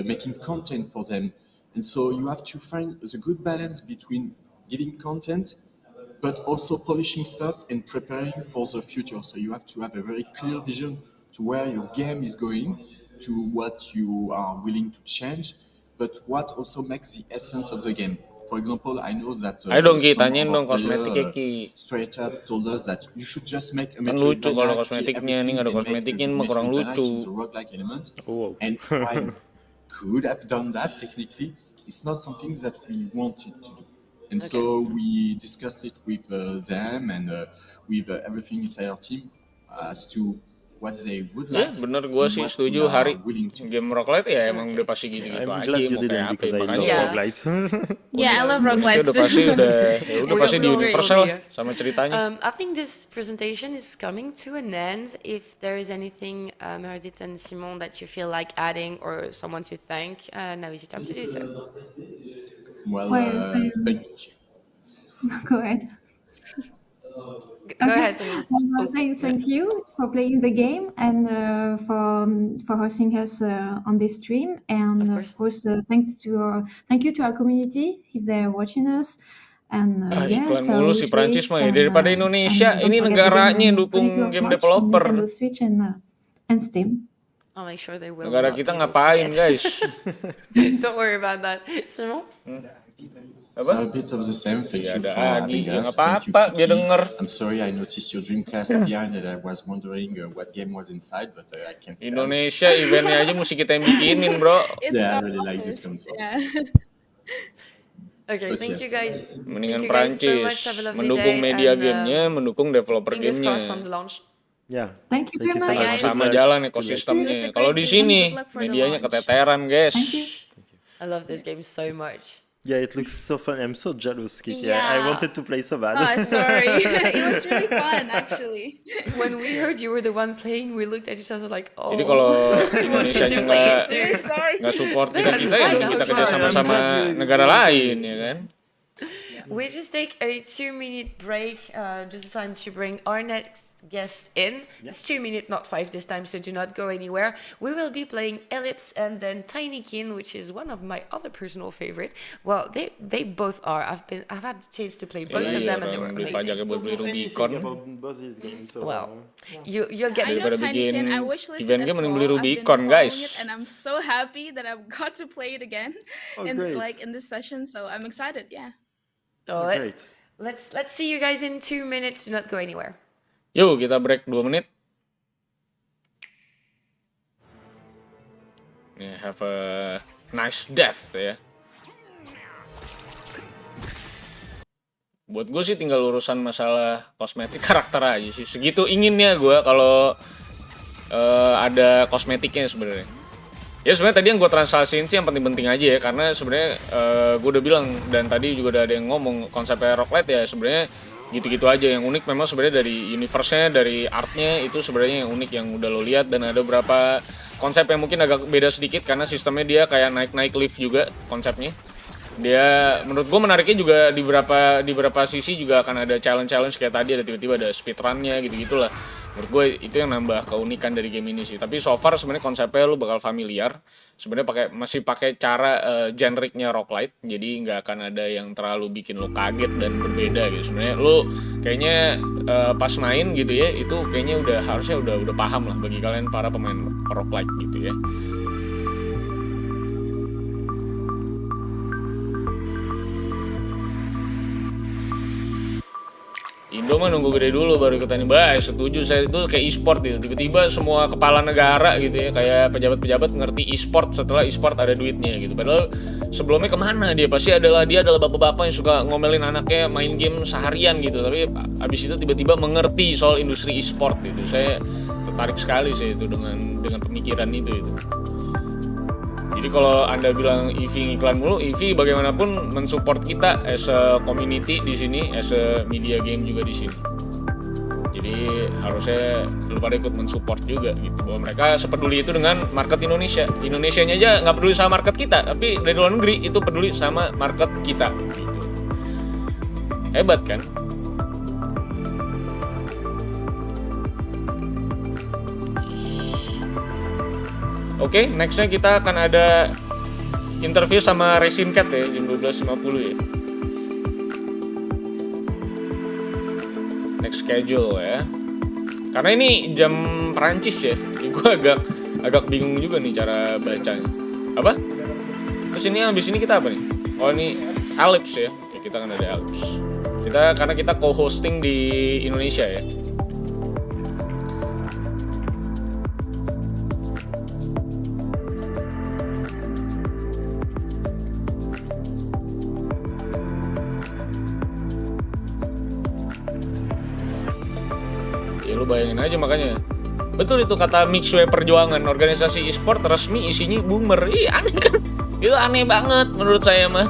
Speaker 5: making content for them. And so you have to find the good balance between giving content but also polishing stuff and preparing for the future. So you have to have a very clear vision to where your game is going, to what you are willing to change, but what also makes the essence of the game. For example, I know that
Speaker 6: Ayo dong Ki,
Speaker 5: some
Speaker 6: tanyain
Speaker 5: of
Speaker 6: dong
Speaker 5: our
Speaker 6: kosmetiknya
Speaker 5: players
Speaker 6: Ki.
Speaker 5: straight up told us that you should just make a
Speaker 6: Kan lucu kalau
Speaker 5: Metroidvania, clear
Speaker 6: kosmetiknya, nih
Speaker 5: everything,
Speaker 6: nggak ada
Speaker 5: and make
Speaker 6: kosmetiknya
Speaker 5: the
Speaker 6: mah kurang
Speaker 5: Metroidvania
Speaker 6: lucu.
Speaker 5: keep the roguelike element.
Speaker 2: Oh.
Speaker 5: And I could have done that technically. It's not something that we wanted to do. And so we discussed it with them and with everything inside our team as to what they would
Speaker 6: Ya
Speaker 5: like.
Speaker 6: bener, gue sih
Speaker 5: what
Speaker 6: setuju
Speaker 5: we are
Speaker 6: Hari.
Speaker 5: willing to do.
Speaker 6: Game roguelite ya emang udah pasti gitu-gitu
Speaker 2: I'm
Speaker 6: aja,
Speaker 2: glad you
Speaker 6: mau
Speaker 2: didn't
Speaker 6: kayak apa
Speaker 2: because
Speaker 6: ya,
Speaker 2: I
Speaker 6: makanya
Speaker 2: love
Speaker 1: Yeah.
Speaker 2: roguelites.
Speaker 3: Yeah, I love
Speaker 6: uniknya
Speaker 3: roguelites
Speaker 6: udah
Speaker 3: too.
Speaker 6: pasti udah pasti di
Speaker 1: will
Speaker 6: universal
Speaker 1: be,
Speaker 6: lah sama ceritanya.
Speaker 1: I think this presentation is coming to an end. If there is anything, Meredith and Simon, that you feel like adding or someone to thank, now is your time to do so.
Speaker 5: Well, thank you.
Speaker 4: Go ahead.
Speaker 1: Go ahead, Simon.
Speaker 4: Thank you for playing the game and for hosting us on this stream. And
Speaker 1: Of
Speaker 4: of course, thank you to our community if they're watching us. And
Speaker 6: Iklan
Speaker 4: so
Speaker 6: mulu si Prancis mah ya, daripada Indonesia,
Speaker 4: don't
Speaker 6: ini
Speaker 4: forget the
Speaker 6: negaranya
Speaker 4: game on
Speaker 6: dukung
Speaker 4: 22 of
Speaker 6: game
Speaker 4: March on
Speaker 6: developer.
Speaker 4: Nintendo Switch and Steam.
Speaker 1: I'll make sure they will.
Speaker 6: Negara
Speaker 1: not
Speaker 6: kita
Speaker 1: be able to
Speaker 6: ngapain
Speaker 1: forget.
Speaker 6: guys?
Speaker 1: Don't worry about that. Simon?
Speaker 6: Apa?
Speaker 5: A bit of the same. Thank
Speaker 6: Ya
Speaker 5: you
Speaker 6: ada
Speaker 5: for
Speaker 6: lagi,
Speaker 5: having
Speaker 6: ya
Speaker 5: us.
Speaker 6: nggak
Speaker 5: Thank you,
Speaker 6: apa-apa,
Speaker 5: Kiki.
Speaker 6: biar denger.
Speaker 5: I'm sorry, I noticed your Dreamcast behind and I was wondering what game was inside, but I can't tell.
Speaker 6: Indonesia eventnya aja mesti kita yang bikinin bro.
Speaker 3: It's
Speaker 5: Yeah, I
Speaker 3: our
Speaker 5: really like this
Speaker 3: office,
Speaker 5: console.
Speaker 3: yeah.
Speaker 1: Okay,
Speaker 5: But
Speaker 1: thank you
Speaker 5: yes.
Speaker 1: guys.
Speaker 6: Mendingan
Speaker 1: Thank you guys so
Speaker 6: Prancis
Speaker 1: much. Have a lovely
Speaker 6: mendukung
Speaker 1: day
Speaker 6: media
Speaker 1: and,
Speaker 6: gamenya, mendukung developer
Speaker 1: Fingers
Speaker 6: gamenya.
Speaker 1: crossed on the launch.
Speaker 2: Yeah.
Speaker 4: Thank you very much.
Speaker 1: Bye, guys.
Speaker 6: Sama jalan ekosistemnya.
Speaker 3: It's a
Speaker 6: Kalau
Speaker 3: great
Speaker 6: di
Speaker 3: game.
Speaker 6: sini
Speaker 3: Good luck for the
Speaker 6: medianya
Speaker 3: launch.
Speaker 6: keteteran guys.
Speaker 4: Thank you.
Speaker 1: I love this game so much.
Speaker 2: Yeah, it looks so fun. I'm so jealous, Kiki.
Speaker 1: Yeah.
Speaker 2: I wanted to play so bad.
Speaker 3: Oh, sorry. It was really fun, actually.
Speaker 1: When we heard you were the one playing, we looked at each other like, oh.
Speaker 6: Jadi kalau
Speaker 1: we wanted
Speaker 6: Indonesia
Speaker 1: to
Speaker 6: nya
Speaker 1: play it
Speaker 6: nggak
Speaker 1: too.
Speaker 3: Sorry.
Speaker 6: support
Speaker 1: That's
Speaker 6: kita ya
Speaker 1: fine,
Speaker 6: dong kita
Speaker 1: that's
Speaker 6: kerja
Speaker 1: fine.
Speaker 6: sama-sama negara lain ya kan.
Speaker 1: We just take a 2-minute break, just time to bring our next guest in. It's 2 minutes, not 5 this time, so do not go anywhere. We will be playing Ellipse and then Tinykin, which is one of my other personal favorite. Well, they both are. I've had the chance to play both of
Speaker 6: Iya,
Speaker 1: them, and they were
Speaker 6: orang
Speaker 1: amazing.
Speaker 6: dipajaknya buat beli Rubicon.
Speaker 2: about both these games, so,
Speaker 1: Well, you'll get
Speaker 3: I
Speaker 1: this.
Speaker 3: know
Speaker 6: Daripada
Speaker 3: Tinykin.
Speaker 6: bikin
Speaker 3: I wish listed
Speaker 6: event
Speaker 3: as
Speaker 6: game mending
Speaker 3: well.
Speaker 6: beli
Speaker 3: I've been
Speaker 6: Rubicon,
Speaker 3: following
Speaker 6: guys.
Speaker 3: it, and I'm so happy that I've got to play it again
Speaker 2: Oh,
Speaker 3: in
Speaker 2: great.
Speaker 3: in this session. So I'm excited. Yeah.
Speaker 1: Oh,
Speaker 2: great.
Speaker 1: let's see you guys in 2 minutes. Do not go anywhere.
Speaker 6: Yuk kita break 2 menit. Nih, have a nice death ya. Buat gue sih tinggal urusan masalah kosmetik karakter aja sih. Segitu inginnya gue kalau ada kosmetiknya sebenarnya. Ya sebenarnya tadi yang gue translasiin sih yang penting-penting aja ya, karena sebenarnya gue udah bilang dan tadi juga udah ada yang ngomong konsepnya roguelite ya sebenarnya gitu-gitu aja. Yang unik memang sebenarnya dari universe-nya, dari art-nya itu sebenarnya yang unik yang udah lo lihat, dan ada beberapa konsep yang mungkin agak beda sedikit karena sistemnya dia kayak naik-naik lift juga konsepnya. Dia menurut gue menariknya juga di beberapa sisi juga akan ada challenge kayak tadi ada tiba-tiba ada speedrun-nya gitu-gitulah. Menurut gue itu yang nambah keunikan dari game ini sih. Tapi so far sebenarnya konsepnya lu bakal familiar. Sebenarnya masih pakai cara generiknya roguelite. Jadi nggak akan ada yang terlalu bikin lu kaget dan berbeda gitu. Sebenarnya lu kayaknya pas main gitu ya, itu kayaknya harusnya udah paham lah bagi kalian para pemain roguelite gitu ya. Indo mah nunggu gede dulu baru ikutan. Setuju saya, itu kayak e-sport gitu. Tiba-tiba semua kepala negara gitu ya, kayak pejabat-pejabat ngerti e-sport setelah e-sport ada duitnya gitu. Padahal sebelumnya kemana dia? Pasti dia adalah bapak-bapak yang suka ngomelin anaknya main game seharian gitu. Tapi abis itu tiba-tiba mengerti soal industri e-sport gitu. Saya tertarik sekali sih itu dengan pemikiran itu. Jadi kalau Anda bilang EV ngiklan mulu, EV bagaimanapun mensupport kita as a community di sini, as a media game juga di sini. Jadi harusnya lu pada ikut mensupport juga gitu. Bahwa mereka sepeduli itu dengan market Indonesia. Indonesianya aja nggak peduli sama market kita, tapi dari luar negeri itu peduli sama market kita. Gitu. Hebat kan? Oke, nextnya kita akan ada interview sama Resin Cat ya, jam 12.50 ya. next schedule ya. Karena ini jam Perancis ya. Gue agak bingung juga nih cara bacanya. Apa? Terus ini habis ini kita apa nih? Oh ini Ellipse ya. Oke, kita kan ada Ellipse. Karena kita co-hosting di Indonesia ya. Ya lu bayangin aja makanya. Betul itu kata Mixway Perjuangan, organisasi e-sport resmi isinya boomer. Ih aneh kan? Itu aneh banget menurut saya mah.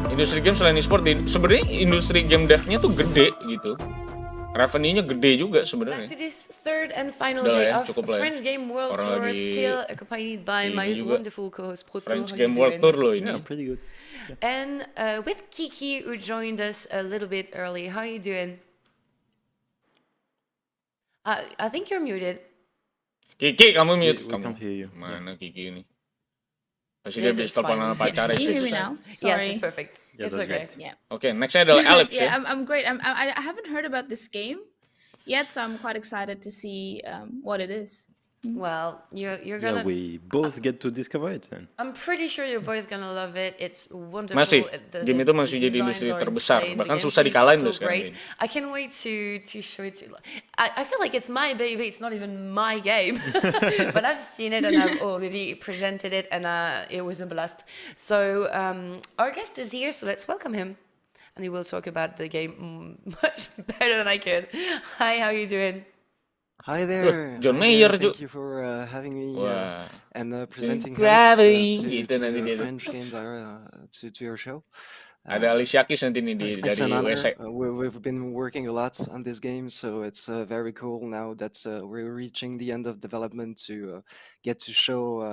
Speaker 6: Industri game selain e-sport, sebenarnya industri game dev-nya tuh gede gitu. Revenue-nya gede juga sebenarnya.
Speaker 1: Back to this third and final day of French Game World Tour, still accompanied by my wonderful co-host Proto.
Speaker 6: French Game World Tour loh ini.
Speaker 2: Yeah, pretty good.
Speaker 1: And with Kiki, who joined us a little bit early. How are you doing? I think you're muted.
Speaker 6: Kiki, kamu mute.
Speaker 2: We can't hear you.
Speaker 6: Mana Kiki ini? Pasti dia bisa telepon sama pacarnya.
Speaker 3: Can you hear me now? Sorry.
Speaker 1: Yes, it's perfect.
Speaker 2: Yeah,
Speaker 1: It's
Speaker 2: that's
Speaker 1: okay.
Speaker 2: great.
Speaker 3: Yeah.
Speaker 6: Oke, nextnya adalah Ellipse
Speaker 3: Yeah,
Speaker 6: ya.
Speaker 3: I'm great. I haven't heard about this game yet, so I'm quite excited to see what it is.
Speaker 1: Well, you're
Speaker 2: Yeah,
Speaker 1: gonna.
Speaker 2: we both get to discover it then.
Speaker 1: I'm pretty sure you're both gonna love it. It's wonderful.
Speaker 6: Masih, game itu masih jadi
Speaker 1: designs
Speaker 6: industri
Speaker 1: are
Speaker 6: terbesar.
Speaker 1: insane.
Speaker 6: Bahkan
Speaker 1: The
Speaker 6: susah
Speaker 1: gameplay is
Speaker 6: dikalahin
Speaker 1: so
Speaker 6: loh sekarang
Speaker 1: great.
Speaker 6: ini.
Speaker 1: I can't wait to show it to you. I feel like it's my baby. It's not even my game, but I've seen it and I've already presented it, and it was a blast. So our guest is here, so let's welcome him, and he will talk about the game much better than I can. Hi, how are you doing?
Speaker 7: Hi there.
Speaker 6: John
Speaker 7: Hi
Speaker 6: Mayer,
Speaker 7: there. Thank you for having me
Speaker 6: Wah.
Speaker 7: and presenting
Speaker 6: Gravity.
Speaker 7: Alex,
Speaker 6: Gitu nanti dia.
Speaker 7: French games to your show.
Speaker 6: Ada Alicia Keys nanti nih
Speaker 7: It's
Speaker 6: dari
Speaker 7: an honor.
Speaker 6: WC.
Speaker 7: We've been working a lot on this game, so it's very cool now that we're reaching the end of development to get to show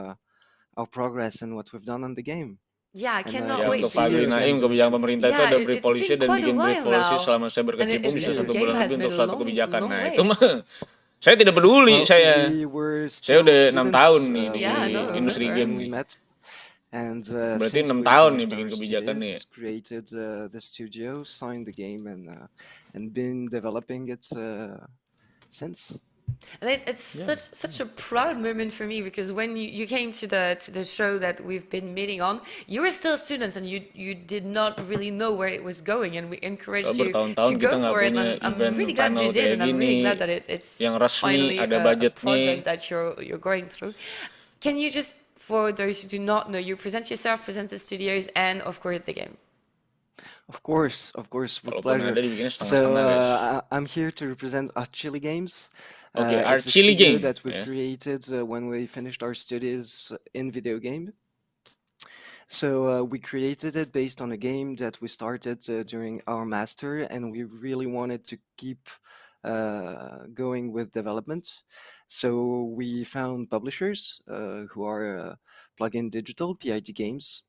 Speaker 7: our progress and what we've done on the game.
Speaker 1: Yeah, I cannot
Speaker 6: Ya,
Speaker 1: wait
Speaker 6: untuk
Speaker 1: to
Speaker 6: Pak Adli Naim, kebijakan pemerintah itu
Speaker 1: Yeah,
Speaker 6: ada
Speaker 1: it's
Speaker 6: pre-policy
Speaker 1: been
Speaker 6: dan
Speaker 1: quite a
Speaker 6: bikin
Speaker 1: while
Speaker 6: pre-policy
Speaker 1: now.
Speaker 6: selama saya
Speaker 1: And
Speaker 6: berkecimpung bisa
Speaker 1: the
Speaker 6: 1
Speaker 1: game
Speaker 6: bulan
Speaker 1: has
Speaker 6: lebih untuk
Speaker 1: made a
Speaker 6: suatu kebijakan.
Speaker 1: long
Speaker 6: Nah
Speaker 1: way.
Speaker 6: itu mah saya tidak peduli,
Speaker 7: Well,
Speaker 6: saya
Speaker 7: we were
Speaker 6: saya
Speaker 7: still
Speaker 6: udah 6
Speaker 7: students,
Speaker 6: tahun nih di
Speaker 1: Yeah, no,
Speaker 6: industri
Speaker 1: remember.
Speaker 6: game
Speaker 7: when we
Speaker 6: nih.
Speaker 7: met. And
Speaker 6: Berarti
Speaker 7: since
Speaker 6: 6
Speaker 7: we
Speaker 6: tahun nih
Speaker 7: finished
Speaker 6: bikin
Speaker 7: our
Speaker 6: kebijakan nih.
Speaker 7: studies, created the studio, signed the game, and been developing it since.
Speaker 1: And it's such a proud moment for me, because when you came to the show that we've been meeting on, you were still students and you did not really know where it was going, and we encouraged you
Speaker 6: Bertahun-tahun
Speaker 1: to
Speaker 6: kita
Speaker 1: go
Speaker 6: nggak
Speaker 1: for it.
Speaker 6: punya
Speaker 1: And I'm
Speaker 6: event
Speaker 1: really glad
Speaker 6: panel
Speaker 1: you did,
Speaker 6: kayak
Speaker 1: and I'm really
Speaker 6: gini
Speaker 1: glad that it's
Speaker 6: yang resmi,
Speaker 1: finally
Speaker 6: ada
Speaker 1: a
Speaker 6: budgetnya.
Speaker 1: project that you're going through. Can you just, for those who do not know, you present yourself, present the studios, and of course the game?
Speaker 7: Of course, with
Speaker 6: Walaupun
Speaker 7: pleasure.
Speaker 6: ada dibikinnya
Speaker 7: So
Speaker 6: setengah-setengah guys.
Speaker 7: I'm here to represent our Chili Games.
Speaker 6: Okay, our
Speaker 7: it's a
Speaker 6: Chili
Speaker 7: studio
Speaker 6: game,
Speaker 7: that we've
Speaker 6: yeah.
Speaker 7: created when we finished our studies in video game. So we created it based on a game that we started during our master, and we really wanted to keep going with development. So we found publishers who are Plugin Digital, PID Games.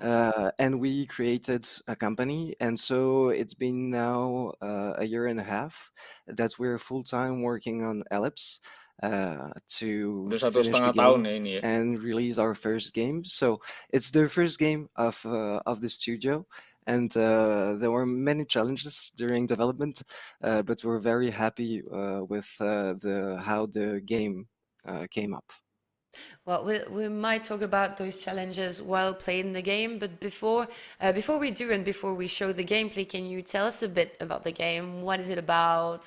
Speaker 7: And we created a company, and so it's been now a year and a half that we're full-time working on Ellipse to
Speaker 6: Udah 1,5
Speaker 7: finish the
Speaker 6: tahun
Speaker 7: game
Speaker 6: ya ini ya.
Speaker 7: and release our first game. So it's the first game of the studio, and there were many challenges during development, but we're very happy with how the game came up.
Speaker 1: Well, we might talk about those challenges while playing the game, but before we do and before we show the gameplay, can you tell us a bit about the game? What is it about?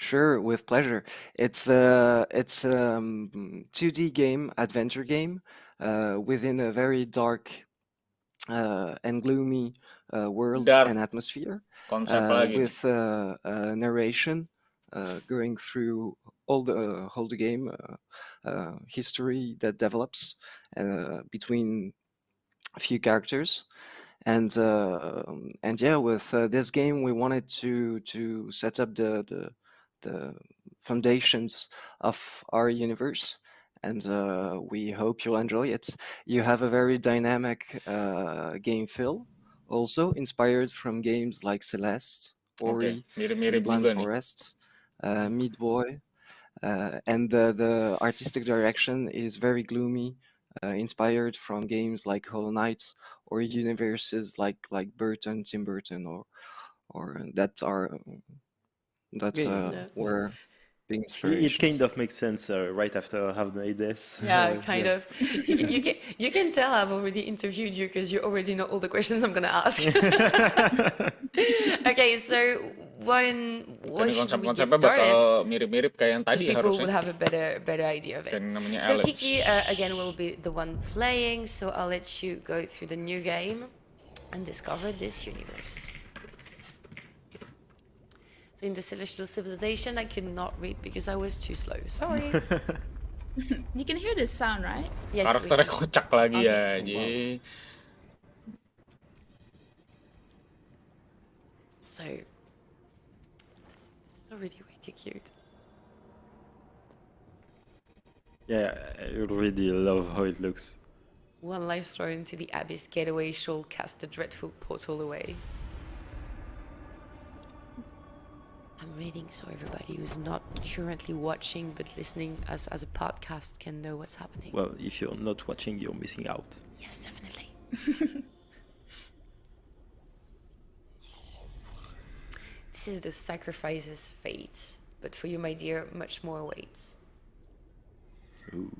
Speaker 7: Sure, with pleasure. It's 2D game, adventure game, within a very dark and gloomy world
Speaker 6: Dark
Speaker 7: and atmosphere,
Speaker 6: konsep lagi nih.
Speaker 7: with narration going through all the game history that develops between a few characters. And yeah, with this game, we wanted to set up the foundations of our universe, and we hope you'll enjoy it. You have a very dynamic game feel, also inspired from games like Celeste, Ori,
Speaker 6: mirip-mirip
Speaker 7: Blind
Speaker 6: juga nih.
Speaker 7: Forest, Meat Boy, and the artistic direction is very gloomy, inspired from games like Hollow Knight or universes like Burton, Tim Burton, or that are were the
Speaker 2: It
Speaker 7: inspirations.
Speaker 2: kind of makes sense right after Have Night Days.
Speaker 1: Yeah, kind of. You can tell I've already interviewed you because you already know all the questions I'm gonna ask. Okay, so when
Speaker 6: Kan
Speaker 1: should we get
Speaker 6: konsep-konsepnya bakal
Speaker 1: started?
Speaker 6: mirip-mirip kayak yang
Speaker 1: Because
Speaker 6: tadi
Speaker 1: people will
Speaker 6: harusnya.
Speaker 1: have a better idea of it.
Speaker 6: Kan namanya
Speaker 1: So
Speaker 6: Alex.
Speaker 1: Kiki again will be the one playing. So I'll let you go through the new game and discover this universe. So in the celestial civilization, I could not read because I was too slow. Sorry.
Speaker 3: You can hear this sound, right?
Speaker 1: Yes.
Speaker 6: Karakternya kocak lagi
Speaker 1: Okay.
Speaker 6: aja.
Speaker 1: So, this is already way too cute.
Speaker 2: Yeah, I really love how it looks.
Speaker 1: One life thrown to the abyss getaway shall cast the dreadful portal away. I'm reading so everybody who's not currently watching but listening as a podcast can know what's happening.
Speaker 2: Well, if you're not watching, you're missing out.
Speaker 1: Yes, definitely. This is the sacrifice's fate, but for you, my dear, much more awaits.
Speaker 2: Ooh.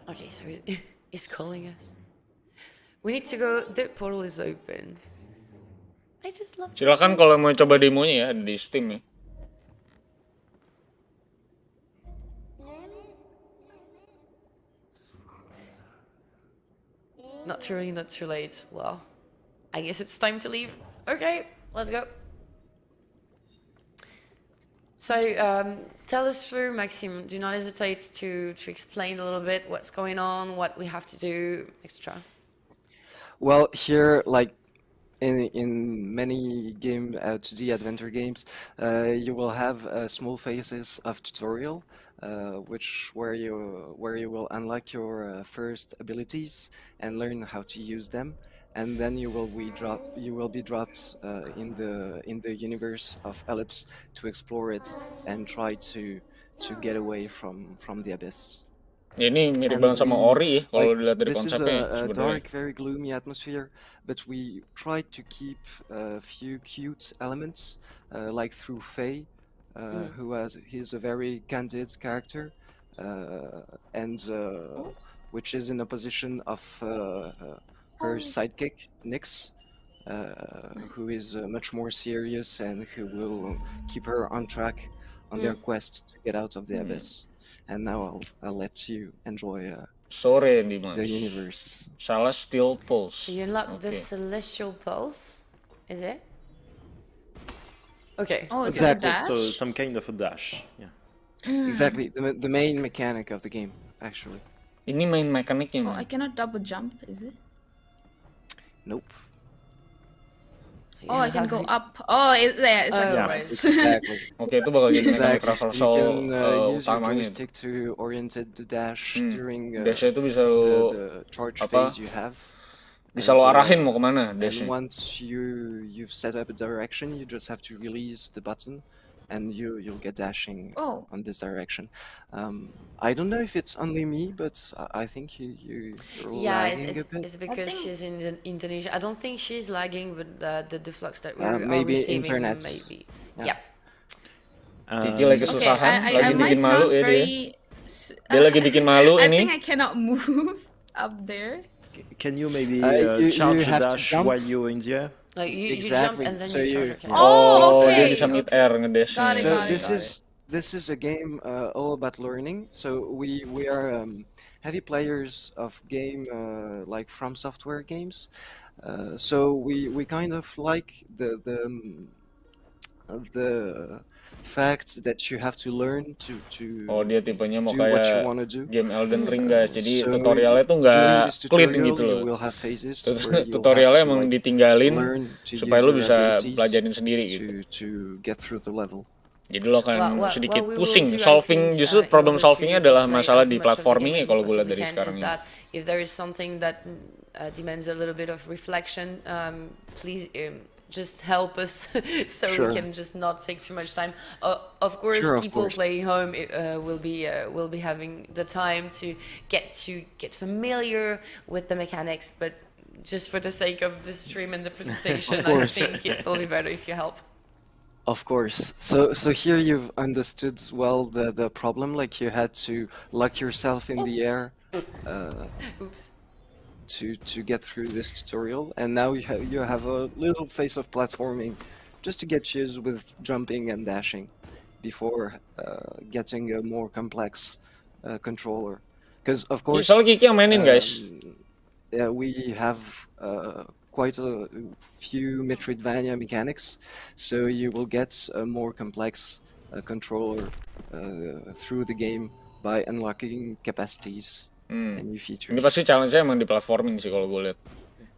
Speaker 1: Okay, so it's calling us. We need to go. The portal is open. I just love.
Speaker 6: Silakan kalau mau coba demonya ya di Steam ya.
Speaker 1: Not too early, not too late. Well, I guess it's time to leave. Okay, let's go. So, tell us through, Maxime. Do not hesitate to explain a little bit what's going on, what we have to do, etc.
Speaker 7: Well, here, like in many 2D adventure games, you will have small phases of tutorial, where you will unlock your first abilities and learn how to use them, and then you will be dropped in the universe of Ellipse to explore it and try to get away from the abyss.
Speaker 6: Ya, ini mirip
Speaker 7: And
Speaker 6: banget sama Ori ya kalau dilihat dari
Speaker 7: this is
Speaker 6: konsepnya
Speaker 7: a
Speaker 6: sebenarnya.
Speaker 7: dark, very gloomy atmosphere, but we tried to keep a few cute elements, like through Faye, he's a very candid character, and which is in a position of her sidekick, Nyx, who is much more serious and who will keep her on track on their quest to get out of the abyss. And now I'll let you enjoy
Speaker 6: Sore Dimas.
Speaker 7: the universe.
Speaker 6: Celestial Pulse.
Speaker 1: So you unlock the Celestial Pulse, is it? Okay.
Speaker 3: Oh, it's
Speaker 7: Exactly.
Speaker 3: a dash?
Speaker 2: So some kind of a dash. Yeah.
Speaker 7: Exactly, the main mechanic of the game, actually.
Speaker 6: Ini main mekaniknya.
Speaker 3: Oh, I cannot double jump, is it?
Speaker 7: Nope.
Speaker 1: So
Speaker 3: Oh, I can go up. Oh, it's like
Speaker 2: Yeah,
Speaker 3: surprise.
Speaker 7: Exactly.
Speaker 6: Oke, itu bakal jadi mekanik
Speaker 7: Exactly. So you
Speaker 6: traversal
Speaker 7: can use your
Speaker 6: utamanya.
Speaker 7: joystick to orientate the dash during
Speaker 6: Dashnya itu bisa lo
Speaker 7: the charge
Speaker 6: apa?
Speaker 7: phase you have.
Speaker 6: Bisa lo arahin mau kemana
Speaker 7: And
Speaker 6: dashnya.
Speaker 7: once you've set up a direction, you just have to release the button, and you'll get dashing
Speaker 3: Oh.
Speaker 7: on this direction. I don't know if it's only me, but I think you're
Speaker 1: Yeah,
Speaker 7: lagging a bit.
Speaker 1: it's because
Speaker 3: think-
Speaker 1: she's in Indonesia. I don't think she's lagging, but the flux that we are
Speaker 7: Maybe
Speaker 1: receiving,
Speaker 7: internet.
Speaker 1: maybe.
Speaker 7: Yeah.
Speaker 1: Yeah.
Speaker 6: Kiki lagi
Speaker 3: Okay,
Speaker 6: kesusahan,
Speaker 3: I
Speaker 6: lagi
Speaker 3: might
Speaker 6: bikin malu
Speaker 3: sound
Speaker 6: ya dia.
Speaker 3: very...
Speaker 6: Dia lagi bikin malu
Speaker 3: I
Speaker 6: ini.
Speaker 3: think I cannot move up there.
Speaker 2: Can you maybe
Speaker 7: You
Speaker 2: charge the
Speaker 7: have to
Speaker 2: dash
Speaker 7: jump.
Speaker 2: while you're in the air?
Speaker 1: Like you
Speaker 7: Exactly.
Speaker 1: jump and then
Speaker 7: So
Speaker 1: you
Speaker 7: you-
Speaker 1: charge. Okay.
Speaker 3: Oh,
Speaker 6: dia
Speaker 3: okay,
Speaker 6: bisa mid air ngedashnya.
Speaker 3: Got it,
Speaker 7: So
Speaker 3: got it.
Speaker 7: this is a game all about learning. So we are heavy players of game like From Software games. So we kind of like the fact that you have to learn to
Speaker 6: Oh, dia tipenya mau
Speaker 7: do what you
Speaker 6: kayak
Speaker 7: want to do.
Speaker 6: game Elden Ring guys. Jadi
Speaker 7: So
Speaker 6: tutorialnya tuh
Speaker 7: during
Speaker 6: nggak
Speaker 7: this
Speaker 6: clean
Speaker 7: tutorial,
Speaker 6: gitu
Speaker 7: you
Speaker 6: loh.
Speaker 7: will have phases
Speaker 6: Terus
Speaker 7: where you'll
Speaker 6: tutorialnya
Speaker 7: have to,
Speaker 6: emang
Speaker 7: like,
Speaker 6: ditinggalin
Speaker 7: learn to
Speaker 6: supaya
Speaker 7: use
Speaker 6: lu
Speaker 7: your
Speaker 6: bisa
Speaker 7: abilities
Speaker 6: pelajarin sendiri gitu.
Speaker 7: to get through the level.
Speaker 6: Jadi lo akan
Speaker 1: What
Speaker 6: sedikit
Speaker 1: we will
Speaker 6: pusing.
Speaker 1: do, I
Speaker 6: Solving
Speaker 1: think,
Speaker 6: justru
Speaker 1: in
Speaker 6: problem
Speaker 1: order to
Speaker 6: solvingnya adalah
Speaker 1: display
Speaker 6: masalah
Speaker 1: as
Speaker 6: di
Speaker 1: much of the game
Speaker 6: platforming
Speaker 1: as
Speaker 6: ya kalau
Speaker 1: we
Speaker 6: gue lihat
Speaker 1: possibly
Speaker 6: dari
Speaker 1: can,
Speaker 6: sekarang
Speaker 1: is
Speaker 6: ini.
Speaker 1: that if there is something that demands a little bit of reflection, please just help us so
Speaker 7: Sure.
Speaker 1: we can just not take too much time. Of course,
Speaker 7: Sure, of
Speaker 1: people
Speaker 7: course.
Speaker 1: playing home will be having the time to get familiar with the mechanics, but just for the sake of the stream and the presentation, I
Speaker 7: course.
Speaker 1: think it will be better if you help.
Speaker 7: Of course. So here you've understood well the problem. Like you had to lock yourself in the air
Speaker 1: Oops.
Speaker 7: to get through this tutorial, and now you have a little phase of platforming just to get used with jumping and dashing before getting a more complex controller. Because of course,
Speaker 6: Soal Kiki yang mainin guys.
Speaker 7: yeah, we have quite a few Metroidvania mechanics, so you will get a more complex controller through the game by unlocking capacities and new features.
Speaker 6: Ini pasti challenge-nya emang di platforming sih kalau gue lihat.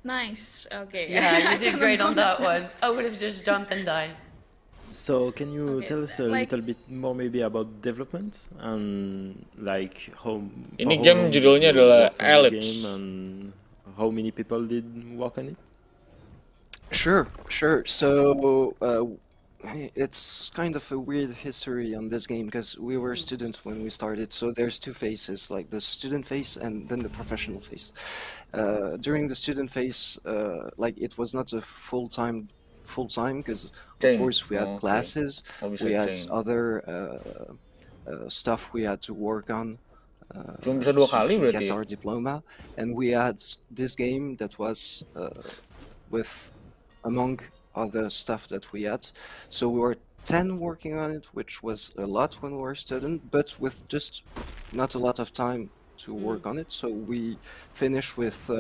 Speaker 3: Nice. Okay.
Speaker 1: Yeah, you did great on that
Speaker 3: one.
Speaker 1: one. I would have just jumped and died.
Speaker 2: So can you
Speaker 3: Okay,
Speaker 2: tell us a
Speaker 3: like-
Speaker 2: little bit more maybe about development and like how
Speaker 6: Ini
Speaker 2: for how
Speaker 6: game
Speaker 2: long
Speaker 6: judulnya
Speaker 2: you
Speaker 6: adalah
Speaker 2: worked on the
Speaker 6: Ellipse.
Speaker 2: game and how many people did work on it?
Speaker 7: Sure. So it's kind of a weird history on this game because we were students when we started. So there's two phases, like the student phase and then the professional phase. During the student phase, like it was not a full time because of
Speaker 6: Chain.
Speaker 7: course we had
Speaker 6: Oh, okay.
Speaker 7: classes,
Speaker 6: Obviously
Speaker 7: we had
Speaker 6: chain.
Speaker 7: other stuff we had to work on.
Speaker 6: Cuma bisa 2 kali
Speaker 7: to
Speaker 6: berarti
Speaker 7: get
Speaker 6: ya?
Speaker 7: our diploma, and we had this game that was with among other stuff that we had. So we were 10 working on it, which was a lot when we were a student, but with just not a lot of time to work on it. So we finished with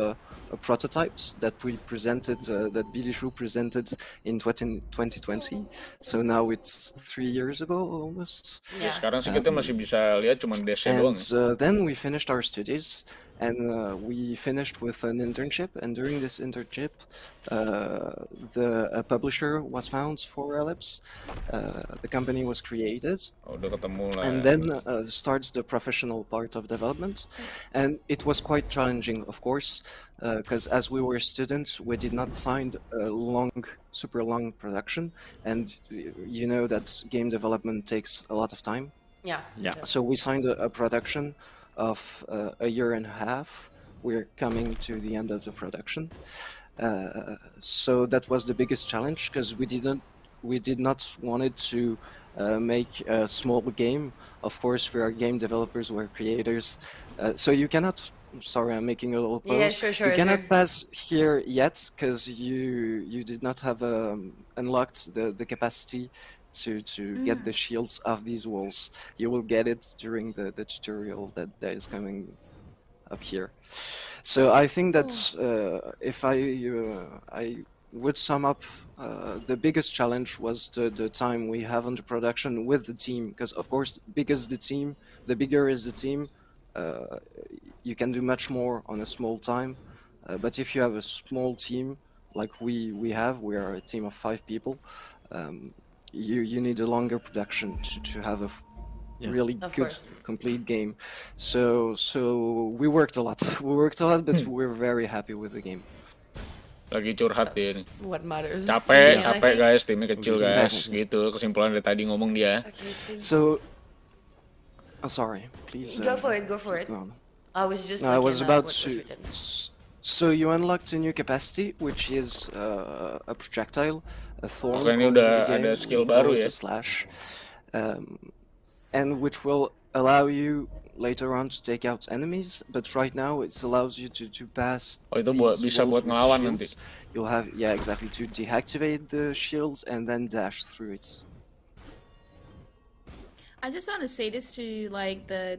Speaker 7: prototypes that we presented, that Bilishu presented in 2020. So now it's 3 years ago almost.
Speaker 6: Ya, sekarang sih kita masih bisa lihat cuma dash-nya doang.
Speaker 7: And then we finished our studies, and we finished with an internship. And during this internship, a publisher was found for Ellipse. The company was created,
Speaker 6: Oh, udah ketemu lah.
Speaker 7: and then starts the professional part of development. And it was quite challenging, of course, because as we were students, we did not sign a super long production, and you know that game development takes a lot of time.
Speaker 1: Yeah.
Speaker 7: So we signed a production of a year and a half. We're coming to the end of the production. So that was the biggest challenge because we did not wanted to make a small game. Of course, we are game developers, we're creators. So you cannot. Sorry, I'm making a little pause.
Speaker 1: Yeah, sure.
Speaker 7: You cannot pass here yet because you did not have unlocked the capacity to get the shields of these walls. You will get it during the tutorial that is coming up here. So I think that if I would sum up, the biggest challenge was the time we have under production with the team, because of course, the bigger is the team, you can do much more on a small time. But if you have a small team like we are a team of 5 people, you need a longer production to have a really
Speaker 1: Of
Speaker 7: good
Speaker 1: course.
Speaker 7: complete game. So we worked a lot. But we're very happy with the game.
Speaker 6: Lagi curhat dia nih.
Speaker 1: What matters.
Speaker 6: Capek
Speaker 1: Yeah, I think-
Speaker 6: guys, timnya kecil guys.
Speaker 7: Exactly.
Speaker 6: Gitu kesimpulan dari tadi ngomong dia.
Speaker 1: Okay,
Speaker 7: So, sorry, please.
Speaker 1: Go for it.
Speaker 7: go on.
Speaker 1: I was just.
Speaker 7: No, I
Speaker 1: looking
Speaker 7: was
Speaker 1: at
Speaker 7: about
Speaker 1: what was
Speaker 7: to.
Speaker 1: written.
Speaker 7: So you unlocked a new capacity, which is a projectile, a thorn.
Speaker 6: Oke, ini
Speaker 7: called in
Speaker 6: udah
Speaker 7: the game.
Speaker 6: ada skill
Speaker 7: We call
Speaker 6: baru
Speaker 7: it
Speaker 6: ya.
Speaker 7: a slash, and which will allow you later on to take out enemies. But right now, it allows you to pass.
Speaker 6: Oh, itu
Speaker 7: these
Speaker 6: bisa
Speaker 7: walls
Speaker 6: buat
Speaker 7: with
Speaker 6: ngelawan
Speaker 7: shields. You'll have exactly to deactivate the shields and then dash through it.
Speaker 3: I just want to say this to like the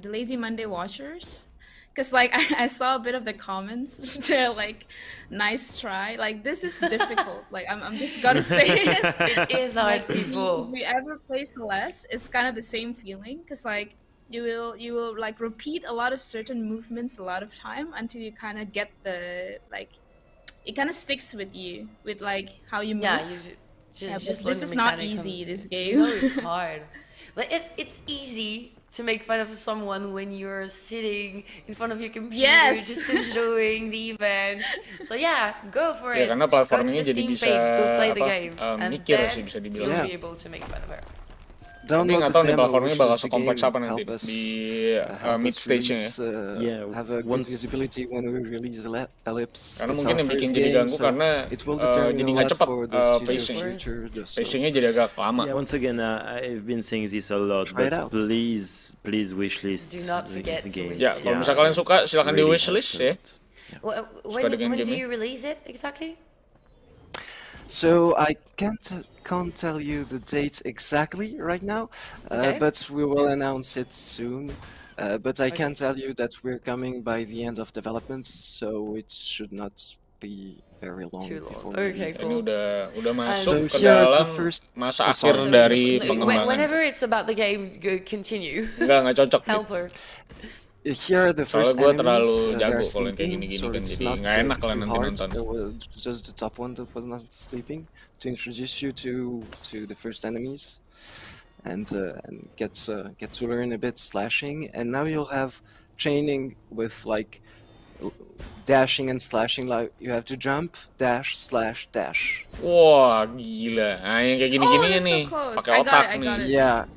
Speaker 3: Lazy Monday watchers, because like I saw a bit of the comments. They're like, "Nice try." Like this is difficult. Like I'm just gonna say it.
Speaker 1: It is hard,
Speaker 3: Like,
Speaker 1: people.
Speaker 3: If you ever play Celeste, it's kind of the same feeling, because like you will like repeat a lot of certain movements a lot of time until you kind of get the like it kind of sticks with you with like how you move.
Speaker 1: Yeah, you just
Speaker 3: Yeah, but
Speaker 1: learn
Speaker 3: this
Speaker 1: the
Speaker 3: is not
Speaker 1: mechanics
Speaker 3: easy,
Speaker 1: and-
Speaker 3: this game.
Speaker 1: No, it's hard. But it's easy to make fun of someone when you're sitting in front of your computer, just enjoying the event. So yeah, go for it.
Speaker 6: Karena
Speaker 1: Go to
Speaker 6: platformnya
Speaker 1: the
Speaker 6: jadi
Speaker 1: Steam
Speaker 6: bisa
Speaker 1: page, go play the game, and
Speaker 6: mikir
Speaker 1: then
Speaker 6: sih bisa dibilang.
Speaker 1: you'll be able to make fun of her.
Speaker 6: Tapi nggak tahu nih platformnya bakal sekompleks apa nanti
Speaker 7: help us,
Speaker 6: di mid stage-nya ya.
Speaker 7: Have a good visibility when we release Ellipse.
Speaker 6: Karena mungkin yang bikin jadi ganggu karena jadi nggak cepat pacingnya jadi agak lama.
Speaker 2: Yeah, once again, I've been saying this a lot, but please wishlist.
Speaker 1: Do not forget to wishlist.
Speaker 6: Ya, kalau misalnya kalian suka, silakan di wishlist ya.
Speaker 1: When do you release it exactly?
Speaker 7: So I can't tell you the date exactly right now, but we will announce it soon. But I can tell you that we're coming by the end of development, so it should not be very long before.
Speaker 1: Okay, cool.
Speaker 6: Ini udah masuk ke dalam masa akhir dari pengembangan.
Speaker 1: Whenever it's about the game, go continue.
Speaker 6: Nggak cocok.
Speaker 1: Help her.
Speaker 7: Here are the first
Speaker 6: gue
Speaker 7: enemies.
Speaker 6: terlalu jago kalau yang kayak gini-gini
Speaker 7: So
Speaker 6: kan,
Speaker 7: it's
Speaker 6: jadi
Speaker 7: not
Speaker 6: nggak enak kalian nanti
Speaker 7: hard.
Speaker 6: nonton.
Speaker 7: There was just the top one that was not sleeping to introduce you to the first enemies, and get to learn a bit slashing. And now you'll have training with like dashing and slashing. Like you have to jump, dash, slash, dash.
Speaker 6: Wah gila, nah yang kayak gini-gini nih, pakai otak nih.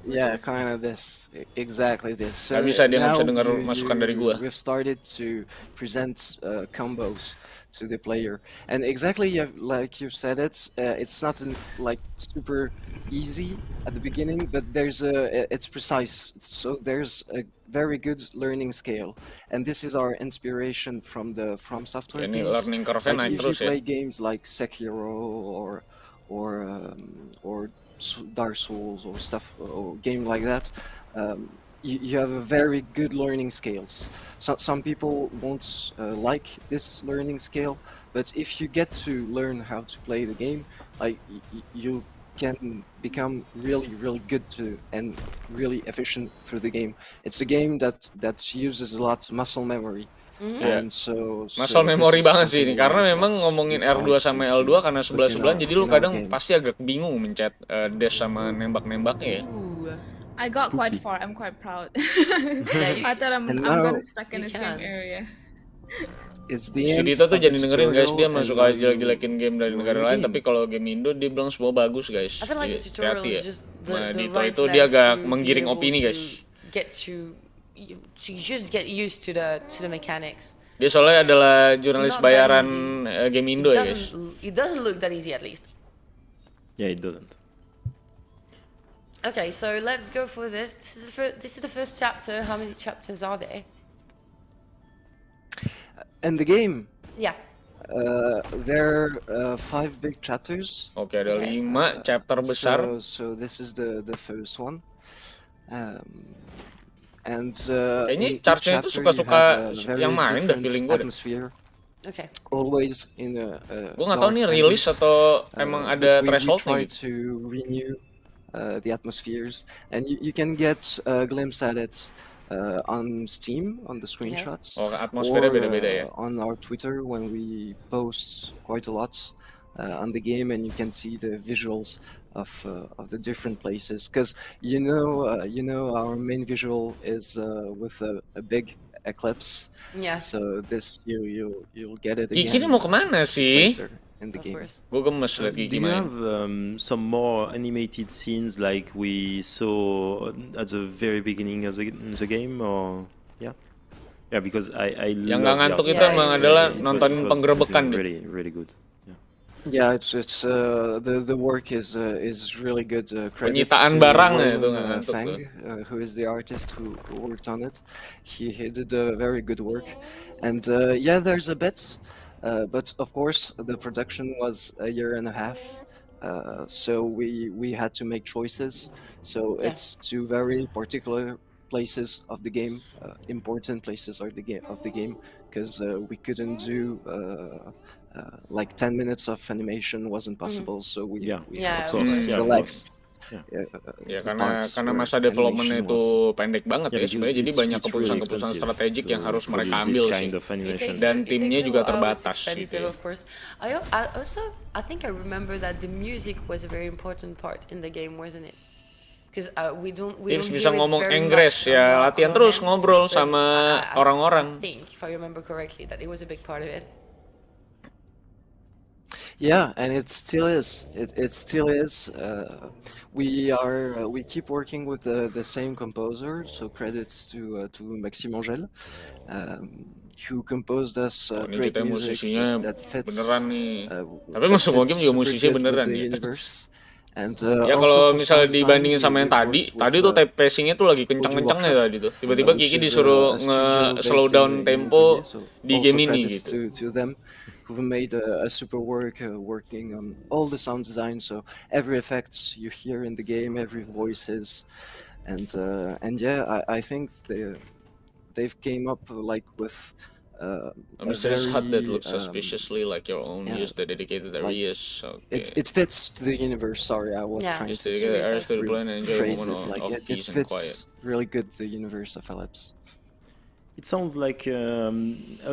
Speaker 7: Yeah, kind of this, exactly this. So
Speaker 6: Gak bisa dia nggak bisa dengar masukan dari gua.
Speaker 7: We've started to present combos to the player, and exactly like you said it, it's not like super easy at the beginning, but it's precise. So there's a very good learning scale, and this is our inspiration from the From Software games.
Speaker 6: Learning curve-nya naik
Speaker 7: Like if
Speaker 6: terus
Speaker 7: you play games like Sekiro or Dark Souls or stuff, or game like that, you have a very good learning scales. Some people won't like this learning scale, but if you get to learn how to play the game, like you can become really good and really efficient through the game. It's a game that uses a lot muscle memory. And
Speaker 6: muscle memory banget sih ini, karena memang ngomongin R2 sama L2 karena sebelah-sebelahan, jadi lu kadang pasti agak bingung mencet dash sama nembak-nembaknya ya.
Speaker 3: I got quite far. I'm quite proud. I thought I'm gonna stuck in the same area.
Speaker 6: Si Dito tuh jadi dengerin guys, dia masuk aja jelek-jelekin game dari negara lain, tapi kalau game Indo dia bilang semua bagus guys. Hati-hati ya. Nah Dito itu dia agak menggiring opini guys.
Speaker 1: You just get used to the mechanics.
Speaker 6: Dia soalnya adalah jurnalis bayaran game Indo ya guys.
Speaker 1: It doesn't look that easy at least.
Speaker 2: Yeah, it doesn't.
Speaker 1: Okay, so let's go for this. This is the first chapter. How many chapters are there?
Speaker 7: In the game?
Speaker 1: Yeah.
Speaker 7: There are 5 big chapters.
Speaker 6: Oke, ada 5 chapter besar.
Speaker 7: So this is the first one. And
Speaker 6: kayaknya charge-nya itu suka-suka yang main dah feeling gue.
Speaker 1: Okay.
Speaker 7: Always in
Speaker 6: gue nggak tahu nih rilis atau emang ada threshold-nya
Speaker 7: gitu. To renew the atmospheres, and you can get a glimpse at it on Steam on the screenshots.
Speaker 6: Oh, atmosfernya beda-beda ya.
Speaker 7: On our Twitter when we post quite a lot on the game, and you can see the visuals of the different places, because you know our main visual is with a big eclipse.
Speaker 1: Yeah.
Speaker 7: So this you'll get it again.
Speaker 6: Gigi mau kemana sih?
Speaker 7: In the game.
Speaker 6: Gue gemes liat Gigi main.
Speaker 2: Do you have some more animated scenes like we saw at the very beginning of the game, or yeah, because I
Speaker 6: yang nggak ngantuk itu emang adalah nontonin penggerebekan.
Speaker 2: Really good.
Speaker 7: Yeah, it's the work is really good.
Speaker 6: Penyitaan barang itu
Speaker 7: Fang, who is the artist who worked on it. He did a very good work, and yeah, there's a bit, but of course the production was a year and a half, so we had to make choices. So it's 2 very particular places of the game, important places of the game, because we couldn't do. Like 10 minutes of animation wasn't possible, so we had to select.
Speaker 6: Ya karena masa development itu pendek banget ya sebenarnya, jadi banyak keputusan-keputusan strategik yang harus mereka ambil sih, dan timnya juga terbatas gitu.
Speaker 1: I think I remember that the music was a very important part in the game, wasn't it? Because we don't
Speaker 6: Tips
Speaker 1: hear
Speaker 6: bisa
Speaker 1: it
Speaker 6: ngomong
Speaker 1: very
Speaker 6: Inggris
Speaker 1: much
Speaker 6: ya,
Speaker 1: on
Speaker 6: latihan
Speaker 1: our
Speaker 6: terus
Speaker 1: end,
Speaker 6: ngobrol
Speaker 1: but
Speaker 6: sama orang-orang.
Speaker 1: I think, if I remember correctly, that it was a big part of it.
Speaker 7: Yeah, and it still is. It still is. We keep working with the same composer, so credits to Maxime Angel, who composed us
Speaker 6: Oh, ini
Speaker 7: great
Speaker 6: ceritanya
Speaker 7: music
Speaker 6: musisinya
Speaker 7: that
Speaker 6: beneran
Speaker 7: fits
Speaker 6: nih. Tapi
Speaker 7: that
Speaker 6: emang semua
Speaker 7: fits
Speaker 6: game juga
Speaker 7: super
Speaker 6: musisinya
Speaker 7: good with
Speaker 6: beneran
Speaker 7: the
Speaker 6: ya.
Speaker 7: universe. And
Speaker 6: Ya
Speaker 7: also
Speaker 6: kalau
Speaker 7: for
Speaker 6: misalnya
Speaker 7: sound design,
Speaker 6: dibandingin sama yang tadi tuh type pacingnya tuh lagi kencang-kencangnya tadi tuh. Tiba-tiba
Speaker 7: which
Speaker 6: Kiki
Speaker 7: is
Speaker 6: disuruh
Speaker 7: a studio
Speaker 6: slow
Speaker 7: based
Speaker 6: down
Speaker 7: in
Speaker 6: tempo
Speaker 7: Montpellier, so
Speaker 6: di
Speaker 7: also
Speaker 6: game ini
Speaker 7: credits
Speaker 6: gitu.
Speaker 7: to them who've made a super work working on all the sound design, so every effect you hear in the game, every voices, and yeah, I think they've came up like with a
Speaker 6: There's HUD that
Speaker 7: very
Speaker 6: looks suspiciously like your own.
Speaker 7: yeah,
Speaker 6: Use the dedicated
Speaker 7: like
Speaker 6: areas. Okay.
Speaker 7: it fits the universe. Sorry, I was
Speaker 1: Yeah.
Speaker 7: trying
Speaker 6: Use
Speaker 7: to
Speaker 6: dedicated areas to the
Speaker 7: really
Speaker 6: plan and enjoy a
Speaker 7: phrase
Speaker 6: moment
Speaker 7: it like
Speaker 6: of
Speaker 7: it
Speaker 6: peace and quiet.
Speaker 7: fits really good the universe of Philips.
Speaker 2: It sounds like a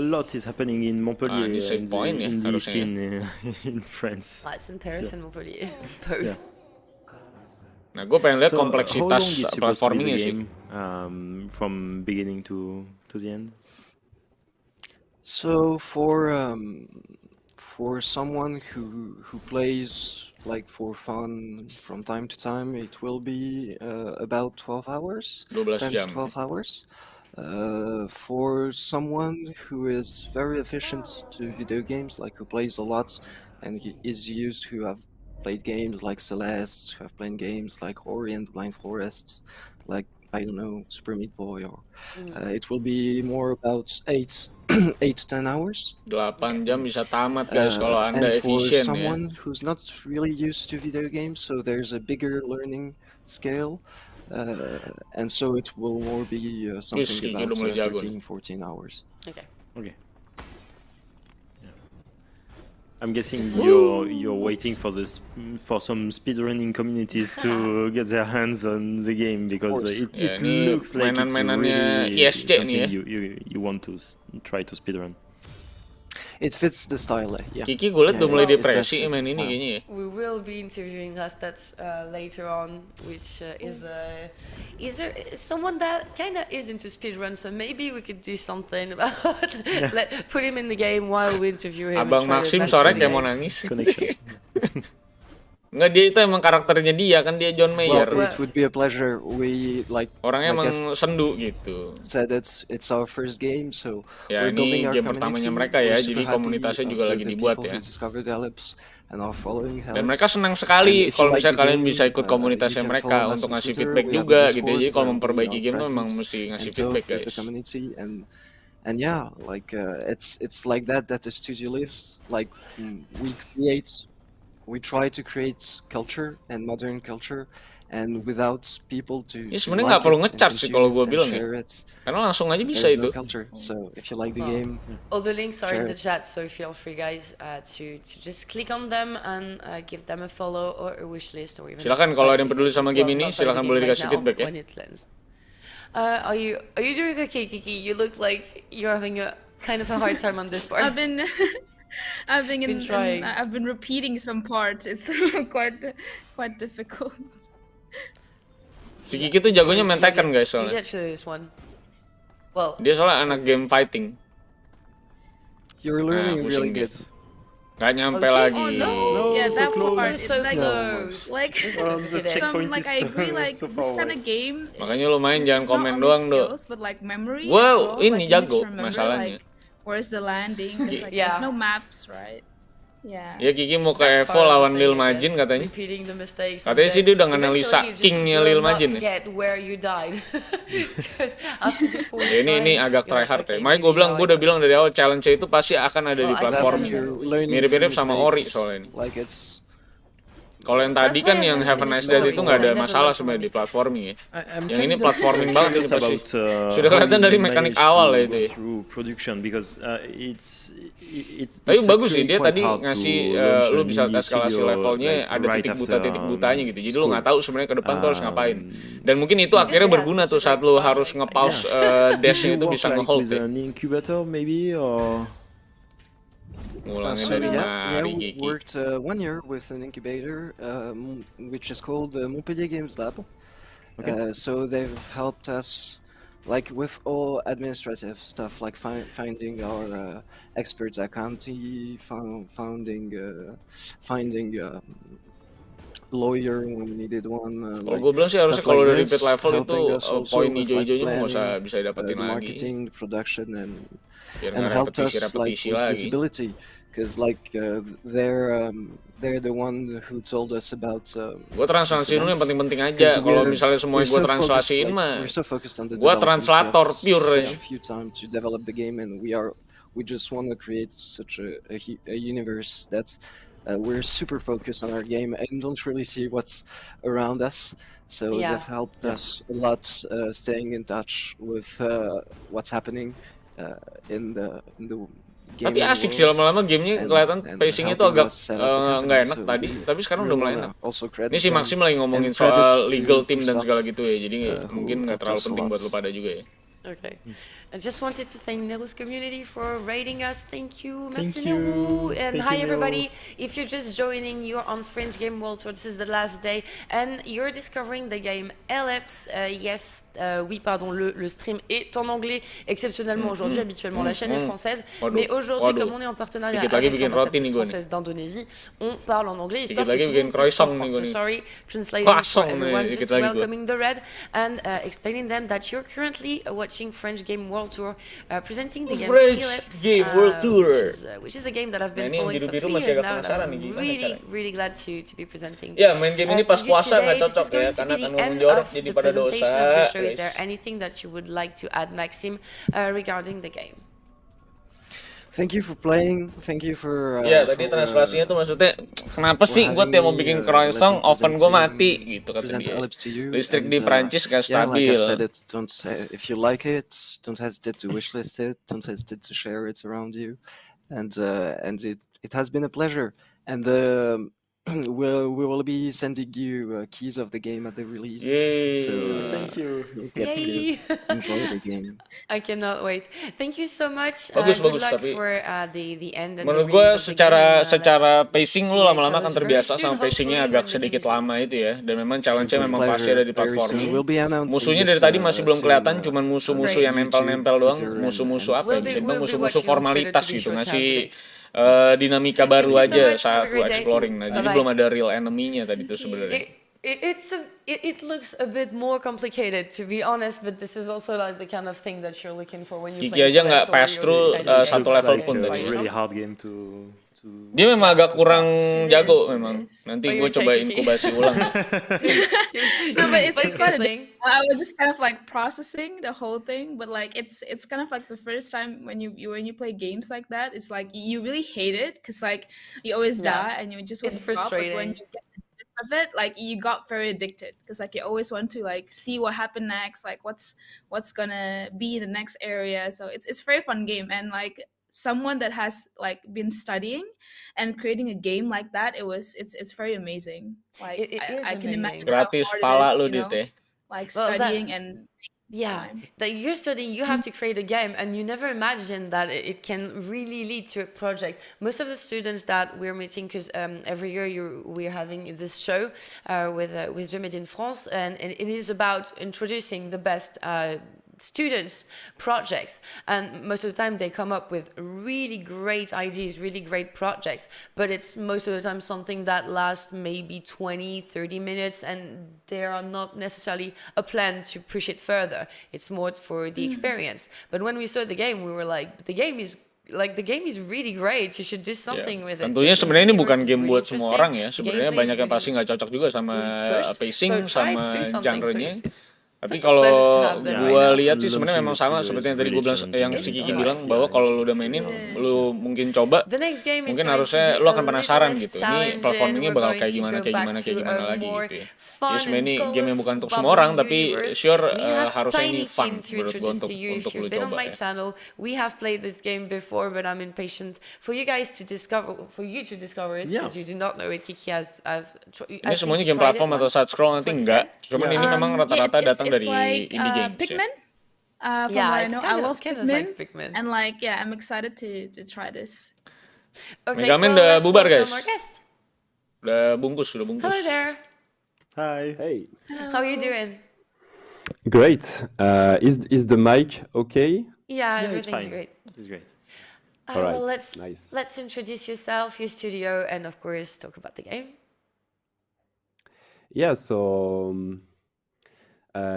Speaker 2: lot is happening in Montpellier
Speaker 6: Ini save point ya
Speaker 2: in the
Speaker 6: harusnya.
Speaker 2: scene in France.
Speaker 1: It's in Paris and Montpellier, both.
Speaker 2: Yeah.
Speaker 6: Nah, gue pengen lihat
Speaker 2: So, how long
Speaker 6: kompleksitas
Speaker 2: is supposed to be
Speaker 6: platformingnya
Speaker 2: the
Speaker 6: sih.
Speaker 2: game from beginning to the end?
Speaker 7: So for someone who plays like for fun from time to time, it will be about 12 hours,
Speaker 6: 12
Speaker 7: 10 to
Speaker 6: jam.
Speaker 7: 12 hours. For someone who is very efficient to video games, like who plays a lot and he is used to have played games like Celeste, who have played games like Ori and the Blind Forest, like I don't know, Super Meat Boy, or it will be more about 8 to 10 hours.
Speaker 6: 8 jam bisa tamat guys kalau Anda
Speaker 7: And for
Speaker 6: efisien ya.
Speaker 7: someone who's not really used to video games, so there's a bigger learning scale, and so it will more be something
Speaker 6: Kiki
Speaker 7: about
Speaker 6: udah mulai jago
Speaker 7: 13, 14 hours.
Speaker 1: Okay.
Speaker 2: Okay. I'm guessing you're waiting for for some speedrunning communities to get their hands on the game because it
Speaker 6: Ya, ini
Speaker 2: looks like it's
Speaker 6: mainan-mainannya
Speaker 2: really
Speaker 6: ISC nih ya.
Speaker 2: something you want to try to speedrun.
Speaker 7: It fits the style, yeah.
Speaker 6: Kiki gue liat udah mulai
Speaker 7: it does
Speaker 6: depresi
Speaker 7: fit
Speaker 6: main
Speaker 7: the
Speaker 6: ini
Speaker 7: style.
Speaker 6: kayaknya ya.
Speaker 1: We will be interviewing Rastats later on, which is there someone that kind of is into speedrun, so maybe we could do something about put him in the game while we interview him.
Speaker 6: Abang Maxim sore kayak mau nangis.
Speaker 2: Connection.
Speaker 6: Enggak, dia itu emang karakternya dia kan, dia John Mayer.
Speaker 7: Well, it would be a pleasure. We
Speaker 6: Orangnya
Speaker 7: like
Speaker 6: emang sendu gitu.
Speaker 7: said it's our first game, so
Speaker 6: Ya,
Speaker 7: we're
Speaker 6: ini
Speaker 7: building our
Speaker 6: game
Speaker 7: community.
Speaker 6: pertamanya mereka ya,
Speaker 7: We're
Speaker 6: jadi
Speaker 7: super happy
Speaker 6: komunitasnya
Speaker 7: of
Speaker 6: juga lagi
Speaker 7: the
Speaker 6: dibuat
Speaker 7: people
Speaker 6: ya.
Speaker 7: who discovered Ellipse and are following
Speaker 6: Dan
Speaker 7: Ellipse.
Speaker 6: mereka senang
Speaker 7: And
Speaker 6: sekali
Speaker 7: if you
Speaker 6: kalau
Speaker 7: like
Speaker 6: misalnya
Speaker 7: the
Speaker 6: kalian
Speaker 7: game,
Speaker 6: bisa ikut komunitasnya
Speaker 7: you can
Speaker 6: mereka
Speaker 7: follow us
Speaker 6: untuk
Speaker 7: on
Speaker 6: ngasih
Speaker 7: Twitter.
Speaker 6: feedback
Speaker 7: We have a
Speaker 6: juga gitu.
Speaker 7: Discord
Speaker 6: Jadi kalau
Speaker 7: where we
Speaker 6: memperbaiki
Speaker 7: are
Speaker 6: game tuh memang
Speaker 7: present
Speaker 6: mesti ngasih
Speaker 7: and
Speaker 6: feedback
Speaker 7: talk with the
Speaker 6: guys.
Speaker 7: community and yeah, like it's like that the studio lives. Like we try to create culture and modern culture, and without people to
Speaker 6: Ya
Speaker 7: to
Speaker 6: sebenarnya
Speaker 7: like
Speaker 6: nggak perlu
Speaker 7: it and
Speaker 6: ngechat sih
Speaker 7: consume
Speaker 6: kalau
Speaker 7: it
Speaker 6: gue
Speaker 7: and
Speaker 6: bilang ya.
Speaker 7: share it,
Speaker 6: Karena langsung aja bisa
Speaker 7: there's
Speaker 6: itu.
Speaker 7: no culture. So if you like the game,
Speaker 1: All the links are in
Speaker 7: Share
Speaker 1: the chat, so feel free, guys, to just click on them and give them a follow or a wish list or even.
Speaker 6: Silakan kalau ada yang peduli sama game ini,
Speaker 1: not buy the
Speaker 6: silakan
Speaker 1: game
Speaker 6: boleh
Speaker 1: right
Speaker 6: dikasih
Speaker 1: now
Speaker 6: feedback ya.
Speaker 1: when it lands. Are you doing okay, Kiki? You look like you're having a kind of a hard time on this part.
Speaker 3: I've been
Speaker 1: trying.
Speaker 3: I've been repeating some parts. It's quite difficult.
Speaker 6: Si Kiki tuh jagonya main Tekken guys
Speaker 1: You
Speaker 6: soalnya.
Speaker 1: get to this one. Well,
Speaker 6: Dia soalnya anak game fighting.
Speaker 7: you're learning
Speaker 6: pusing
Speaker 7: really
Speaker 6: dia.
Speaker 7: good.
Speaker 6: Gak nyampe
Speaker 1: Oh,
Speaker 6: lagi.
Speaker 3: Oh no!
Speaker 2: No,
Speaker 3: Yeah,
Speaker 2: so
Speaker 3: that
Speaker 2: close.
Speaker 3: part
Speaker 1: It's
Speaker 3: is
Speaker 1: so
Speaker 3: like
Speaker 1: close.
Speaker 3: like
Speaker 2: The checkpoint
Speaker 3: like
Speaker 2: is
Speaker 3: I agree like
Speaker 2: so
Speaker 3: this
Speaker 2: far
Speaker 3: kind
Speaker 2: away.
Speaker 3: of game.
Speaker 6: Makanya lu main jangan
Speaker 3: It's not
Speaker 6: komen
Speaker 3: only
Speaker 6: doang do.
Speaker 3: skills, but like memory.
Speaker 6: Wow,
Speaker 3: as well.
Speaker 6: ini
Speaker 3: Like, you need to
Speaker 6: jago
Speaker 3: remember,
Speaker 6: masalahnya.
Speaker 3: Like, where's the landing? There's like
Speaker 1: Yeah.
Speaker 3: there's no maps, right? Yeah.
Speaker 6: Ya Kiki mau ke
Speaker 1: that's
Speaker 6: Evo
Speaker 1: part of
Speaker 6: lawan
Speaker 1: the
Speaker 6: Lil
Speaker 1: thing,
Speaker 6: Majin
Speaker 1: yes,
Speaker 6: katanya.
Speaker 1: Repeating the mistakes.
Speaker 6: Katanya sih dia udah nganalisa
Speaker 1: Eventually you just
Speaker 6: kingnya
Speaker 1: will
Speaker 6: Lil
Speaker 1: not
Speaker 6: Majin ya.
Speaker 1: forget where you died. Because after the fourth
Speaker 6: Ya, ini
Speaker 1: time,
Speaker 6: agak
Speaker 1: you're like,
Speaker 6: tryhard ya.
Speaker 1: okay,
Speaker 6: Makanya gue
Speaker 1: maybe
Speaker 6: bilang,
Speaker 1: now
Speaker 6: gue
Speaker 1: I
Speaker 6: udah
Speaker 1: know.
Speaker 6: bilang dari awal challenge itu pasti akan ada di
Speaker 1: Well, I
Speaker 6: platform.
Speaker 1: see.
Speaker 7: You're learning
Speaker 6: Mirip-mirip
Speaker 7: from
Speaker 6: sama Ori
Speaker 7: mistakes.
Speaker 6: soalnya ini.
Speaker 7: Like it's
Speaker 6: Kalau yang tadi
Speaker 1: That's why
Speaker 6: kan
Speaker 1: I
Speaker 6: yang
Speaker 1: never
Speaker 6: Have a Nice
Speaker 1: finished
Speaker 6: Day
Speaker 1: Ori,
Speaker 6: itu nggak ada
Speaker 1: because I never
Speaker 6: masalah
Speaker 1: learned from
Speaker 6: sebenarnya di
Speaker 1: mistakes.
Speaker 6: platforming ya.
Speaker 2: I'm
Speaker 6: Yang ini
Speaker 2: kind of
Speaker 6: platforming banget itu
Speaker 2: curious
Speaker 6: pasti.
Speaker 2: about,
Speaker 6: Sudah
Speaker 2: how
Speaker 6: kelihatan
Speaker 2: you
Speaker 6: dari mekanik
Speaker 2: managed
Speaker 6: awal
Speaker 2: to
Speaker 6: ya itu
Speaker 2: go
Speaker 6: ya.
Speaker 2: through production because
Speaker 6: Tapi
Speaker 2: it's
Speaker 6: bagus sih,
Speaker 2: actually
Speaker 6: dia
Speaker 2: quite
Speaker 6: tadi
Speaker 2: hard
Speaker 6: ngasih
Speaker 2: to launch
Speaker 6: lu
Speaker 2: an
Speaker 6: bisa
Speaker 2: indie
Speaker 6: eskalasi
Speaker 2: studio,
Speaker 6: levelnya,
Speaker 2: like,
Speaker 6: ada
Speaker 2: right
Speaker 6: titik butanya gitu. Jadi lu
Speaker 2: school.
Speaker 6: nggak tahu sebenarnya ke depan tuh harus ngapain. Dan mungkin itu
Speaker 1: Just
Speaker 6: akhirnya
Speaker 1: had
Speaker 6: berguna
Speaker 1: such a
Speaker 6: tuh saat
Speaker 1: great
Speaker 6: lu
Speaker 1: project,
Speaker 6: harus
Speaker 1: I
Speaker 6: nge-pause
Speaker 2: Did
Speaker 6: dashnya
Speaker 2: you
Speaker 6: itu
Speaker 2: work
Speaker 6: bisa
Speaker 2: like
Speaker 6: nge-hold
Speaker 2: with
Speaker 6: ya.
Speaker 2: an incubator maybe or?
Speaker 6: Ngulangnya
Speaker 7: So
Speaker 6: dari
Speaker 7: yeah,
Speaker 6: mari
Speaker 7: we
Speaker 6: Kiki.
Speaker 7: worked 1 year with an incubator, which is called the Montpellier Games Lab.
Speaker 2: Okay.
Speaker 7: So they've helped us, like with all administrative stuff, like finding our experts accounting, finding lawyer when we needed one,
Speaker 6: Kalau
Speaker 7: like
Speaker 6: gue bilang sih harusnya
Speaker 7: stuff like
Speaker 6: kalau udah repeat
Speaker 7: this,
Speaker 6: level itu
Speaker 7: helping us also
Speaker 6: poin
Speaker 7: with like
Speaker 6: hijau-hijaunya mah nggak usah
Speaker 7: planning,
Speaker 6: bisa dapetin
Speaker 7: the
Speaker 6: lagi,
Speaker 7: marketing, the production,
Speaker 6: biar
Speaker 7: and
Speaker 6: nggak
Speaker 7: helped us like
Speaker 6: repetisi-repetisi
Speaker 7: with
Speaker 6: lagi.
Speaker 7: visibility, because like they're the one who told us about
Speaker 6: Gue translasiin dulu yang penting-penting aja.
Speaker 7: because
Speaker 6: Kalau misalnya semuanya gue translasiin mah,
Speaker 7: we're so focused on the
Speaker 6: gue
Speaker 7: development, we have
Speaker 6: translator pure
Speaker 7: such
Speaker 6: aja.
Speaker 7: few time to develop the game, and we just want to create such a universe that we're super focused on our game and don't really see what's around us. So
Speaker 1: Yeah.
Speaker 7: they've helped us a lot, staying in touch with what's happening in the game.
Speaker 6: Tapi asik sih lama-lama gamenya kelihatan pacingnya itu agak nggak enak tadi, tapi sekarang udah mulai enak. Ini si Maxim lagi ngomongin soal legal team dan segala gitu ya, jadi mungkin nggak terlalu penting buat lu pada juga ya.
Speaker 1: Okay. I just wanted to thank Neru's community for rating us. Thank you.
Speaker 2: Thank
Speaker 1: Merci
Speaker 2: you.
Speaker 1: Neru. And
Speaker 2: Thank
Speaker 1: hi
Speaker 2: you,
Speaker 1: everybody. If you're just joining, you're on French Game World Tour. This is the last day. And you're discovering the game Ellipse. Yes, oui, pardon, le stream est en anglais, exceptionnellement aujourd'hui. Habituellement, la chaîne est française. Mais aujourd'hui, comme on est en partenariat avec l'ambassade française d'Indonésie, on parle en anglais. Histoire que tout le monde puisse comprendre. So sorry, translating for everyone, just welcoming the red and explaining them that you're currently watching French Game World Tour, presenting the game Ellipse, which is a game that I've been following for 3 years now, and I'm really glad to be presenting.
Speaker 6: Ya, main game ini pas puasa nggak cocok ya, karena akan menjorok jadi pada dosa.
Speaker 1: Is there anything that you would like to add, Maxim, regarding the game?
Speaker 7: Thank you for playing. Thank you for.
Speaker 6: Ya, tadi translasinya tuh maksudnya, kenapa sih gue tiap mau bikin croissant, oven gue mati, gitu kata dia. Listrik di Prancis gak stabil.
Speaker 7: Like I've said, if you like it, don't hesitate to wishlist it. Don't hesitate to share it around you, and it has been a pleasure. And we will be sending you keys of the game at the release.
Speaker 6: Yay.
Speaker 7: So
Speaker 2: Thank you.
Speaker 7: Get to enjoy the game.
Speaker 1: I cannot wait. Thank you so much.
Speaker 6: Bagus,
Speaker 1: good luck
Speaker 6: tapi
Speaker 1: for the end. And
Speaker 6: menurut gue secara pacing lu lama-lama akan terbiasa sama pacingnya agak sedikit lama itu ya. Dan memang challenge-nya memang pasti ada di platforming. Musuhnya dari tadi masih belum kelihatan, cuman musuh-musuh yang nempel-nempel doang. Musuh-musuh apa ya bisa bilang, musuh-musuh formalitas gitu. Ngasih dinamika baru aja saat lu exploring. Nah, jadi belum ada real enemy-nya tadi tuh sebenarnya.
Speaker 1: It looks a bit more complicated, to be honest, but this is also like the kind of thing that you're looking for when you play.
Speaker 6: Kiki aja nggak pass through satu level pun tadi.
Speaker 2: Really hard game to.
Speaker 6: Dia memang agak kurang jago memang. Nanti gue coba inkubasi ulang.
Speaker 3: No, but it's quite I was just kind of like processing the whole thing, but like it's kind of like the first time when you play games like that, it's like you really hate it because like you always die and you just want to stop. But when you get the gist of it, like you got very addicted because like you always want to like see what happened next, like what's gonna be the next area. So it's a very fun game, and like someone that has like been studying and creating a game like that, it's very amazing. Like I can imagine
Speaker 6: gratis pala lu dit ya.
Speaker 3: Like studying and
Speaker 1: that you're studying, you have to create a game, and you never imagine that it can really lead to a project. Most of the students that we're meeting, because every year we're having this show with Je Made in France, and it is about introducing the best students' projects, and most of the time they come up with really great ideas, really great projects, but it's most of the time something that lasts maybe 20-30 minutes, and there are not necessarily a plan to push it further. It's more for the experience. But when we saw the game, we were like, the game is really great. You should do something with it.
Speaker 6: Tentunya sebenarnya ini bukan game buat semua orang ya. Sebenarnya banyak yang pasti nggak cocok juga sama pacing, sama genre-nya. Tapi kalau gue lihat sih sebenarnya memang sama seperti yang tadi gue bilang, yang si Kiki bilang, bahwa kalau lu udah mainin, lu mungkin coba, mungkin harusnya lu akan penasaran gitu. Ini platformingnya bakal kayak gimana lagi gitu ya. Jadi sebenarnya ini game yang bukan untuk semua orang, tapi sure harusnya ini fun menurut gue untuk lu coba ya.
Speaker 1: We have played this game before, but I'm impatient for you guys to discover, it, because you do not know it. Kiki has.
Speaker 6: Ini semuanya game platform atau side scroll nanti enggak. Cuman ini memang rata-rata datang dari
Speaker 3: like,
Speaker 6: indie games.
Speaker 3: Pikmin. From what I know, I love Pikmin, and like I'm excited to try this.
Speaker 1: Okay,
Speaker 6: Megaman udah bubar guys. Udah bungkus.
Speaker 1: Hello there.
Speaker 2: Hi.
Speaker 8: Hey.
Speaker 1: How are you doing?
Speaker 8: Great. Is the mic okay?
Speaker 1: Yeah,
Speaker 2: Yeah,
Speaker 1: everything's
Speaker 2: it's fine.
Speaker 1: great.
Speaker 2: It's great.
Speaker 8: All right.
Speaker 1: Well,
Speaker 8: Nice.
Speaker 1: let's introduce yourself, your studio, and of course talk about the game.
Speaker 8: Yeah. So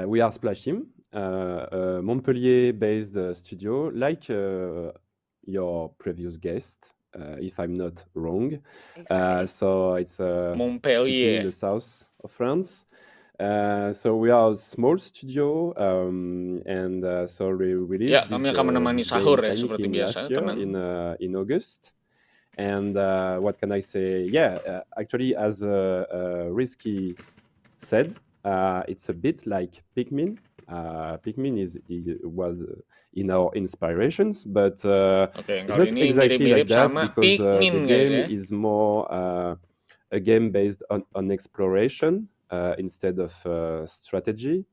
Speaker 8: we are Splash Team, a Montpellier-based studio, like your previous guest, if I'm not wrong.
Speaker 1: Exactly.
Speaker 8: So it's a city in
Speaker 6: Montpellier.
Speaker 8: the south of France. So we are a small studio, and so we released
Speaker 6: Ya, kami
Speaker 8: this,
Speaker 6: akan menemani
Speaker 8: this
Speaker 6: sahur
Speaker 8: game
Speaker 6: ya,
Speaker 8: Tiny
Speaker 6: seperti
Speaker 8: King
Speaker 6: biasa.
Speaker 8: last year
Speaker 6: Tenang.
Speaker 8: in August. And what can I say? Yeah, actually, as Risky said, it's a bit like Pikmin. Pikmin was in our inspirations, but
Speaker 6: Oke,
Speaker 8: it's
Speaker 6: kali
Speaker 8: not
Speaker 6: ini
Speaker 8: exactly like
Speaker 6: mirip-mirip
Speaker 8: that
Speaker 6: sama
Speaker 8: because the
Speaker 6: Pikmin guys
Speaker 8: game
Speaker 6: ya.
Speaker 8: is more a game based on exploration instead of strategy,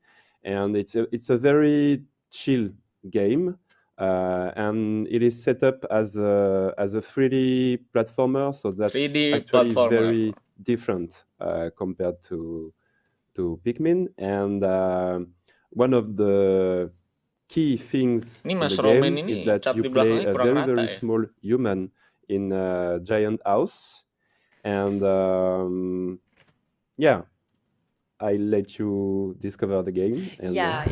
Speaker 8: and it's a very chill game. And it is set up as a 3D platformer, so that's
Speaker 6: 3D
Speaker 8: actually
Speaker 6: platformer.
Speaker 8: very different compared to Pikmin. And one of the key things
Speaker 6: Ini
Speaker 8: in
Speaker 6: Mas
Speaker 8: the
Speaker 6: Roman
Speaker 8: game is
Speaker 6: ini
Speaker 8: that
Speaker 6: cat
Speaker 8: you
Speaker 6: di
Speaker 8: play
Speaker 6: belakangnya
Speaker 8: a
Speaker 6: kurang
Speaker 8: very
Speaker 6: rata ya.
Speaker 8: small human in a giant house, and yeah. I'll let you discover the game, and
Speaker 1: Yeah.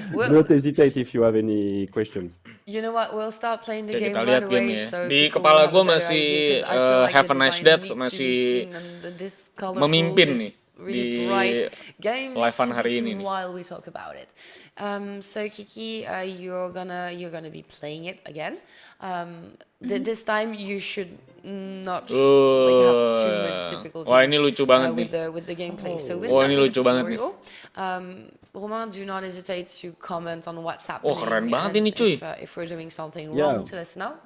Speaker 8: do not hesitate if you have any questions.
Speaker 1: You know what? We'll start playing the
Speaker 6: Oke,
Speaker 1: game
Speaker 6: kita
Speaker 1: right
Speaker 6: lihat
Speaker 1: away,
Speaker 6: gamenya.
Speaker 1: so
Speaker 6: Di
Speaker 1: people
Speaker 6: kepala
Speaker 1: will have
Speaker 6: gue
Speaker 1: a better
Speaker 6: masih
Speaker 1: idea. Because I feel like
Speaker 6: Have
Speaker 1: the
Speaker 6: a Nice
Speaker 1: design
Speaker 6: Death
Speaker 1: needs to be
Speaker 6: masih
Speaker 1: seen, and this colorful,
Speaker 6: memimpin
Speaker 1: this
Speaker 6: nih
Speaker 1: really
Speaker 6: di
Speaker 1: bright game needs
Speaker 6: live-an
Speaker 1: to be
Speaker 6: hari
Speaker 1: seen
Speaker 6: ini nih.
Speaker 1: while we talk about it. So Kiki, you're gonna be playing it again. This time you should not like have too much difficulty
Speaker 6: Wah, ini lucu banget nih.
Speaker 1: with the gameplay. So we
Speaker 6: Wah,
Speaker 1: start
Speaker 6: ini
Speaker 1: with
Speaker 6: lucu
Speaker 1: the
Speaker 6: banget nih.
Speaker 1: tutorial. Romain, do not hesitate to comment on what's happening.
Speaker 6: Oh, keren banget
Speaker 1: and
Speaker 6: ini cuy.
Speaker 1: if we're doing something
Speaker 8: Yeah.
Speaker 1: wrong, to let us know.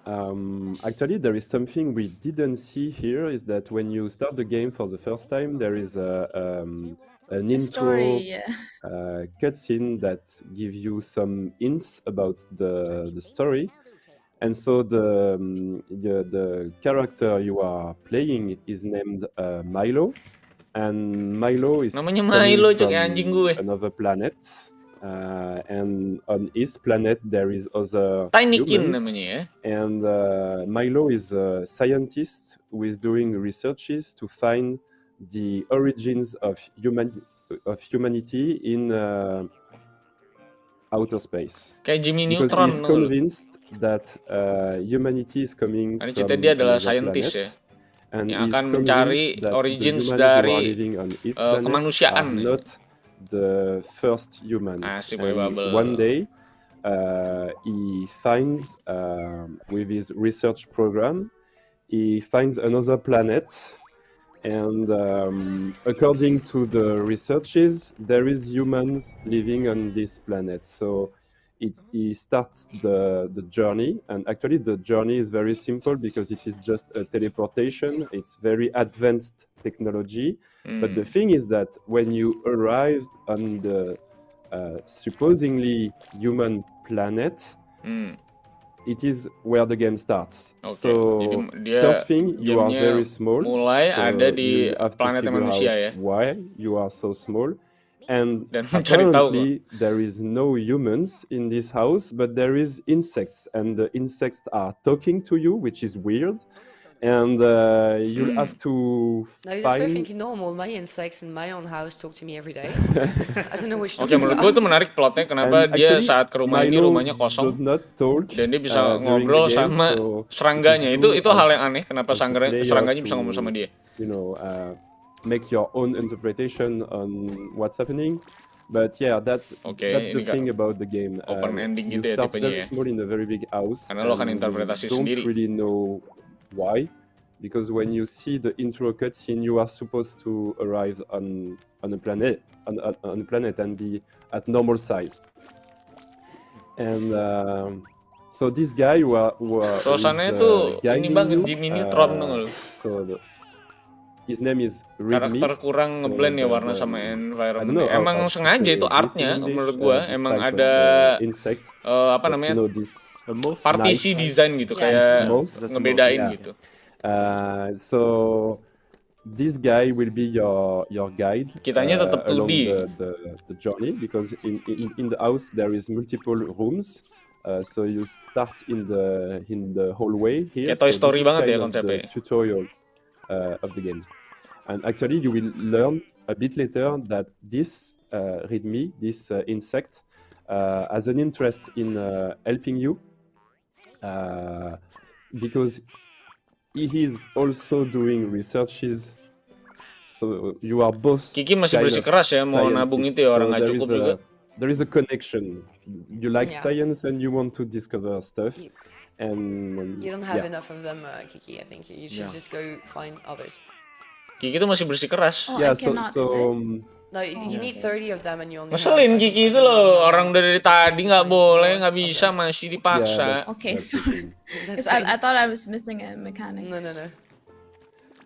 Speaker 8: Actually, there is something we didn't see here, is that when you start the game for the first time, there is an intro
Speaker 3: Story, yeah.
Speaker 8: cutscene that give you some hints about the story. And so the character you are playing is named Milo, and Milo is
Speaker 6: Namanya
Speaker 8: coming
Speaker 6: Milo,
Speaker 8: from
Speaker 6: cuy, anjing gue.
Speaker 8: another planet, and on his planet there is other
Speaker 6: Tiny King
Speaker 8: humans,
Speaker 6: namanya ya.
Speaker 8: and Milo is a scientist who is doing researches to find the origins of humanity in outer space.
Speaker 6: Kayak Jimmy
Speaker 8: Because
Speaker 6: Neutron.
Speaker 8: he's convinced that humanity is coming
Speaker 6: Karena
Speaker 8: from
Speaker 6: cerita dia adalah
Speaker 8: another
Speaker 6: scientist
Speaker 8: planet,
Speaker 6: ya,
Speaker 8: and
Speaker 6: yang
Speaker 8: he's
Speaker 6: akan
Speaker 8: convinced
Speaker 6: mencari
Speaker 8: that
Speaker 6: origins
Speaker 8: the humans who are
Speaker 6: dari
Speaker 8: living on his planet
Speaker 6: kemanusiaan.
Speaker 8: are not the first humans.
Speaker 6: Asik,
Speaker 8: And
Speaker 6: Bubble.
Speaker 8: one day he finds with his research program, he finds another planet, and according to the researches, there is humans living on this planet. So he starts the journey, and actually the journey is very simple because it is just a teleportation. It's very advanced technology. But the thing is that when you arrived on the supposedly human planet, it is where the game starts.
Speaker 6: Oke,
Speaker 8: So
Speaker 6: jadi dia
Speaker 8: first thing, you are
Speaker 6: gamenya
Speaker 8: very small.
Speaker 6: mulai
Speaker 8: so
Speaker 6: ada di
Speaker 8: you have to
Speaker 6: planet
Speaker 8: figure
Speaker 6: manusia
Speaker 8: out
Speaker 6: ya.
Speaker 8: why you are so small. And
Speaker 6: Dan mencari tahu kok.
Speaker 8: apparently there is no humans in this house, but there is insects, and the insects are talking to you, which is weird. And you'll have to
Speaker 1: No, that's
Speaker 8: find...
Speaker 1: perfectly normal. My insects in my own house talk to me every day. I don't know which.
Speaker 6: Oke, menurut gue itu menarik plotnya kenapa
Speaker 8: And
Speaker 6: dia
Speaker 8: actually,
Speaker 6: saat ke rumah ini
Speaker 8: Milo
Speaker 6: rumahnya kosong
Speaker 8: does not talk,
Speaker 6: dan dia bisa
Speaker 8: during
Speaker 6: ngobrol
Speaker 8: the game,
Speaker 6: sama
Speaker 8: so
Speaker 6: serangganya.
Speaker 8: it is
Speaker 6: Itu
Speaker 8: you
Speaker 6: hal
Speaker 8: as-
Speaker 6: yang aneh kenapa
Speaker 8: as the player
Speaker 6: serangganya bisa
Speaker 8: to,
Speaker 6: ngomong sama dia.
Speaker 8: you know, make your own interpretation on what's happening. But yeah, that's
Speaker 6: Oke,
Speaker 8: the
Speaker 6: ini
Speaker 8: thing
Speaker 6: kan
Speaker 8: about the game.
Speaker 6: open ending
Speaker 8: You
Speaker 6: gitu ya
Speaker 8: start
Speaker 6: tipenya
Speaker 8: very
Speaker 6: ya.
Speaker 8: small in a very big house,
Speaker 6: Karena lo akan
Speaker 8: and
Speaker 6: interpretasi
Speaker 8: you don't
Speaker 6: sendiri.
Speaker 8: really know why. Because when you see the intro cutscene, you are supposed to arrive on a planet on a planet and be at normal size. And so this guy who
Speaker 6: Suasananya
Speaker 8: is,
Speaker 6: tuh ini
Speaker 8: guiding
Speaker 6: banget
Speaker 8: you,
Speaker 6: Jimmy Neutron tuh lo.
Speaker 8: so his name is Readme.
Speaker 6: Karakter kurang
Speaker 8: So
Speaker 6: ngeblend ya
Speaker 8: the-
Speaker 6: warna
Speaker 8: the-
Speaker 6: sama
Speaker 8: I don't
Speaker 6: environment.
Speaker 8: know how
Speaker 6: Emang
Speaker 8: to
Speaker 6: sengaja
Speaker 8: say
Speaker 6: itu
Speaker 8: this in
Speaker 6: artnya
Speaker 8: English,
Speaker 6: menurut gua
Speaker 8: this
Speaker 6: emang
Speaker 8: type of,
Speaker 6: ada
Speaker 8: insect,
Speaker 6: apa
Speaker 8: but,
Speaker 6: namanya
Speaker 8: you know, this
Speaker 6: partisi
Speaker 8: knife.
Speaker 6: desain gitu
Speaker 1: Yes.
Speaker 6: kayak
Speaker 8: Mouse,
Speaker 6: ngebedain
Speaker 8: yeah.
Speaker 6: gitu.
Speaker 8: So this guy will be your guide
Speaker 6: Kitanya tetap 2D.
Speaker 8: along the journey, because in the house there is multiple rooms. So you start in the hallway here.
Speaker 6: Kayak Toy
Speaker 8: So
Speaker 6: Story
Speaker 8: this is
Speaker 6: banget ya
Speaker 8: kind of
Speaker 6: konsepnya.
Speaker 8: the tutorial of the game. And actually, you will learn a bit later that this readme, this insect, has an interest in helping you, because he is also doing researches. So you are both
Speaker 6: Kiki masih bersikeras ya mau nabung itu ya, orang nggak cukup juga.
Speaker 8: There is a connection. You like
Speaker 1: Yeah.
Speaker 8: science and you want to discover stuff. And
Speaker 1: You don't have enough of them, Kiki. I think you should just go find others.
Speaker 6: Kiki itu masih bersikeras.
Speaker 3: Oh, I cannot, is it?
Speaker 1: No, you need 30 of them and you only
Speaker 6: Ngeselin
Speaker 1: have,
Speaker 6: Kiki itu loh, orang dari tadi nggak boleh, nggak bisa, masih dipaksa.
Speaker 3: Okay, sorry. Because I thought I was missing a mechanic.
Speaker 1: No.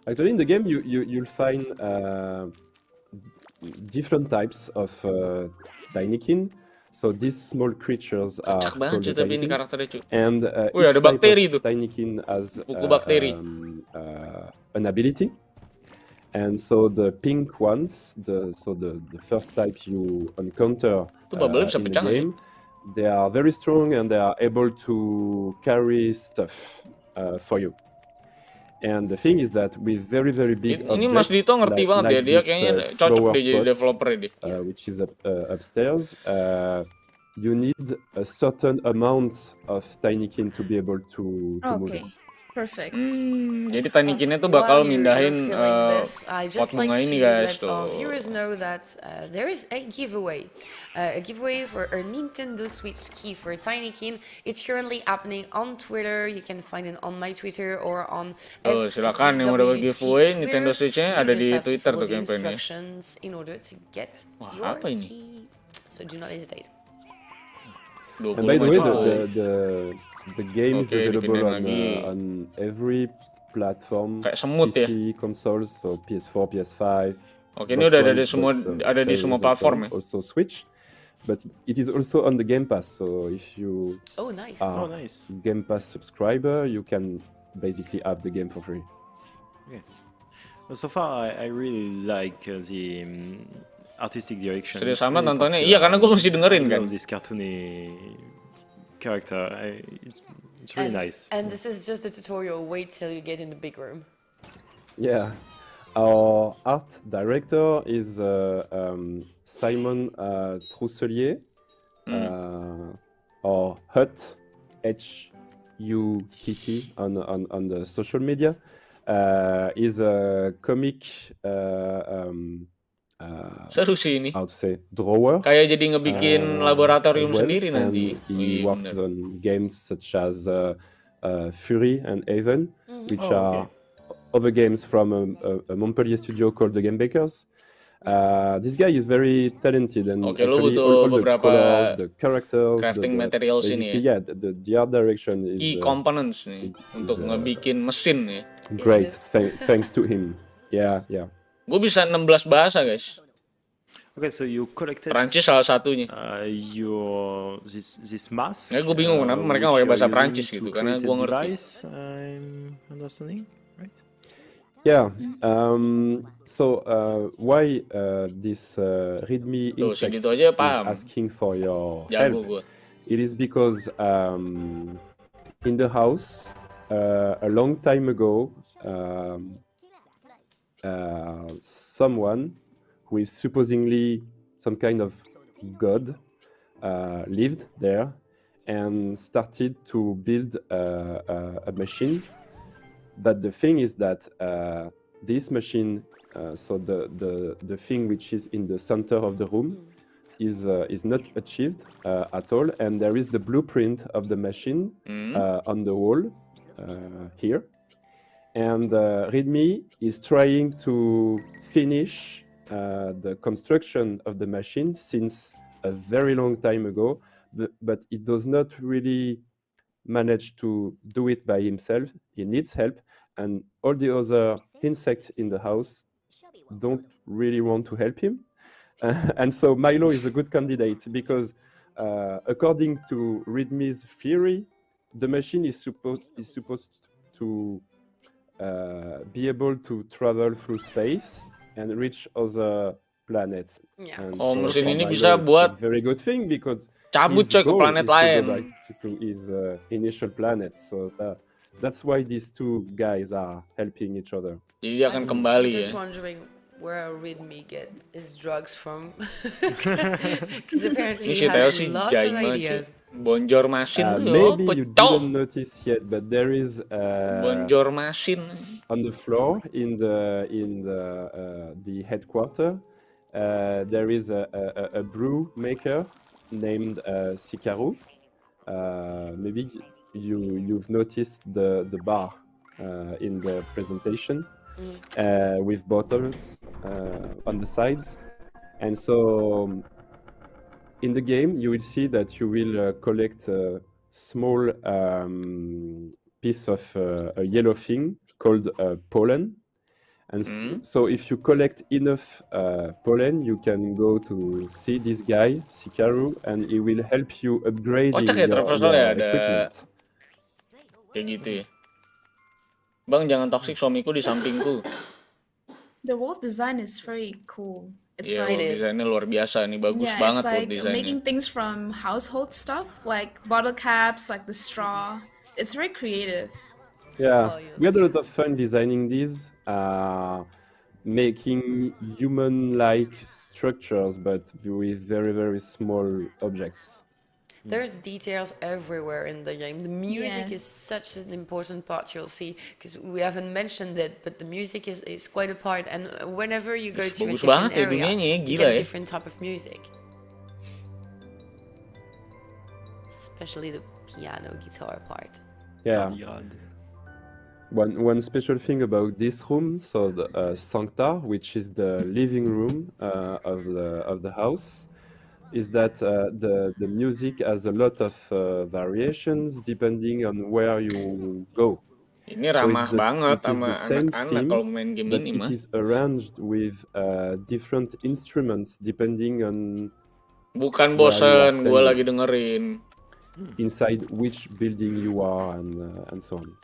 Speaker 8: Actually, in the game, you'll find different types of tinykin. So these small creatures are called the tinykin. And each type of tinykin has an ability. And so the pink ones, the first type you encounter in the game, they are very strong and they are able to carry stuff for you. And the thing is that with very big objects,
Speaker 6: ini Mas Dito ngerti banget ya, dia kayaknya cocok deh jadi developer deh.
Speaker 8: Which is upstairs. You need a certain amount of tinykin to be able to move it.
Speaker 3: Perfect.
Speaker 6: Jadi tinykinnya tuh bakal mindahin pot bunga ini guys tuh.
Speaker 1: Viewers know that there is a giveaway for a Nintendo Switch key for tinykin. It's currently happening on Twitter. You can find it on my Twitter or on
Speaker 6: silakan yang udah giveaway Nintendo Switch-nya ada di Twitter tuh campaign-nya.
Speaker 1: In order to get
Speaker 6: your key.
Speaker 1: So do not hesitate.
Speaker 8: And by the way, the game is available on every platform, PC, consoles, so PS4, PS5.
Speaker 6: Oke, ini udah ada di semua platform ya.
Speaker 8: Also Switch, but it is also on the Game Pass. So if you are Game Pass subscriber, you can basically have the game for free.
Speaker 2: Yeah. Well, so far, I really like the artistic direction.
Speaker 6: Serius amat nontonnya? Iya, karena gue mesti dengerin kan.
Speaker 2: This cartoony character, it's really nice.
Speaker 1: And this is just a tutorial. Wait till you get in the big room.
Speaker 8: Yeah, our art director is Simon Trousselier, or Hutt, Hutt on the social media. Is a comic.
Speaker 6: Seru sih ini.
Speaker 8: How to say, drawer.
Speaker 6: Kayak jadi ngebikin laboratorium sendiri nanti.
Speaker 8: He worked on games such as Fury and Haven, which are other games from a Montpellier studio called the Game Bakers. This guy is very talented and actually all the colors, the characters,
Speaker 6: crafting materials ini
Speaker 8: ya. Yeah, the art direction is
Speaker 6: key components nih untuk ngebikin mesin nih.
Speaker 8: Great, thanks to him. Yeah.
Speaker 6: Gue bisa 16 bahasa guys.
Speaker 2: Okay, so you collected
Speaker 6: Prancis salah satunya.
Speaker 2: This mask.
Speaker 6: Ya, gue bingung kenapa mereka pakai bahasa Prancis gitu, karena gue ngerti.
Speaker 2: I'm understanding, right?
Speaker 8: Yeah. So why this readme insect
Speaker 6: segitu aja
Speaker 8: is
Speaker 6: paham.
Speaker 8: asking for your
Speaker 6: Jago
Speaker 8: help?
Speaker 6: Gua.
Speaker 8: It is because in the house a long time ago. Someone who is supposedly some kind of god lived there and started to build a machine. But the thing is that this machine, so the thing which is in the center of the room, is not achieved at all, and there is the blueprint of the machine on the wall here. And readme is trying to finish the construction of the machine since a very long time ago, but it does not really manage to do it by himself. He needs help, and all the other insects in the house don't really want to help him. And so Milo is a good candidate because according to readme's theory, the machine is supposed to be able to travel through space and reach other planets.
Speaker 1: Yeah.
Speaker 8: And
Speaker 6: Oh,
Speaker 8: so
Speaker 6: mesin
Speaker 8: for
Speaker 6: ini
Speaker 8: Milo,
Speaker 6: bisa
Speaker 8: it's a
Speaker 6: buat
Speaker 8: very good thing because
Speaker 6: cabut
Speaker 8: his
Speaker 6: coy ke
Speaker 8: goal
Speaker 6: planet
Speaker 8: is to go back
Speaker 6: lain.
Speaker 8: to his initial planet. So that's why these two guys are helping each other.
Speaker 6: Jadi dia akan kembali ya.
Speaker 1: Just wondering where Readme get his drugs from. Because apparently
Speaker 6: Ini
Speaker 1: he
Speaker 6: si Theo
Speaker 1: has
Speaker 6: sih
Speaker 1: lots of
Speaker 6: jaim banget cuy.
Speaker 1: ideas.
Speaker 6: Bonjor masin tuh
Speaker 8: Maybe
Speaker 6: apa
Speaker 8: you
Speaker 6: cok?
Speaker 8: didn't notice yet, but there is
Speaker 6: Bonjor masin.
Speaker 8: on the floor in the headquarter. There is a brew maker named Sikaru. Maybe you've noticed the bar in the presentation with bottles on the sides, and so in the game you will see that you will collect a small piece of a yellow thing called pollen. And so if you collect enough pollen, you can go to see this guy, Sikaru, and he will help you upgrade
Speaker 6: Kocak ya traversal ya ada
Speaker 8: equipment.
Speaker 6: kayak gitu ya. Bang jangan toksik suamiku di sampingku.
Speaker 3: The world design is very cool. It's
Speaker 6: Iya,
Speaker 3: like
Speaker 6: world desainnya luar biasa nih, bagus
Speaker 3: yeah,
Speaker 6: banget
Speaker 3: it's
Speaker 6: world
Speaker 3: like
Speaker 6: desainnya.
Speaker 3: making things from household stuff, like bottle caps, like the straw. It's very creative.
Speaker 8: Yeah,
Speaker 1: Oh, yes.
Speaker 8: we had a lot of fun designing these, making human-like structures, but with very, very small objects.
Speaker 1: There's details everywhere in the game. The music
Speaker 3: Yes.
Speaker 1: is such an important part, you'll see, because we haven't mentioned it, but the music is quite a part. And whenever you go to a
Speaker 6: Bagus
Speaker 1: different
Speaker 6: banget ya
Speaker 1: area,
Speaker 6: dunianya ya,
Speaker 1: you
Speaker 6: gila
Speaker 1: get a
Speaker 6: ya.
Speaker 1: different type of music. Especially the piano guitar part.
Speaker 8: Yeah. One special thing about this room, so the Sancta, which is the living room of the house, is that the music has a lot of variations depending on where you go.
Speaker 6: Ini ramah banget sama anak-anak kalau main game
Speaker 8: but
Speaker 6: ini
Speaker 8: it
Speaker 6: mah.
Speaker 8: is arranged with different instruments depending on
Speaker 6: Bukan
Speaker 8: where you are
Speaker 6: bosen, gue
Speaker 8: standing,
Speaker 6: lagi dengerin.
Speaker 8: inside which building you are, and so on.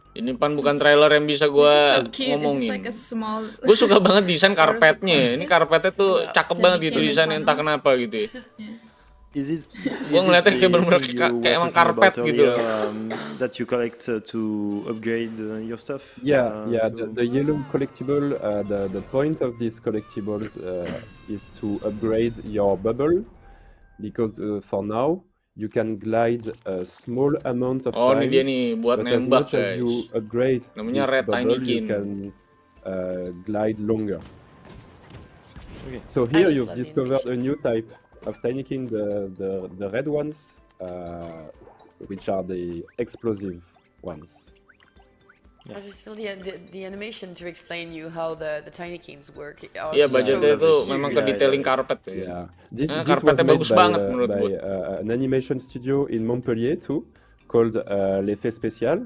Speaker 6: Ini pan bukan trailer yang bisa gue
Speaker 3: This is so cute. It's just
Speaker 6: ngomongin.
Speaker 3: like a small.
Speaker 6: Gue suka banget desain karpetnya. Ini karpetnya tuh cakep
Speaker 3: That
Speaker 6: banget gitu
Speaker 3: became
Speaker 6: desainnya,
Speaker 3: fun,
Speaker 6: entah
Speaker 3: huh?
Speaker 6: kenapa gitu ya.
Speaker 2: Gue
Speaker 6: ngeliatnya kayak bener-bener kayak emang karpet gitu.
Speaker 2: That you collect to upgrade your stuff.
Speaker 8: Yeah, the yellow collectible. The point of these collectibles is to upgrade your bubble, because for now you can glide a small amount of
Speaker 6: Oh,
Speaker 8: time.
Speaker 6: ini dia nih buat
Speaker 8: but as
Speaker 6: nembak
Speaker 8: much as you
Speaker 6: guys.
Speaker 8: upgrade
Speaker 6: Namanya
Speaker 8: this
Speaker 6: Red
Speaker 8: bubble,
Speaker 6: Tinykin.
Speaker 8: you can glide longer.
Speaker 2: Okay.
Speaker 8: So here
Speaker 1: just
Speaker 8: you've
Speaker 1: love the
Speaker 8: discovered a
Speaker 1: animations.
Speaker 8: new type of Tinykin, the red ones, which are the explosive ones.
Speaker 1: I just feel the animation to explain you how the Tinykins work.
Speaker 6: Iya, budgetnya
Speaker 2: so
Speaker 6: tuh
Speaker 2: good.
Speaker 6: memang
Speaker 2: Yeah,
Speaker 6: ke detailing
Speaker 2: yeah.
Speaker 6: karpet tuh ya.
Speaker 8: Yeah, this
Speaker 6: karpetnya
Speaker 8: was
Speaker 6: bagus
Speaker 8: made
Speaker 6: banget menurut
Speaker 8: by
Speaker 6: gue.
Speaker 8: an animation studio in Montpellier too, called l'Effet Spécial.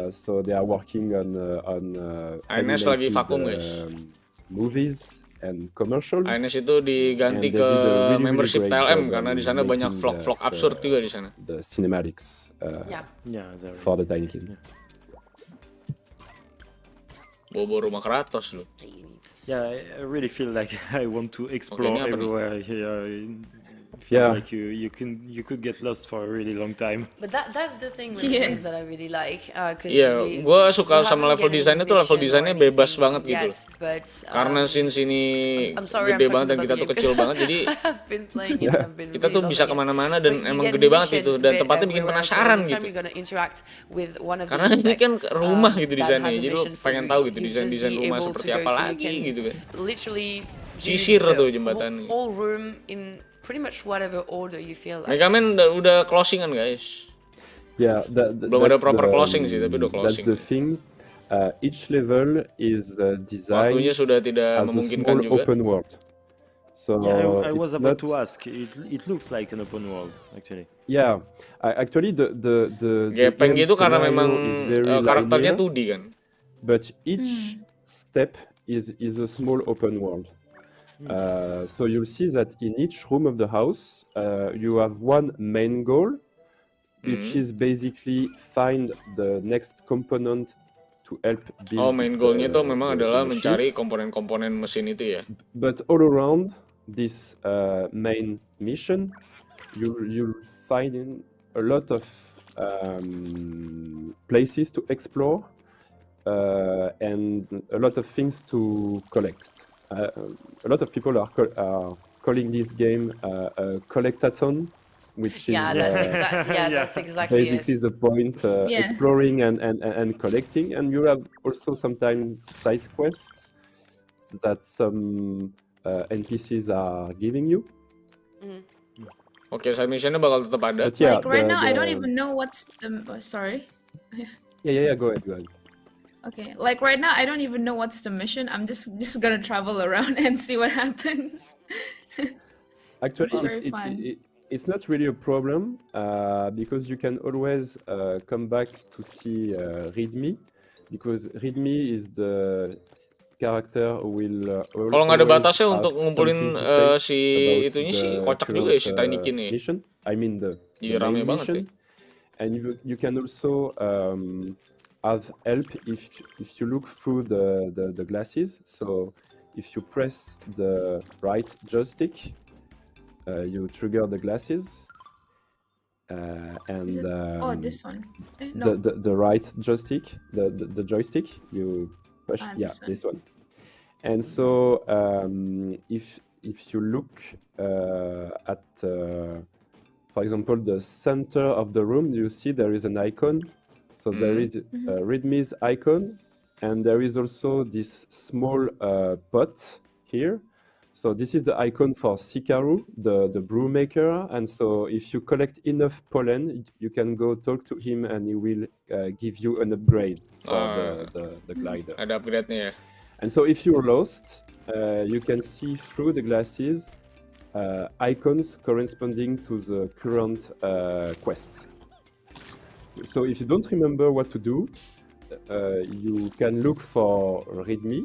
Speaker 8: So they are working on
Speaker 6: ANS lagi
Speaker 8: animated,
Speaker 6: vakum guys.
Speaker 8: movies and commercials.
Speaker 6: ANS itu diganti
Speaker 8: And they
Speaker 6: ke
Speaker 8: did a really
Speaker 6: membership
Speaker 8: great
Speaker 6: TLM
Speaker 8: job
Speaker 6: karena
Speaker 8: on
Speaker 6: di sana banyak
Speaker 8: making
Speaker 6: vlog-vlog absurd juga di sana.
Speaker 8: The cinematics
Speaker 2: Yeah,
Speaker 8: for the Tinykin.
Speaker 6: Bobo rumah Kratos loh.
Speaker 2: Yeah, I really feel like I want to explore
Speaker 6: ini apa nih?
Speaker 2: everywhere here.
Speaker 8: Yeah.
Speaker 2: Like you could get lost for a really long time.
Speaker 1: But that's the thing with
Speaker 3: Yeah.
Speaker 1: Brave that I really like.
Speaker 6: Iya, gue suka sama level desainnya tuh, level desainnya bebas banget gitu loh.
Speaker 1: But,
Speaker 6: Karena scene sini
Speaker 1: I'm sorry,
Speaker 6: gede
Speaker 1: I'm
Speaker 6: banget dan
Speaker 1: talking
Speaker 6: kita
Speaker 1: about
Speaker 6: tuh
Speaker 1: the
Speaker 6: kecil
Speaker 1: game.
Speaker 6: banget, jadi
Speaker 1: I've been playing it, I've been
Speaker 6: kita tuh
Speaker 1: really
Speaker 6: bisa
Speaker 1: loving it.
Speaker 6: kemana-mana dan
Speaker 1: But you
Speaker 6: emang
Speaker 1: get
Speaker 6: gede banget
Speaker 1: missions
Speaker 6: gitu, dan
Speaker 1: bit
Speaker 6: tempatnya bikin
Speaker 1: everywhere, so
Speaker 6: penasaran
Speaker 1: every time
Speaker 6: gitu.
Speaker 1: you're gonna interact with one of the
Speaker 6: Karena ini kan
Speaker 1: insects,
Speaker 6: rumah gitu
Speaker 1: that
Speaker 6: desainnya,
Speaker 1: has a
Speaker 6: jadi lo
Speaker 1: mission for
Speaker 6: pengen
Speaker 1: you,
Speaker 6: tahu gitu
Speaker 1: you just
Speaker 6: desain-desain
Speaker 1: be
Speaker 6: rumah
Speaker 1: able
Speaker 6: seperti
Speaker 1: to go,
Speaker 6: apa
Speaker 1: so you
Speaker 6: lagi
Speaker 1: can
Speaker 6: gitu kan.
Speaker 1: literally do
Speaker 6: Sisir
Speaker 1: the
Speaker 6: tuh jembatannya.
Speaker 1: whole room in pretty much whatever order you feel like.
Speaker 6: Mega Man udah closingan guys.
Speaker 8: Yeah,
Speaker 6: Belum ada
Speaker 8: that's
Speaker 6: proper
Speaker 8: the,
Speaker 6: closing sih, tapi udah
Speaker 8: That's
Speaker 6: closing.
Speaker 8: the thing. Each level is
Speaker 6: Waktunya
Speaker 8: designed
Speaker 6: sudah tidak
Speaker 8: as a
Speaker 6: memungkinkan
Speaker 8: small
Speaker 6: juga.
Speaker 8: open world. So
Speaker 2: Yeah, I was
Speaker 8: it's
Speaker 2: about
Speaker 8: not,
Speaker 2: to ask. It looks like an open world actually.
Speaker 8: Yeah, actually the
Speaker 6: Gepeng
Speaker 8: game
Speaker 6: gitu karena
Speaker 8: scenario
Speaker 6: memang
Speaker 8: is very
Speaker 6: karakternya
Speaker 8: linear,
Speaker 6: 2D kan.
Speaker 8: but each step is a small open world. So you'll see that in each room of the house, you have one main goal, which is basically find the next component to help build.
Speaker 6: Main goalnya itu memang adalah mencari komponen-komponen mesin itu ya.
Speaker 8: But all around this main mission, you'll find a lot of places to explore and a lot of things to collect. A lot of people are calling this game a collectathon, which is
Speaker 1: that's exactly
Speaker 8: basically the point, exploring and collecting. And you have also sometimes side quests that some NPCs are giving you.
Speaker 6: Oke, side missionnya bakal tetap ada.
Speaker 8: But yeah,
Speaker 3: Like right now, I don't even know what's the. Sorry.
Speaker 8: Yeah. Go ahead.
Speaker 3: Okay, like right now, I don't even know what's the mission. I'm just gonna travel around and see what happens.
Speaker 8: Actually,
Speaker 3: It's very fun.
Speaker 8: it's not really a problem because you can always come back to see README, because README is the character who will
Speaker 6: Kalau nggak ada
Speaker 8: always
Speaker 6: batasnya
Speaker 8: have
Speaker 6: untuk ngumpulin
Speaker 8: something to say
Speaker 6: si
Speaker 8: about
Speaker 6: itunya sih
Speaker 8: the
Speaker 6: kocak juga ya si
Speaker 8: current,
Speaker 6: Tiny Kin ya.
Speaker 8: mission. I mean the
Speaker 6: Rame
Speaker 8: main
Speaker 6: banget
Speaker 8: mission.
Speaker 6: ya.
Speaker 8: And you can also have help if you look through the glasses. So if you press the right joystick, you trigger the glasses, and
Speaker 3: This one. No.
Speaker 8: the right joystick, the joystick, you push. This one. And so if you look at, for example, the center of the room, you see there is an icon. So there is README's icon, and there is also this small pot here. So this is the icon for Sikaru, the brew maker. And so if you collect enough pollen, you can go talk to him, and he will give you an upgrade for the glider.
Speaker 6: Ada upgrade-nya ya.
Speaker 8: And so if you're lost, you can see through the glasses icons corresponding to the current quests. So if you don't remember what to do, you can look for README,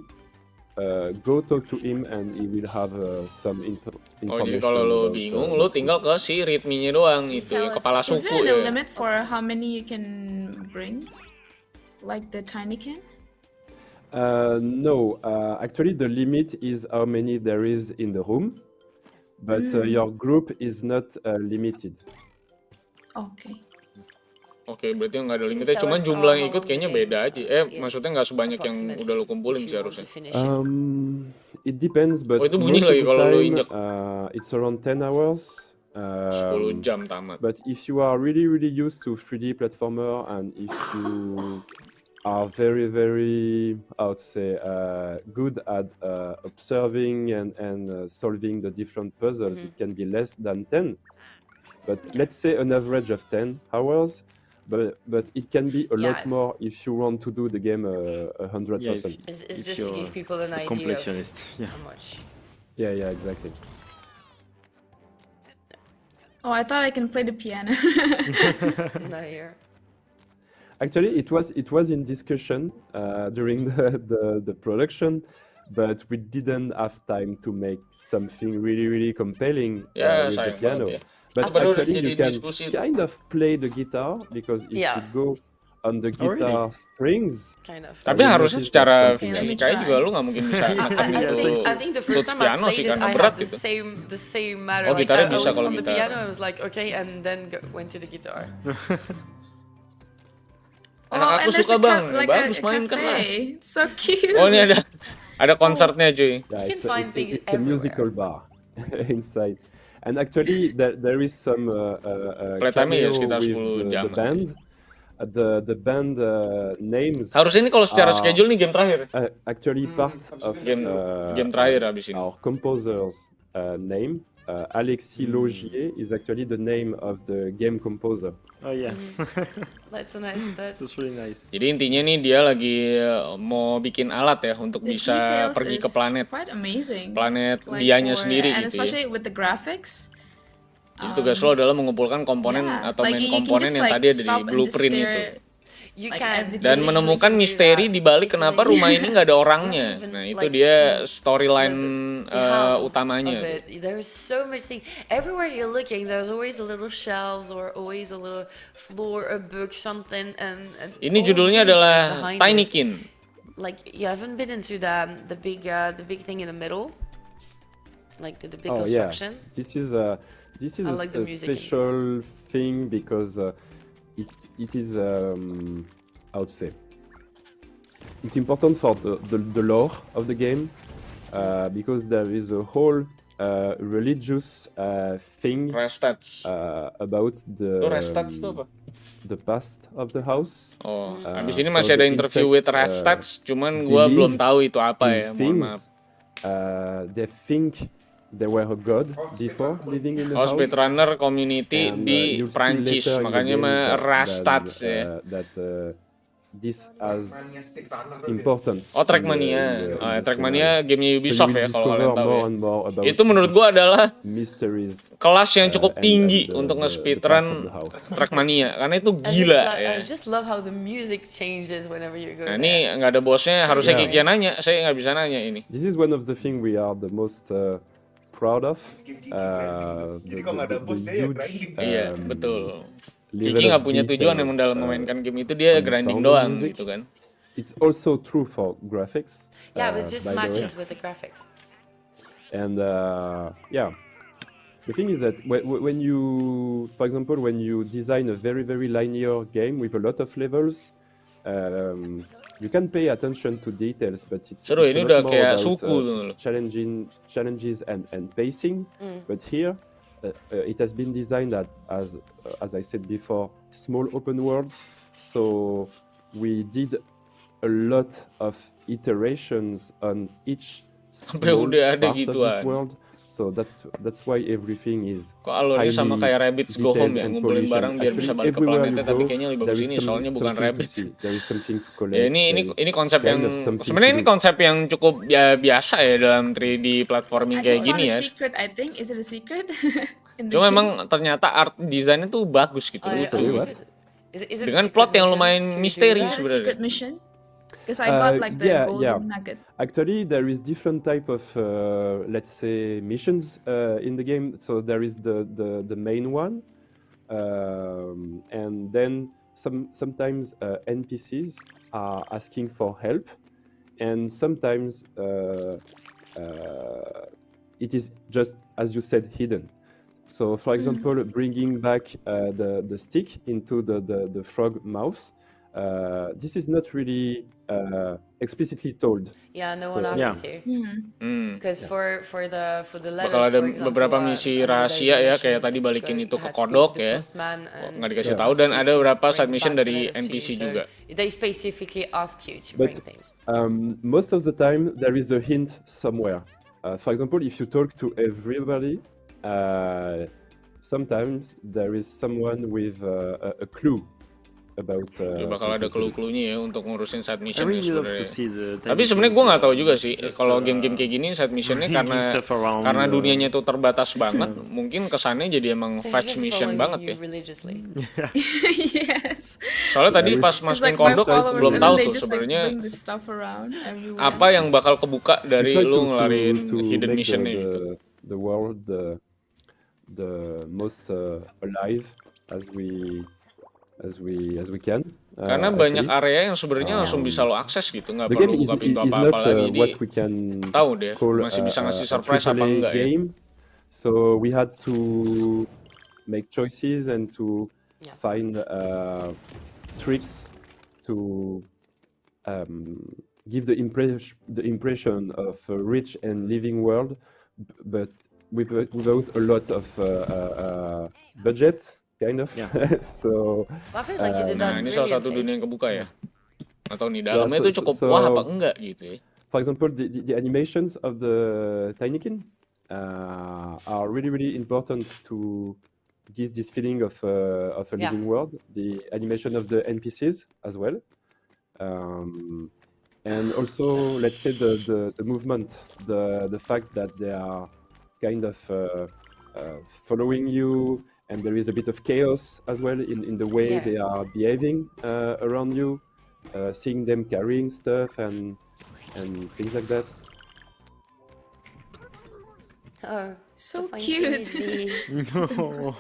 Speaker 8: go talk to him, and he will have some information.
Speaker 6: Jadi kalau lo bingung, lo tinggal ke si README-nya doang, itu kepala suku ya.
Speaker 3: Is there a limit for how many you can bring? Like the Tiny Kin?
Speaker 8: No, actually the limit is how many there is in the room, but your group is not limited.
Speaker 3: Okay.
Speaker 6: Oke, berarti nggak ada limitnya, cuman jumlah yang ikut kayaknya beda aja. Maksudnya nggak sebanyak yang udah lo kumpulin sih harusnya.
Speaker 8: It depends, but
Speaker 6: itu bunyi lagi kalau lo injak.
Speaker 8: It's around 10 hours.
Speaker 6: 10 jam tamat.
Speaker 8: But if you are really used to 3D platformer, and if you are very how to say good at observing and solving the different puzzles, it can be less than 10. But let's say an average of 10 hours. But it can be a lot more if you want to do the game 100%.
Speaker 1: It's just to give people an idea of how much.
Speaker 8: Yeah, exactly.
Speaker 3: Oh, I thought I can play the piano.
Speaker 1: Not here.
Speaker 8: Actually, it was in discussion during the production, but we didn't have time to make something really compelling with the piano. But actually, you can kind of play the guitar, because if you go on the guitar strings.
Speaker 1: Kind of.
Speaker 6: Tapi harusnya secara fisikanya juga lu nggak mungkin bisa ngetem gitu.
Speaker 1: I think the first time I played it, I had the same matter.
Speaker 6: Oh, gitarnya
Speaker 1: I
Speaker 6: bisa
Speaker 1: was
Speaker 6: kalau
Speaker 1: on the
Speaker 6: gitar.
Speaker 1: piano, I was like, okay, and then went to the guitar.
Speaker 6: Anak aku suka bang, bagus mainkan lah.
Speaker 3: So cute.
Speaker 6: Oh ini ada konsernya cuy.
Speaker 8: Yeah, it's a musical bar inside. And actually, there is some
Speaker 6: playtime-nya ya
Speaker 8: cameo
Speaker 6: sekitar
Speaker 8: with
Speaker 6: 10 jam.
Speaker 8: the band. The band names.
Speaker 6: Harusnya ini kalau secara schedule nih game terakhir.
Speaker 8: Actually, part of
Speaker 6: game terakhir abis ini.
Speaker 8: Our composer's name, Alexis Logier, is actually the name of the game composer.
Speaker 2: Oh yeah.
Speaker 1: That's a nice touch.
Speaker 2: That's really nice.
Speaker 6: Jadi intinya nih dia lagi mau bikin alat ya untuk bisa pergi ke planet.
Speaker 3: Quite amazing.
Speaker 6: Planet dianya sendiri
Speaker 3: and
Speaker 6: gitu
Speaker 3: especially
Speaker 6: ya.
Speaker 3: with the graphics.
Speaker 6: Jadi tugas lo adalah mengumpulkan komponen atau main komponen yang tadi ada di blueprint itu.
Speaker 1: You
Speaker 3: Like
Speaker 1: can
Speaker 3: everything.
Speaker 6: Dan menemukan
Speaker 1: literally do
Speaker 6: misteri
Speaker 1: that.
Speaker 6: di balik
Speaker 1: It's
Speaker 6: kenapa
Speaker 1: amazing.
Speaker 6: rumah ini nggak ada
Speaker 1: You
Speaker 6: orangnya.
Speaker 1: haven't even,
Speaker 6: Nah, itu
Speaker 1: like,
Speaker 6: dia
Speaker 1: seen
Speaker 6: storyline
Speaker 1: the half
Speaker 6: utamanya.
Speaker 1: of it. There's so much thing. Everywhere you're looking, there's always a little shelves or always a little floor, a book, something. And
Speaker 6: Ini
Speaker 1: all
Speaker 6: judulnya
Speaker 1: the
Speaker 6: adalah
Speaker 1: behind
Speaker 6: Tinykin.
Speaker 1: Like, you haven't been into the big thing in the middle, like the big
Speaker 8: Oh yeah,
Speaker 1: construction.
Speaker 8: this is a
Speaker 1: I like the
Speaker 8: a
Speaker 1: music in
Speaker 8: special thing because it is how to say, it's important for the lore of the game because there is a whole religious thing
Speaker 6: Restats.
Speaker 8: about
Speaker 6: Itu Restats tuh apa?
Speaker 8: the past of the house.
Speaker 6: Oh, habis ini
Speaker 8: So
Speaker 6: masih ada
Speaker 8: the
Speaker 6: interview with
Speaker 8: insects,
Speaker 6: Restats, cuman gua belum
Speaker 8: believes
Speaker 6: tahu itu apa
Speaker 8: in
Speaker 6: ya, mohon
Speaker 8: things.
Speaker 6: maaf.
Speaker 8: They think they were a god before living in the
Speaker 6: Oh,
Speaker 8: house.
Speaker 6: speedrunner community
Speaker 8: And,
Speaker 6: di
Speaker 8: you'll see
Speaker 6: Prancis,
Speaker 8: later in the
Speaker 6: makanya
Speaker 8: game that
Speaker 6: Restats ya.
Speaker 8: This has importance.
Speaker 6: Oh, Trackmania. Trackmania gamenya
Speaker 8: So
Speaker 6: Ubisoft
Speaker 8: you will
Speaker 6: ya, kalau
Speaker 8: discover
Speaker 6: kalian tahu
Speaker 8: more
Speaker 6: ya.
Speaker 8: and more about
Speaker 6: Itu menurut
Speaker 8: these
Speaker 6: gua adalah
Speaker 8: mysteries
Speaker 6: kelas yang cukup
Speaker 8: and
Speaker 6: tinggi
Speaker 8: the
Speaker 6: untuk
Speaker 8: past
Speaker 6: nge-speedrun
Speaker 8: of the house.
Speaker 6: Trackmania, karena itu gila ya.
Speaker 1: I just love how the music changes whenever you go
Speaker 6: Nah,
Speaker 1: there.
Speaker 6: ini nggak ada bosnya, harusnya
Speaker 8: Yeah.
Speaker 6: Kiki yang nanya, saya nggak bisa nanya ini.
Speaker 8: This is one of the things we are the most proud of. The huge
Speaker 6: Iya, betul.
Speaker 8: level
Speaker 6: Kiki nggak
Speaker 8: of
Speaker 6: punya tujuan
Speaker 8: details,
Speaker 6: emang dalam memainkan game itu, dia
Speaker 8: on the
Speaker 6: grinding
Speaker 8: sound of
Speaker 6: doang
Speaker 8: music.
Speaker 6: gitu kan.
Speaker 8: It's also true for graphics.
Speaker 1: Yeah, but it just
Speaker 8: by the way.
Speaker 1: matches with the graphics.
Speaker 8: And yeah, the thing is that when you, for example, when you design a very linear game with a lot of levels, you can pay attention to details, but it's
Speaker 6: Seru,
Speaker 8: a
Speaker 6: ini
Speaker 8: lot
Speaker 6: udah
Speaker 8: more
Speaker 6: kayak
Speaker 8: about,
Speaker 6: suku tuh loh.
Speaker 8: challenges and pacing. But here, it has been designed as I said before, small open world. So we did a lot of iterations on each
Speaker 6: Sampai
Speaker 8: small
Speaker 6: udah ada
Speaker 8: part of this
Speaker 6: gituan.
Speaker 8: world. So that's why everything is
Speaker 6: Kok alurnya sama
Speaker 8: highly
Speaker 6: kayak Rabbids Go Home
Speaker 8: detailed
Speaker 6: ya,
Speaker 8: and
Speaker 6: ngumpulin
Speaker 8: polished.
Speaker 6: barang biar
Speaker 8: Actually,
Speaker 6: bisa balik ke
Speaker 8: everywhere
Speaker 6: planetnya,
Speaker 8: you
Speaker 6: tapi
Speaker 8: go,
Speaker 6: kayaknya lebih
Speaker 8: there
Speaker 6: bagus
Speaker 8: is
Speaker 6: ini, soalnya bukan
Speaker 8: something to
Speaker 6: Rabbids.
Speaker 8: see. There is something to collect.
Speaker 6: Ya
Speaker 8: There is
Speaker 6: ini konsep
Speaker 8: kind
Speaker 6: yang
Speaker 8: of something
Speaker 6: sebenarnya
Speaker 8: to
Speaker 6: ini
Speaker 8: do.
Speaker 6: konsep yang cukup ya, biasa ya dalam 3D platforming
Speaker 3: I
Speaker 6: kayak
Speaker 3: just found
Speaker 6: gini
Speaker 3: a
Speaker 6: ya.
Speaker 3: secret, I think. Is it a secret? In the
Speaker 6: Cuma
Speaker 3: game?
Speaker 6: memang ternyata art desainnya tuh bagus gitu,
Speaker 1: Oh, yeah.
Speaker 6: lucu.
Speaker 8: Sorry, what?
Speaker 1: Is it a
Speaker 6: Dengan
Speaker 1: secret
Speaker 6: plot yang
Speaker 1: mission
Speaker 6: lumayan
Speaker 1: to do
Speaker 6: misteri
Speaker 1: that?
Speaker 3: Is it a
Speaker 6: sebenarnya.
Speaker 3: secret mission? Because I got like the
Speaker 8: yeah.
Speaker 3: golden nugget.
Speaker 8: Actually, there is different type of let's say missions in the game. So there is the main one, and then sometimes NPCs are asking for help, and sometimes it is just, as you said, hidden. So, for example, bringing back the stick into the frog mouth. This is not really explicitly told.
Speaker 1: Yeah, no
Speaker 8: So,
Speaker 1: one asks you. Because for the letters,
Speaker 6: Bakal ada
Speaker 1: for example,
Speaker 6: beberapa misi rahasia ya, kayak tadi balikin itu ke kodok ya. Nggak dikasih tahu, dan ada beberapa side mission dari NPC juga.
Speaker 1: They specifically ask you to
Speaker 8: But
Speaker 1: bring things.
Speaker 8: most of the time, there is a hint somewhere. For example, if you talk to everybody, sometimes there is someone with a clue about.
Speaker 6: Ya, bakal ada clue-cluenya ya untuk ngurusin side
Speaker 2: I
Speaker 6: mission ya
Speaker 2: really love to
Speaker 6: sebenarnya.
Speaker 2: see the
Speaker 6: Tapi sebenarnya gue nggak tahu juga sih
Speaker 2: just,
Speaker 6: kalau game-game kayak gini side missionnya
Speaker 2: bringing stuff around,
Speaker 6: karena dunianya tuh terbatas banget, mungkin kesannya jadi emang
Speaker 1: They're
Speaker 6: fetch
Speaker 1: just
Speaker 6: mission
Speaker 1: following
Speaker 6: banget
Speaker 1: you
Speaker 6: ya.
Speaker 1: religiously.
Speaker 3: Yes.
Speaker 6: Soalnya tadi pas
Speaker 3: It's
Speaker 6: masukin
Speaker 3: like my
Speaker 6: kodok
Speaker 3: followers,
Speaker 6: belum
Speaker 3: and
Speaker 6: tahu
Speaker 3: then they
Speaker 6: tuh
Speaker 3: just like
Speaker 6: sebenarnya
Speaker 3: bring this stuff around everywhere.
Speaker 6: apa yang bakal kebuka dari
Speaker 8: We try
Speaker 6: lu ngelarin
Speaker 8: to
Speaker 6: hidden
Speaker 8: make
Speaker 6: missionnya gitu.
Speaker 8: the world the most alive as we can.
Speaker 6: Karena banyak
Speaker 8: actually.
Speaker 6: area yang sebenarnya langsung bisa lo akses gitu, nggak
Speaker 8: The
Speaker 6: perlu
Speaker 8: game
Speaker 6: buka pintu
Speaker 8: is
Speaker 6: apa-apa
Speaker 8: not
Speaker 6: lagi.
Speaker 8: what
Speaker 6: Jadi
Speaker 8: we can
Speaker 6: tahu deh
Speaker 8: call
Speaker 6: masih bisa ngasih
Speaker 8: a
Speaker 6: surprise apa
Speaker 8: AAA
Speaker 6: enggak ya.
Speaker 8: game. So we had to make choices and to find tricks to give the impression of a rich and living world, but without a lot of budget, kind of.
Speaker 2: Yeah.
Speaker 8: So
Speaker 1: I feel like you did that
Speaker 6: Nah, ini salah satu
Speaker 1: brilliantly.
Speaker 6: dunia yang kebuka ya. Atau nih dalamnya
Speaker 8: so-
Speaker 6: itu cukup
Speaker 8: so-
Speaker 6: wah apa enggak gitu ya.
Speaker 8: for example, the animations of the Tinykin are really important to give this feeling of a
Speaker 1: Yeah.
Speaker 8: living world. The animation of the NPCs as well, and also let's say the movement, the fact that they are kind of following you and there is a bit of chaos as well in the way they are behaving around you, seeing them carrying stuff and things like that.
Speaker 1: Oh,
Speaker 3: so cute.
Speaker 2: No.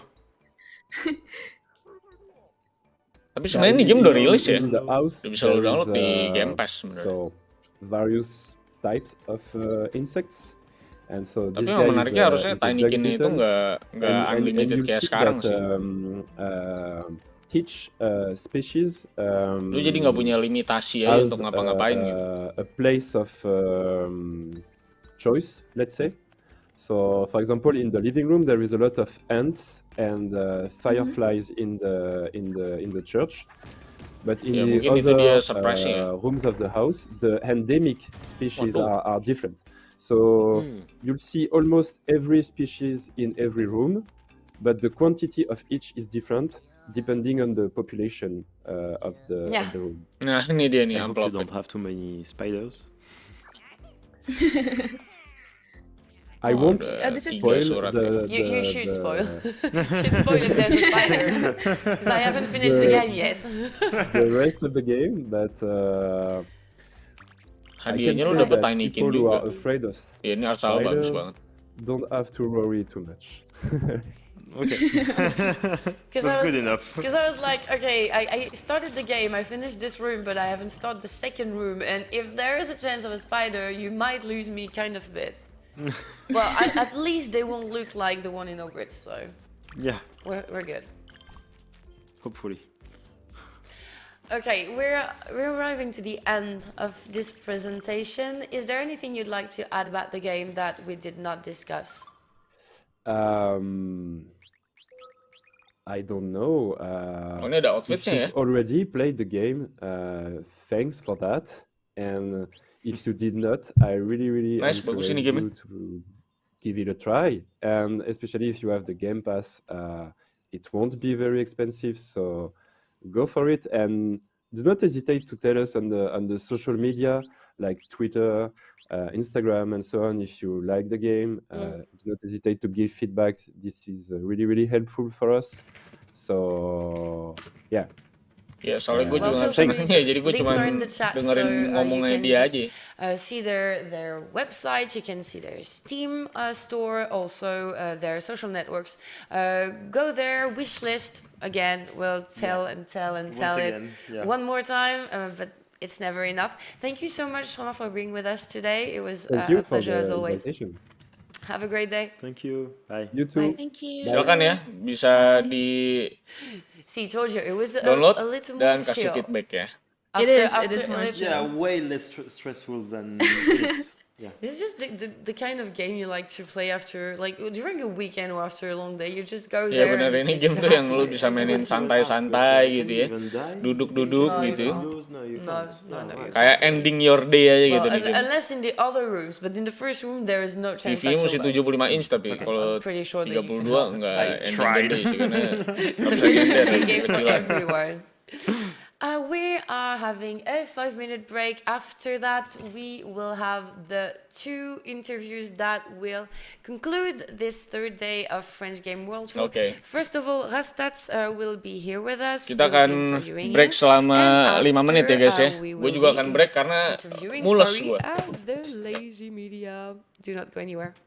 Speaker 6: Tapi sebenarnya ini game udah rilis ya.
Speaker 8: In the house,
Speaker 6: Udah bisa lo download di Game Pass sebenarnya.
Speaker 8: So various types of insects. And so
Speaker 6: tapi
Speaker 8: this
Speaker 6: yang
Speaker 8: guy
Speaker 6: menariknya
Speaker 8: is
Speaker 6: harusnya Tiny Kin itu nggak unlimited kayak sekarang sih.
Speaker 8: Each species
Speaker 6: lu jadi nggak punya limitasi aja untuk ngapa-ngapain gitu.
Speaker 8: A place of choice, let's say. So, for example, in the living room there is a lot of ants and fireflies in the church. But in the other rooms of the house, the endemic species are different. So you'll see almost every species in every room, but the quantity of each is different depending on the population of the room.
Speaker 6: Nah, ini dia nih
Speaker 2: I hope
Speaker 6: amplop.
Speaker 2: you don't have too many spiders.
Speaker 8: I won't spoil
Speaker 1: You should spoil. Should spoil if there's a spider, because I haven't finished the game yet.
Speaker 8: The rest of the game, but
Speaker 6: hadiahnya lu dapet Tiny Kin juga.
Speaker 8: Afraid of
Speaker 6: ini asal bagus banget.
Speaker 8: Don't have to worry too much.
Speaker 2: Okay. That's good enough.
Speaker 1: Because I was like, okay, I started the game, I finished this room, but I haven't started the second room, and if there is a chance of a spider, you might lose me kind of a bit. Well, at least they won't look like the one in Hogwarts, so
Speaker 2: yeah,
Speaker 1: we're good.
Speaker 2: Hopefully.
Speaker 1: Okay, we're arriving to the end of this presentation. Is there anything you'd like to add about the game that we did not discuss?
Speaker 8: I don't know.
Speaker 6: Ini ada outfitnya ya.
Speaker 8: Already played the game. Thanks for that. And if you did not, I really encourage you to give it a try. And especially if you have the Game Pass, it won't be very expensive. So go for it, and do not hesitate to tell us on the social media like Twitter, Instagram, and so on. If you like the game, do not hesitate to give feedback. This is really helpful for us. So yeah.
Speaker 6: Ya, soalnya gue juga nggak bisa nanya, jadi gue cuma dengerin ngomongnya dia aja.
Speaker 1: See their website, you can see their Steam store, also their social networks. Go there, wishlist. Again, we'll tell and tell and tell it one more time, but it's never enough. Thank you so much, Thomas, for being with us today. It was a pleasure as always. Have a great day.
Speaker 2: Thank you. Bye.
Speaker 8: You too.
Speaker 3: Bye. Thank you.
Speaker 6: Silakan ya, bisa di
Speaker 1: See, told you it was
Speaker 6: download
Speaker 1: a little
Speaker 6: dan
Speaker 1: more
Speaker 6: kasih
Speaker 1: chill.
Speaker 6: feedback ya.
Speaker 3: It is more chill.
Speaker 2: Yeah, way less stressful than it. Yeah.
Speaker 1: This is just the kind of game you like to play after, like during a weekend or after a long day. You just go there.
Speaker 6: Ya benar, ini game tuh yang lu bisa mainin santai-santai gitu ya, duduk-duduk gitu.
Speaker 1: No.
Speaker 6: Kayak ending your day aja gitu nih.
Speaker 1: Unless in the other rooms, but in the first room there is no chance.
Speaker 6: TV mesti 75 inch tapi kalau 32 enggak ending your day sih karena nggak bisa gender kecilan.
Speaker 1: We are having a 5-minute break. After that, we will have the 2 interviews that will conclude this 3rd day of French Game World Tour.
Speaker 6: Okay.
Speaker 1: First of all, Rastats will be here with us.
Speaker 6: Kita akan break selama 5 menit ya guys ya. Gue juga akan break karena mules gue.
Speaker 1: The Lazy Media. Do not go anywhere.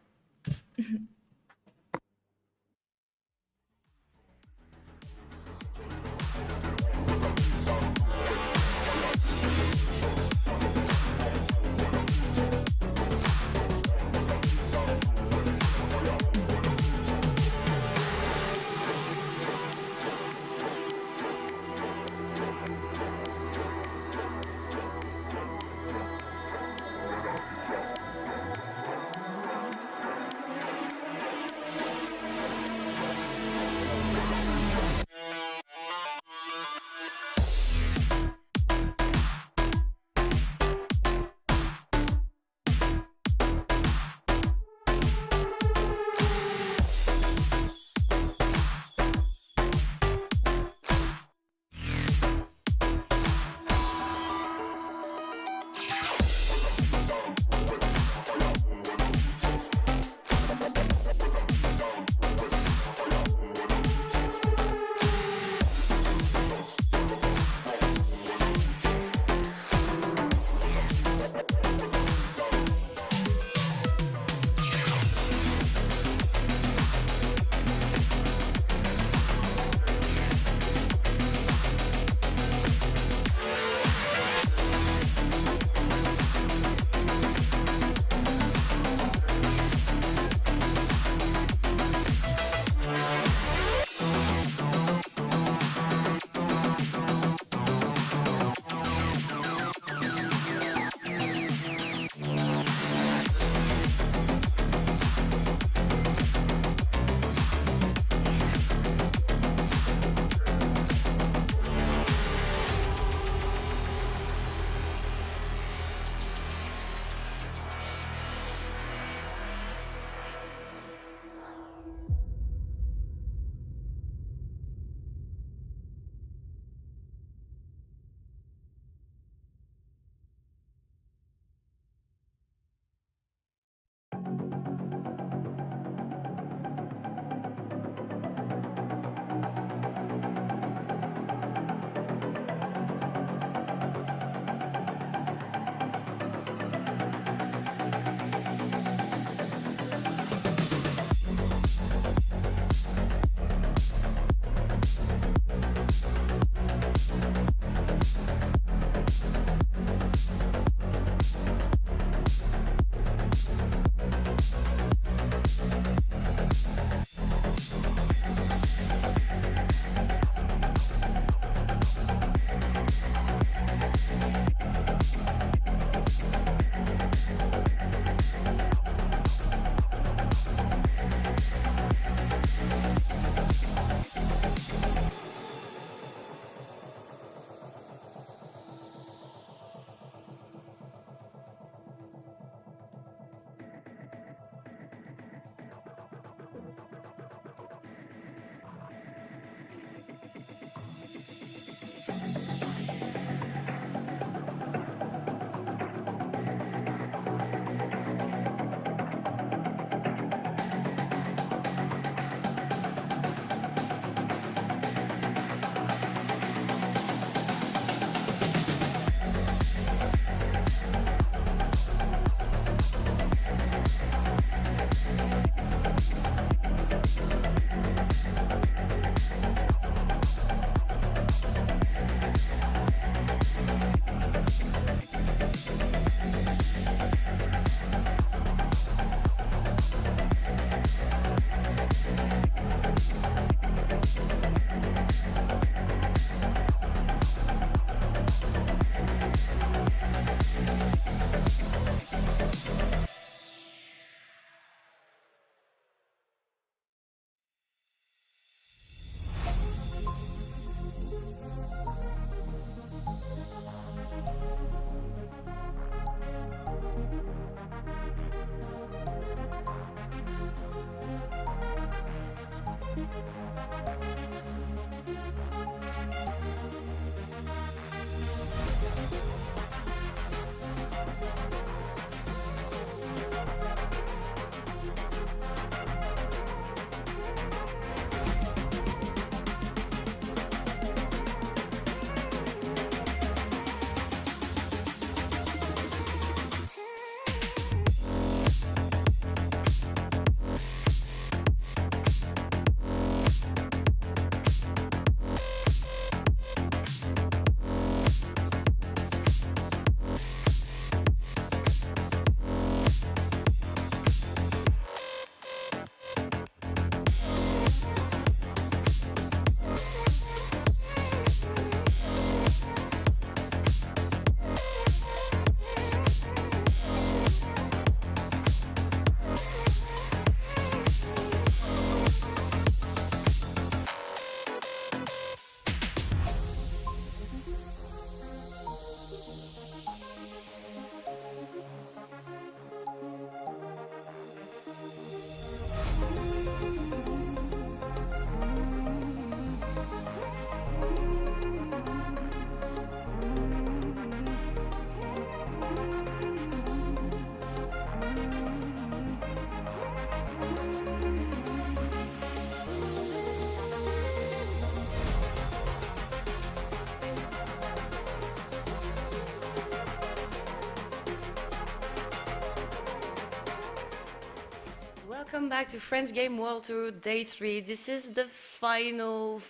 Speaker 1: welcome back to French Game World Tour Day 3. This is the final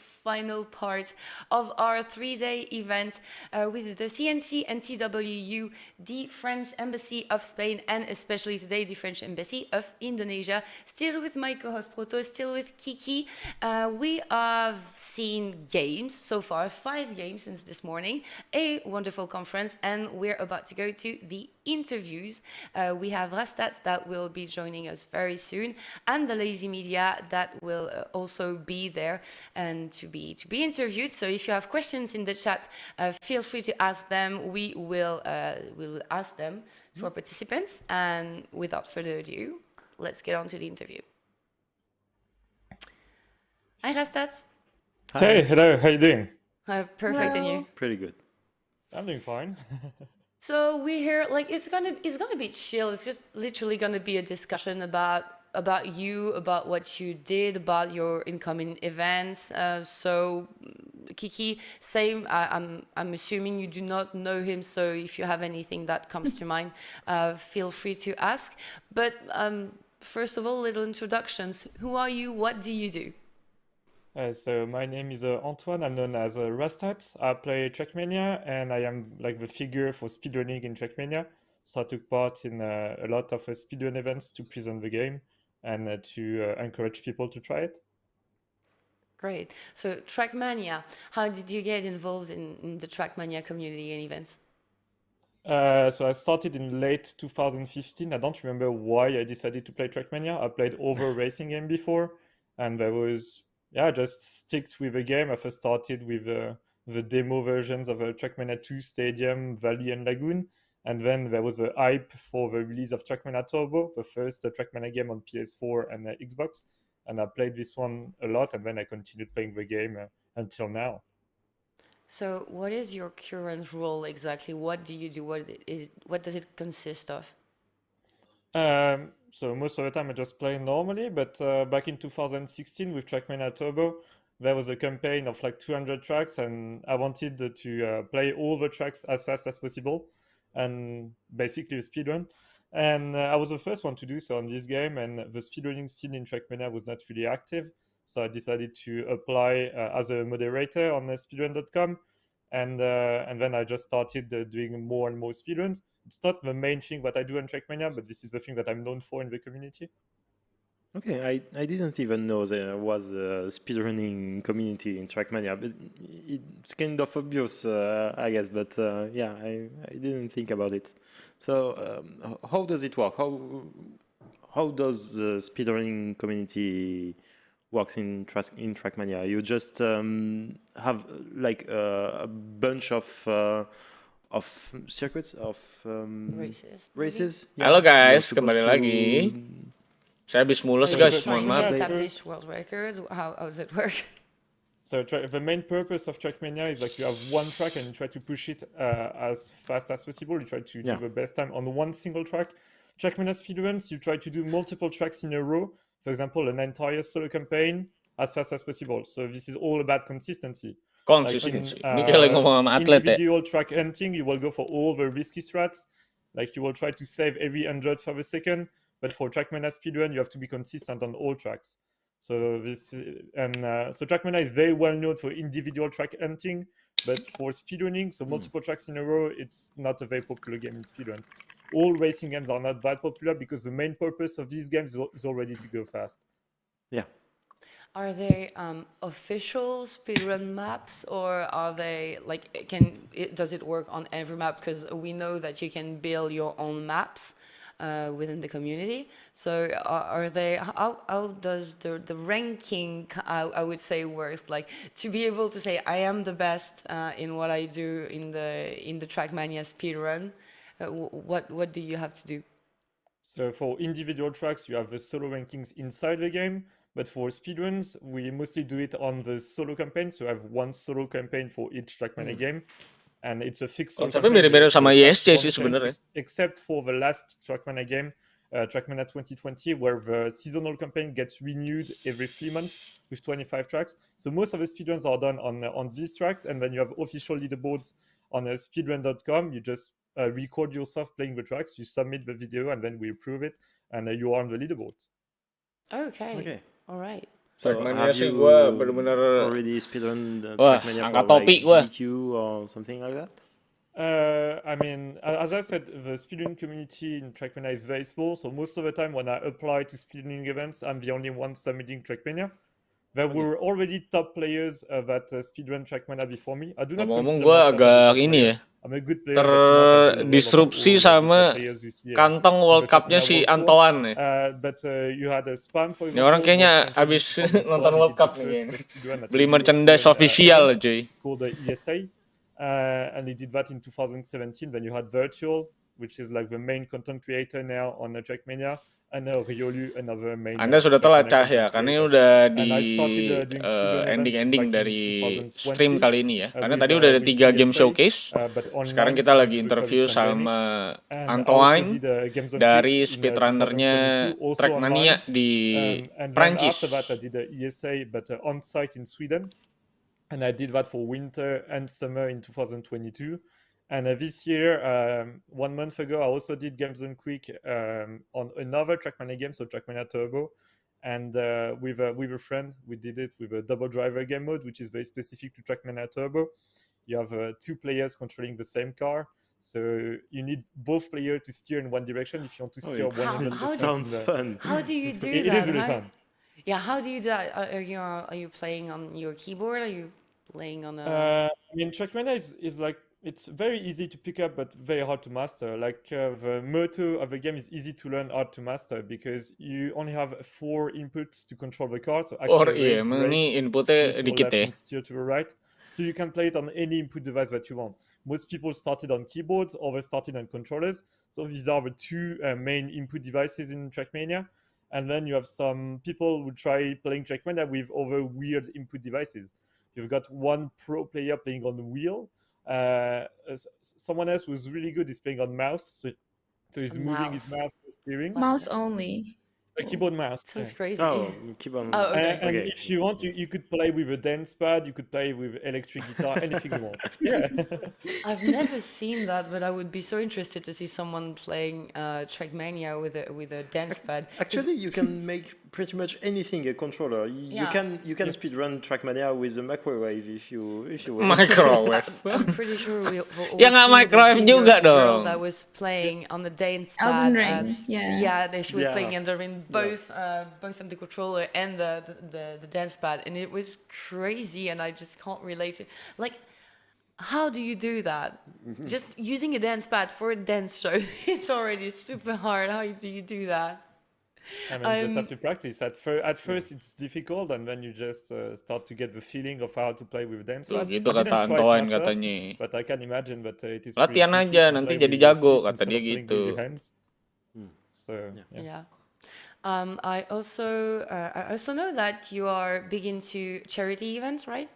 Speaker 1: part of our 3-day event with the CNC and TWU, the French Embassy of Spain, and especially today the French Embassy of Indonesia. Still with my co-host Proto, still with Kiki. We have seen games so far, 5 games since this morning, a wonderful conference, and we're about to go to the interviews. We have Rastats that will be joining us very soon, and thelazy.media that will also be there and to be interviewed. So if you have questions in the chat, feel free to ask them. We will ask them to our participants. And without further ado, let's get on to the interview. Hi, Rastats.
Speaker 9: Hi. Hey, hello. How you doing?
Speaker 1: Perfect,
Speaker 3: Hello.
Speaker 1: and you?
Speaker 2: Pretty good.
Speaker 9: I'm doing fine.
Speaker 1: So we hear like it's gonna be chill. It's just literally gonna be a discussion about you, about what you did, about your incoming events. So Kiki, same. I'm assuming you do not know him. So if you have anything that comes to mind, feel free to ask. But first of all, little introductions. Who are you? What do you do?
Speaker 9: So my name is Antoine. I'm known as Rastats. I play Trackmania, and I am like the figure for speedrunning in Trackmania. So I took part in a lot of speedrun events to present the game and to encourage people to try it.
Speaker 1: Great. So Trackmania, how did you get involved in the Trackmania community and events?
Speaker 9: So I started in late 2015. I don't remember why I decided to play Trackmania. I played over racing game before, and there was just sticked with the game. I first started with the demo versions of Trackmania 2, Stadium, Valley, and Lagoon, and then there was the hype for the release of Trackmania Turbo, the first Trackmania game on PS4 and Xbox, and I played this one a lot, and then I continued playing the game until now.
Speaker 1: So what is your current role exactly? What do you do? What does it consist of?
Speaker 9: So most of the time I just play normally, but back in 2016 with Trackmania Turbo, there was a campaign of like 200 tracks, and I wanted to play all the tracks as fast as possible, and basically a speedrun. And I was the first one to do so on this game, and the speedrunning scene in Trackmania was not really active, so I decided to apply as a moderator on speedrun.com, and then I just started doing more and more speedruns. It's not the main thing that I do on Trackmania, but this is the thing that I'm known for in the community.
Speaker 2: Okay, I didn't even know there was a speedrunning community in Trackmania, but it's kind of obvious, I guess, but yeah, I didn't think about it. So how does it work? How does the speedrunning community works in Trackmania? You just have like a bunch of circuits of races.
Speaker 6: Yeah. Halo guys, kembali lagi. Saya habis mulus guys, mohon maaf.
Speaker 1: Establish world records. How does it work?
Speaker 9: So the main purpose of Trackmania is like you have one track and you try to push it as fast as possible. You try to do the best time on one single track. Trackmania speedruns, you try to do multiple tracks in a row. For example, an entire solo campaign as fast as possible. So this is all about consistency.
Speaker 6: Consistency. Ini kayak lagi ngomong sama atlet ya.
Speaker 9: Individual track hunting, you will go for all the risky strats. Like you will try to save every 100th of a second. But for Trackmania speedrun, you have to be consistent on all tracks. So so Trackmania is very well known for individual track hunting, but for speedrunning, so multiple tracks in a row, it's not a very popular game in speedruns. All racing games are not that popular because the main purpose of these games is already to go fast.
Speaker 2: Yeah.
Speaker 1: Are they official speedrun maps, or are they like does it work on every map? Because we know that you can build your own maps within the community. So are they? How does the ranking? I would say work, like to be able to say I am the best in what I do in the Trackmania speedrun. What do you have to do?
Speaker 9: So for individual tracks, you have the solo rankings inside the game. But for speedruns, we mostly do it on the solo campaign. So I have one solo campaign for each Trackmania game. And it's a fixed solo campaign.
Speaker 6: Mirip-mirip sama ISC sih sebenarnya.
Speaker 9: Except for the last Trackmania game, Trackmania 2020, where the seasonal campaign gets renewed every 3 months with 25 tracks. So most of the speedruns are done on these tracks. And then you have official leaderboards on speedrun.com. You just record yourself playing the tracks, you submit the video, and then we approve it, and you are on the leaderboard.
Speaker 1: Okay. All right.
Speaker 2: So
Speaker 6: Trackmania
Speaker 2: have
Speaker 6: sih
Speaker 2: you
Speaker 6: gue bener-bener
Speaker 2: already speedrun
Speaker 6: wah
Speaker 2: Trackmania
Speaker 6: angkat
Speaker 2: for
Speaker 6: topi
Speaker 2: like
Speaker 6: gue.
Speaker 2: GDQ or something like that?
Speaker 9: I mean, as I said, the speedrunning community in Trackmania is very small. So most of the time when I apply to speedrunning events, I'm the only one submitting Trackmania. There were already top players that speedrun Trackmania before me. I do not
Speaker 6: Ngomong-ngomong
Speaker 9: consider
Speaker 6: gue
Speaker 9: myself as a
Speaker 6: agak
Speaker 9: top
Speaker 6: ini
Speaker 9: player.
Speaker 6: ya,
Speaker 9: I'm a good player, but not at the level of
Speaker 6: terdisrupsi
Speaker 9: all these
Speaker 6: sama
Speaker 9: players you see
Speaker 6: kantong
Speaker 9: in the
Speaker 6: World Cup-nya
Speaker 9: Trackmania
Speaker 6: si
Speaker 9: World Tour.
Speaker 6: Antoan nih.
Speaker 9: But you had a Spam, for
Speaker 6: Ini orang
Speaker 9: example,
Speaker 6: kayaknya
Speaker 9: World Champion in
Speaker 6: abis
Speaker 9: 2012.
Speaker 6: nonton
Speaker 9: He
Speaker 6: World
Speaker 9: did the
Speaker 6: Cup nih
Speaker 9: first
Speaker 6: kayaknya.
Speaker 9: speedrun at a
Speaker 6: Beli merchandise
Speaker 9: European
Speaker 6: official
Speaker 9: event
Speaker 6: cuy.
Speaker 9: called the ESA. And he did that in 2017. Then you had Virtual, which is like the main content creator now on Trackmania, and Riolu, another main.
Speaker 6: Anda sudah telat
Speaker 9: Trackmania
Speaker 6: Cah ya,
Speaker 9: content
Speaker 6: karena ini
Speaker 9: creator.
Speaker 6: udah di
Speaker 9: And I started doing speedrun events
Speaker 6: ending-ending
Speaker 9: back in
Speaker 6: dari
Speaker 9: 2020,
Speaker 6: stream kali ini ya. Karena
Speaker 9: with,
Speaker 6: tadi udah ada
Speaker 9: with
Speaker 6: 3 game
Speaker 9: ESA,
Speaker 6: showcase.
Speaker 9: but
Speaker 6: Sekarang
Speaker 9: online
Speaker 6: kita lagi
Speaker 9: due to the
Speaker 6: interview
Speaker 9: COVID pandemic.
Speaker 6: sama
Speaker 9: And I also
Speaker 6: Antoine
Speaker 9: did Games on
Speaker 6: dari
Speaker 9: Quick in
Speaker 6: speedrunnernya
Speaker 9: 2022, also
Speaker 6: Trackmania
Speaker 9: online.
Speaker 6: di
Speaker 9: And then
Speaker 6: Prancis.
Speaker 9: after that, I did ESA, but on site in Sweden. And I did that for winter and summer in 2022. And this year, 1 month ago, I also did Games on Quick on another Trackmania game, so Trackmania Turbo. And with a friend, we did it with a double driver game mode, which is very specific to Trackmania Turbo. You have 2 players controlling the same car. So you need both players to steer in one direction if you want to steer 100%.
Speaker 2: Sounds fun.
Speaker 1: How do you do
Speaker 9: It
Speaker 1: that?
Speaker 9: is really fun.
Speaker 1: Yeah, how do you do that? Are you playing on your keyboard? Are you playing on a...
Speaker 9: I mean, Trackmania is like, it's very easy to pick up, but very hard to master. Like the motto of the game is easy to learn, hard to master, because you only have 4 inputs to control the car. So
Speaker 6: Iya, emang ini inputnya dikit ya.
Speaker 9: and steer to the right. So you can play it on any input device that you want. Most people started on keyboards, others started on controllers. So these are the 2 main input devices in Trackmania. And then you have some people who try playing Trackmania with other weird input devices. You've got one pro player playing on the wheel. Someone else who's really good is playing on mouse. So he's moving his mouse with steering.
Speaker 3: Mouse only.
Speaker 9: A keyboard mouse.
Speaker 1: Sounds crazy.
Speaker 2: Oh, keyboard.
Speaker 1: Oh, okay.
Speaker 9: And if you want, you could play with a dance pad. You could play with electric guitar, anything you want. Yeah.
Speaker 1: I've never seen that, but I would be so interested to see someone playing Trackmania with a dance pad.
Speaker 2: Actually, you can make pretty much anything a controller. You can speedrun Trackmania with a microwave if you want.
Speaker 6: Microwave.
Speaker 1: I'm pretty sure we all
Speaker 6: Ya nggak
Speaker 1: seen
Speaker 6: microwave
Speaker 1: this video
Speaker 6: juga
Speaker 1: of a girl
Speaker 6: dong.
Speaker 1: that was playing on the dance pad.
Speaker 3: Elden Ring, yeah.
Speaker 1: She was playing Elden Ring both on the controller and the dance pad, and it was crazy. And I just can't relate to, like, how do you do that? Just using a dance pad for a dance show, it's already super hard. How do you do that?
Speaker 9: I mean, you just have to practice. At first, it's difficult, and then you just start to get the feeling of how to play with dance pad.
Speaker 6: Gitu kata Antoine katanya.
Speaker 9: But I can imagine that it is
Speaker 6: latihan aja, nanti jadi jago kata dia gitu.
Speaker 9: So
Speaker 1: yeah. I also know that you are big into charity events, right?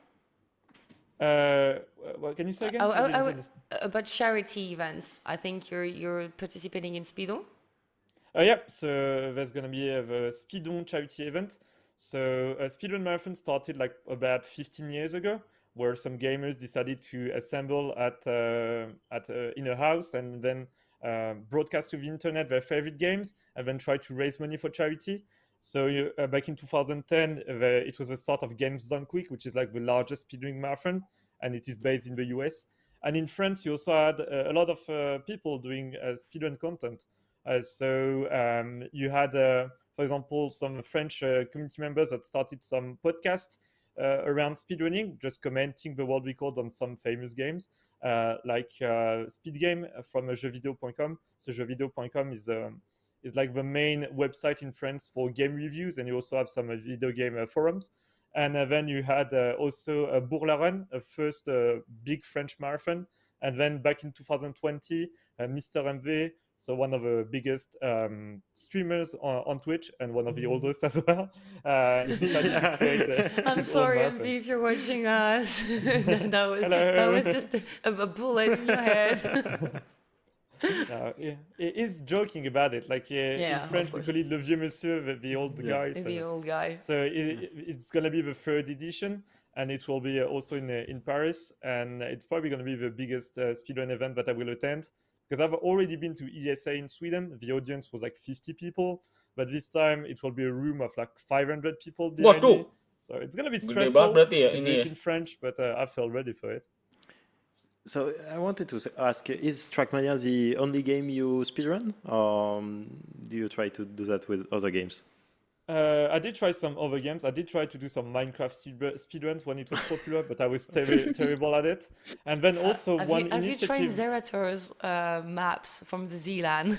Speaker 9: What can you say again?
Speaker 1: About charity events. I think you're participating in Speedo.
Speaker 9: Yeah, so there's going to be the Speedon charity event. So Speedrun Marathon started like about 15 years ago, where some gamers decided to assemble in a house and then broadcast to the internet their favorite games and then try to raise money for charity. So back in 2010, it was the start of Games Done Quick, which is like the largest speedrunning marathon, and it is based in the US. And in France, you also had a lot of people doing speedrun content. So you had, for example, some French community members that started some podcasts around speedrunning, just commenting the world record on some famous games, like Speed Game from jeuxvideo.com. So jeuxvideo.com is like the main website in France for game reviews, and you also have some video game forums. And then you had also Bourg-la-Reine, a first big French marathon. And then back in 2020, Mr. MV, so one of the biggest streamers on Twitch and one of the oldest as well.
Speaker 1: I'm sorry, MV, if you're watching us. that was just a bullet in your head.
Speaker 9: He is joking about it. Like in French, we call it le vieux monsieur, the old guy. So,
Speaker 1: the old guy.
Speaker 9: So it's going to be the 3rd edition, and it will be also in Paris. And it's probably going to be the biggest speedrun event that I will attend, because I've already been to ESA in Sweden. The audience was like 50 people, but this time it will be a room of like 500 people behind me. So it's gonna be stressful to do it in French, but I feel ready for it.
Speaker 2: So I wanted to ask, is Trackmania the only game you speedrun, or do you try to do that with other games?
Speaker 9: I did try some other games. I did try to do some Minecraft speedruns when it was popular, but I was terrible at it. And then also
Speaker 1: have you tried Zerator's maps from the Zealand?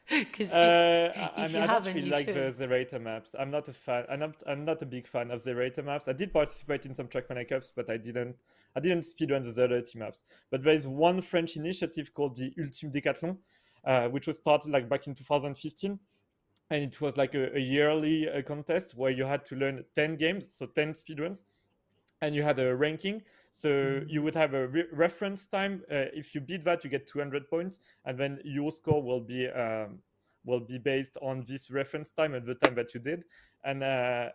Speaker 1: Because
Speaker 9: I don't actually like the Zerator maps. I'm not a fan. I'm not a big fan of Zerator maps. I did participate in some Trackmania Cups, but I didn't speedrun the Zerator maps. But there is one French initiative called the Ultime Decathlon, which was started like back in 2015. And it was like a yearly contest where you had to learn 10 games, so 10 speedruns, and you had a ranking. So you would have a reference time. If you beat that, you get 200 points, and then your score will be based on this reference time and the time that you did. And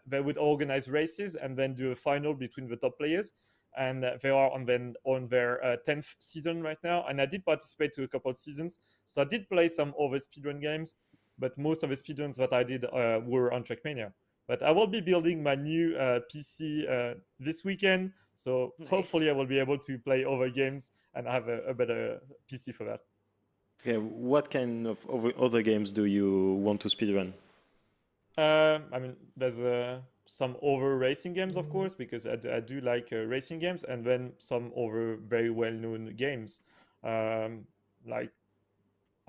Speaker 9: they would organize races and then do a final between the top players. And they are on their 10th season right now. And I did participate to a couple of seasons, so I did play some other speedrun games, but most of the speedruns that I did were on Trackmania. But I will be building my new PC this weekend, so hopefully I will be able to play other games and have a better PC for that.
Speaker 2: Okay, what kind of other games do you want to speedrun?
Speaker 9: I mean, there's some other racing games, of course, because I do like racing games, and then some other very well-known games, like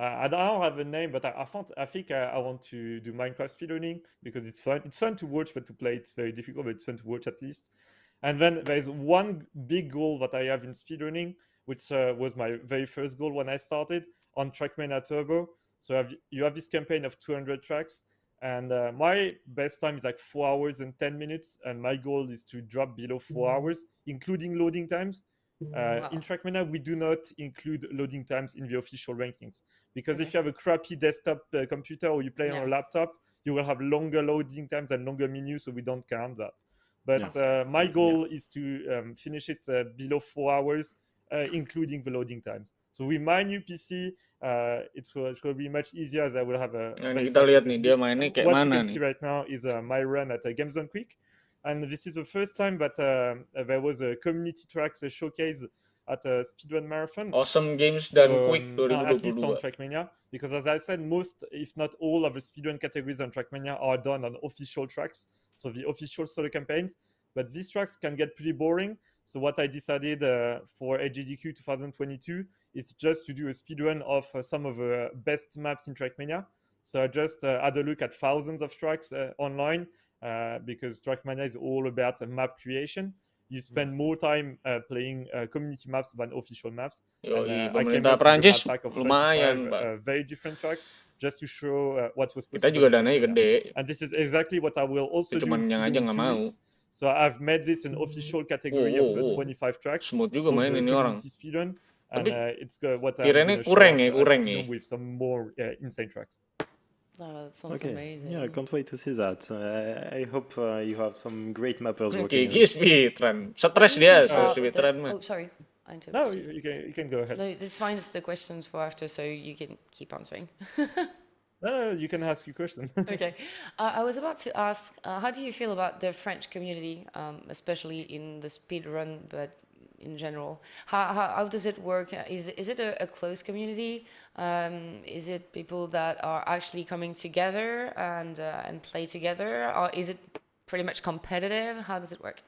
Speaker 9: I don't have a name, but I think I want to do Minecraft speedrunning because it's fun. It's fun to watch, but to play it's very difficult. But it's fun to watch at least. And then there's one big goal that I have in speedrunning, which was my very first goal when I started on Trackmania Turbo. So you have this campaign of 200 tracks, and my best time is like 4 hours and 10 minutes, and my goal is to drop below 4 hours, including loading times. In Trackmania, we do not include loading times in the official rankings because if you have a crappy desktop computer or you play on a laptop, you will have longer loading times and longer menus, so we don't count that. But my goal is to finish it below 4 hours, including the loading times. So with my new PC, it will be much easier as I will have a very
Speaker 6: kita
Speaker 9: fast
Speaker 6: lihat nih
Speaker 9: SSD.
Speaker 6: dia mainnya kayak
Speaker 9: What
Speaker 6: mana
Speaker 9: you can
Speaker 6: nih.
Speaker 9: see right now is my run at Games Done Quick. And this is the first time that there was a community tracks showcase at a speedrun marathon.
Speaker 6: Awesome Games Done Quick
Speaker 9: At least on
Speaker 6: 2022.
Speaker 9: Trackmania, because as I said, most, if not all, of the speedrun categories on Trackmania are done on official tracks, so the official solo campaigns. But these tracks can get pretty boring. So what I decided for AGDQ 2022 is just to do a speedrun of some of the best maps in Trackmania. So I just had a look at thousands of tracks online. Because Trackmania is all about map creation. You spend more time playing community maps than official maps.
Speaker 6: Yoi,
Speaker 9: And I came
Speaker 6: pemerintah
Speaker 9: up with a
Speaker 6: Prancis
Speaker 9: map pack of
Speaker 6: lumayan,
Speaker 9: 35
Speaker 6: Pak.
Speaker 9: very different tracks just to show what was
Speaker 6: Kita
Speaker 9: possible.
Speaker 6: juga dananya gede.
Speaker 9: And this is exactly what I will also
Speaker 6: Itu
Speaker 9: do in
Speaker 6: cuman yang aja
Speaker 9: Speedrun
Speaker 6: nggak
Speaker 9: 2
Speaker 6: mau.
Speaker 9: weeks. So I've made this an official category of 25 tracks.
Speaker 6: Smooth juga main ini orang.
Speaker 9: Speedrun. And it's what I'm
Speaker 6: Tirennya
Speaker 9: going to
Speaker 6: kurang
Speaker 9: show
Speaker 6: ya nih.
Speaker 9: with some more insane tracks.
Speaker 1: Oh, that sounds amazing.
Speaker 2: Yeah, I can't wait to see that. I hope you have some great mappers working.
Speaker 6: Kiki speedrun. Stres dia speedrun mah.
Speaker 1: Oh, sorry.
Speaker 9: No, you can go ahead.
Speaker 1: No, it's fine. It's the questions for after, so you can keep answering.
Speaker 9: No, you can ask your question.
Speaker 1: Okay. I was about to ask, how do you feel about the French community, especially in the speedrun, but in general? How does it work? Is it a close community? Is it people that are actually coming together and play together? Or is it pretty much competitive? How does it work?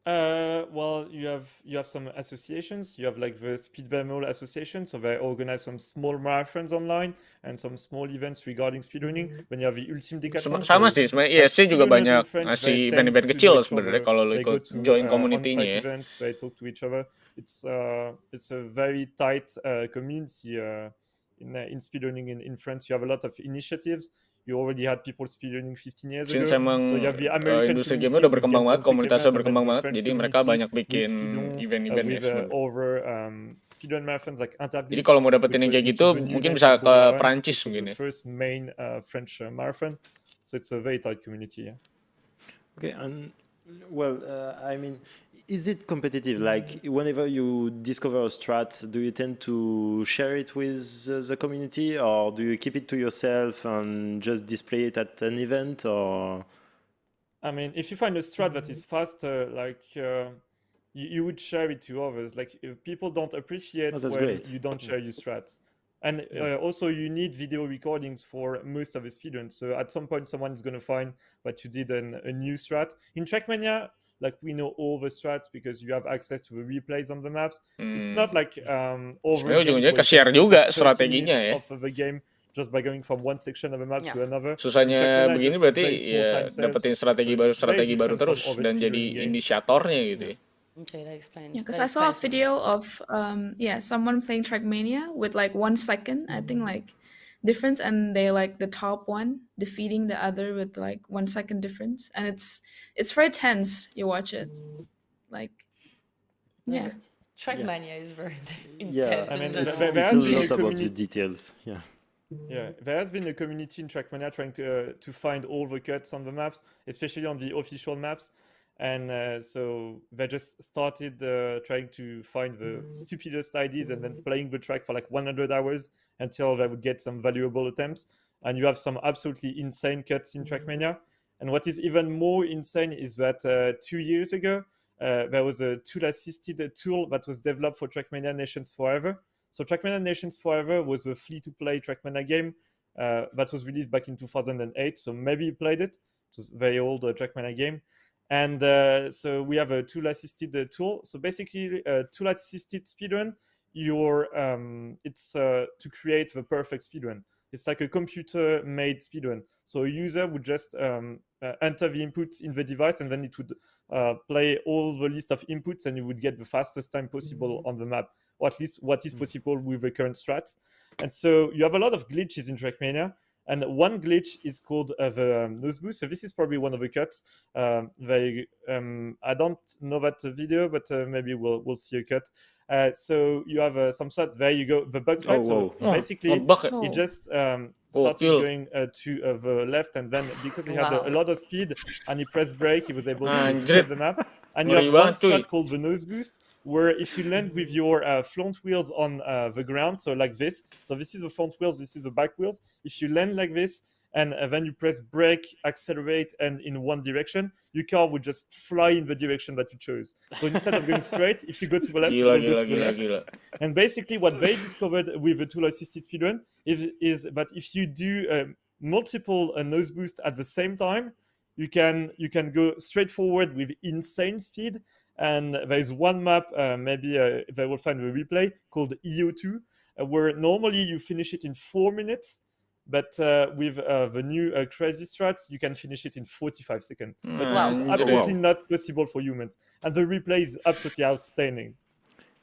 Speaker 9: Well, you have some associations. You have like the Speed Vermol Association, so they organize some small marathons online and some small events regarding speedrunning. Then you have the Ultime Decathlon.
Speaker 6: Sama sih sebenarnya ISC juga banyak ngasih event-event kecil sebenarnya kalau lo ikut join community-nya ya.
Speaker 9: Events, they talk to each other. It's a very tight community in speedrunning in France. You have a lot of initiatives. You already had people speedrunning 15 years ago.
Speaker 6: Since emang
Speaker 9: So you have the American
Speaker 6: industri game udah berkembang banget, komunitasnya berkembang banget, jadi mereka banyak bikin event-event ya sebenarnya.
Speaker 9: Speedrun marathons like
Speaker 6: Jadi kalau mau dapetin yang kayak gitu, mungkin bisa ke Prancis mungkin ya.
Speaker 9: First main French marathon, so it's a very tight community. Yeah.
Speaker 2: Okay, and well, I mean, Is it competitive? Like whenever you discover a strat, do you tend to share it with the community, or do you keep it to yourself and just display it at an event? Or
Speaker 9: I mean, if you find a strat that is faster, you would share it to others. Like if people don't appreciate
Speaker 2: that's
Speaker 9: when
Speaker 2: great.
Speaker 9: you don't share your strats. And also you need video recordings for most of the speedruns. So at some point, someone is going to find that you did a new strat. In Trackmania, like we know all the strats because you have access to the replays on the maps. It's not like over
Speaker 6: Sebenarnya
Speaker 9: games
Speaker 6: ujung-ujungnya
Speaker 9: where you
Speaker 6: ke-share
Speaker 9: can skip
Speaker 6: juga
Speaker 9: 30
Speaker 6: strateginya
Speaker 9: minutes
Speaker 6: ya.
Speaker 9: of the game just by going from one section of a map to another. In
Speaker 6: Susahnya
Speaker 9: Trackmania,
Speaker 6: begini
Speaker 9: just
Speaker 6: berarti
Speaker 9: very small time
Speaker 6: ya
Speaker 9: saves.
Speaker 6: dapetin
Speaker 9: So it's very
Speaker 6: strategi baru
Speaker 9: different from
Speaker 6: terus
Speaker 9: other
Speaker 6: dan
Speaker 9: speedrunning
Speaker 6: jadi
Speaker 9: games.
Speaker 6: inisiatornya gitu ya.
Speaker 1: Okay, that explains.
Speaker 3: Yeah, because
Speaker 1: that
Speaker 3: I saw a
Speaker 1: explains
Speaker 3: video of someone playing Trackmania with like 1 second, I think like difference, and they like the top one defeating the other with like 1 second difference, and it's very tense. You watch it, like yeah.
Speaker 1: Okay. Trackmania is very
Speaker 2: Yeah,
Speaker 1: intense.
Speaker 9: I mean,
Speaker 1: in
Speaker 2: it's
Speaker 1: general.
Speaker 9: there
Speaker 2: a
Speaker 9: has been
Speaker 2: lot
Speaker 9: a
Speaker 2: about the
Speaker 9: community.
Speaker 2: details. Yeah.
Speaker 9: Yeah, there has been a community in Trackmania trying to find all the cuts on the maps, especially on the official maps. And so they just started trying to find the stupidest ideas and then playing the track for like 100 hours until they would get some valuable attempts. And you have some absolutely insane cuts in Trackmania. And what is even more insane is that 2 years ago, there was a tool-assisted tool that was developed for Trackmania Nations Forever. So Trackmania Nations Forever was a free-to-play Trackmania game that was released back in 2008. So maybe you played it. It was a very old Trackmania game. And so we have a tool-assisted tool. So basically, tool-assisted speedrun, it's to create the perfect speedrun. It's like a computer-made speedrun. So a user would just enter the inputs in the device, and then it would play all the list of inputs, and you would get the fastest time possible on the map, or at least what is possible with the current strats. And so you have a lot of glitches in Trackmania. And one glitch is called the nose boost. So this is probably one of the cuts. I don't know that video, but maybe we'll see a cut. So you have some sort. There you go. The bug slide. So basically, it just started going to the left, and then because he had a lot of speed and he pressed brake, he was able to get the map. And you have one strat called the nose boost, where if you land with your front wheels on the ground, so like this, so this is the front wheels, this is the back wheels. If you land like this, and then you press brake, accelerate, and in one direction, your car would just fly in the direction that you chose. So instead of going straight, if you go to the left, it will go to the left. And basically what they discovered with the tool-assisted speedrun is that if you do multiple nose boosts at the same time, you can go straight forward with insane speed. And there's one map, maybe they will find a replay called EO2, where normally you finish it in 4 minutes. But with the new crazy strats, you can finish it in 45 seconds. But this is absolutely not possible for humans. And the replay is absolutely outstanding.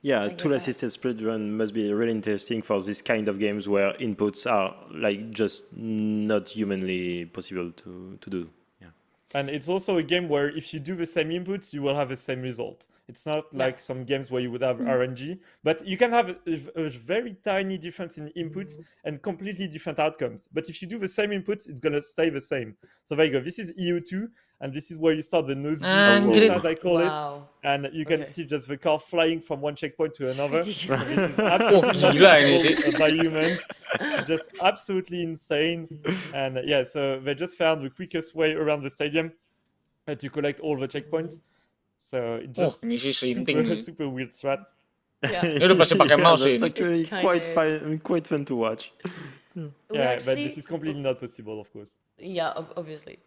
Speaker 2: Yeah, tool-assisted speedrun must be really interesting for this kind of games where inputs are like just not humanly possible to do.
Speaker 9: And it's also a game where if you do the same inputs, you will have the same result. It's not like some games where you would have RNG, but you can have a very tiny difference in inputs and completely different outcomes. But if you do the same inputs, it's going to stay the same. So there you go. This is EU2, and this is where you start the nose boost, as I call it. And you can see just the car flying from one checkpoint to another. So this is absolutely not possible by humans. Just absolutely insane. And so they just found the quickest way around the stadium to collect all the checkpoints. So it just super weird strat.
Speaker 2: That's actually quite fun to watch.
Speaker 9: But this is completely not possible, of course.
Speaker 1: Yeah, obviously.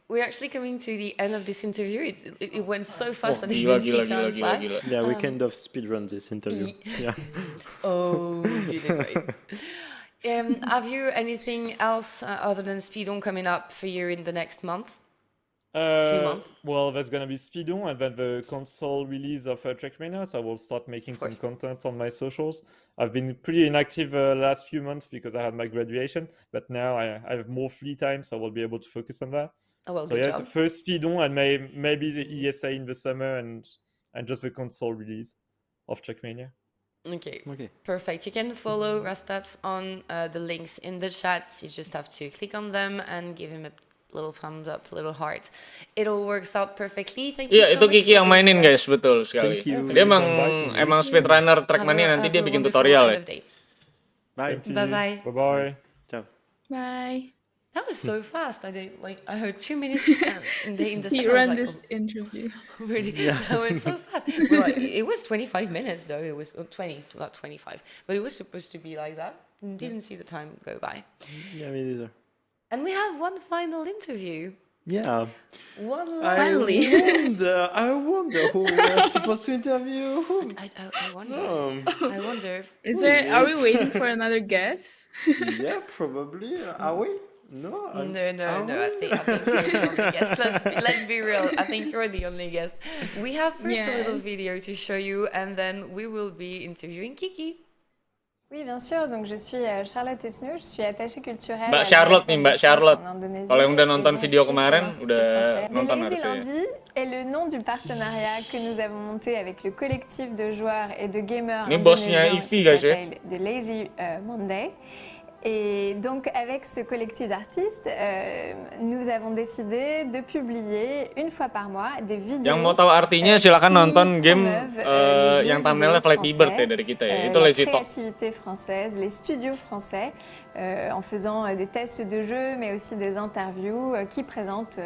Speaker 1: We're actually coming to the end of this interview. It went so fast that you see time fly.
Speaker 2: Yeah, we kind of speedrun this interview. Yeah.
Speaker 1: Oh, you did great. Have you anything else other than Speedon coming up for you in the next month?
Speaker 9: Well, there's going to be Speedon and then the console release of Trackmania, so I will start making some content on my socials. I've been pretty inactive last few months because I had my graduation, but now I have more free time, so I will be able to focus on that.
Speaker 1: Oh, well,
Speaker 9: so
Speaker 1: good job.
Speaker 9: First Speedon and maybe the ESA in the summer and just the console release of Trackmania.
Speaker 1: Okay, perfect. You can follow Rastats on the links in the chat. You just have to click on them and give him a little thumbs up, little heart. It all works out perfectly. Thank
Speaker 6: Iya,
Speaker 1: you so
Speaker 6: itu
Speaker 1: much
Speaker 6: Kiki
Speaker 1: for
Speaker 6: yang
Speaker 1: being
Speaker 6: mainin
Speaker 1: with
Speaker 6: guys,
Speaker 1: us.
Speaker 6: betul sekali.
Speaker 2: Thank you.
Speaker 6: Dia emang
Speaker 9: Inviting me.
Speaker 6: speedrunner Trackmania, nanti
Speaker 1: Have
Speaker 6: dia
Speaker 1: a
Speaker 6: bikin
Speaker 1: wonderful
Speaker 6: tutorial
Speaker 1: end
Speaker 6: ya.
Speaker 1: of day.
Speaker 2: Bye.
Speaker 9: Same to you.
Speaker 1: Bye-bye.
Speaker 9: Bye-bye.
Speaker 2: Ciao.
Speaker 3: Bye.
Speaker 1: That was so fast. I heard 2 minutes in the second. I
Speaker 3: Speed
Speaker 1: was
Speaker 3: run
Speaker 1: like,
Speaker 3: this interview.
Speaker 1: oh, really? That went so fast. Well, it was 25 minutes though. It was 20, not 25, but it was supposed to be like that. Didn't see the time go by.
Speaker 2: Yeah, me neither.
Speaker 1: And we have one final interview.
Speaker 2: Yeah.
Speaker 1: One
Speaker 3: Finally.
Speaker 2: I wonder who we're supposed to interview.
Speaker 1: I wonder. I wonder.
Speaker 3: Are we waiting for another guest?
Speaker 2: Yeah, probably. Are we? No.
Speaker 1: No. I think you're the only guest. Let's be real. I think you're the only guest. We have first a little video to show you, and then we will be interviewing Kiki.
Speaker 10: Oui, bien sûr. Donc, je suis Charlotte Esnou, je suis attachée culturelle.
Speaker 6: Mbak Charlotte nih, Mbak Charlotte. Kalau yang udah nonton video kemarin, udah nonton harusnya.
Speaker 10: Lundi est le nom du partenariat que nous avons monté avec le collectif de joueurs et de gamers
Speaker 6: Ini bosnya
Speaker 10: indonésiens
Speaker 6: Ivy
Speaker 10: qui
Speaker 6: guys ya.
Speaker 10: s'appelle thelazy Monday. Et donc, avec ce collectif d'artistes, nous avons décidé de publier une fois par mois des vidéos.
Speaker 6: Yang mau tahu artinya silakan nonton game yang thumbnailnya Flappy Bird ya dari kita ya. Itu Lazy Talk.
Speaker 10: La créativité française, les studios français, en faisant des tests de jeux, mais aussi des interviews qui présentent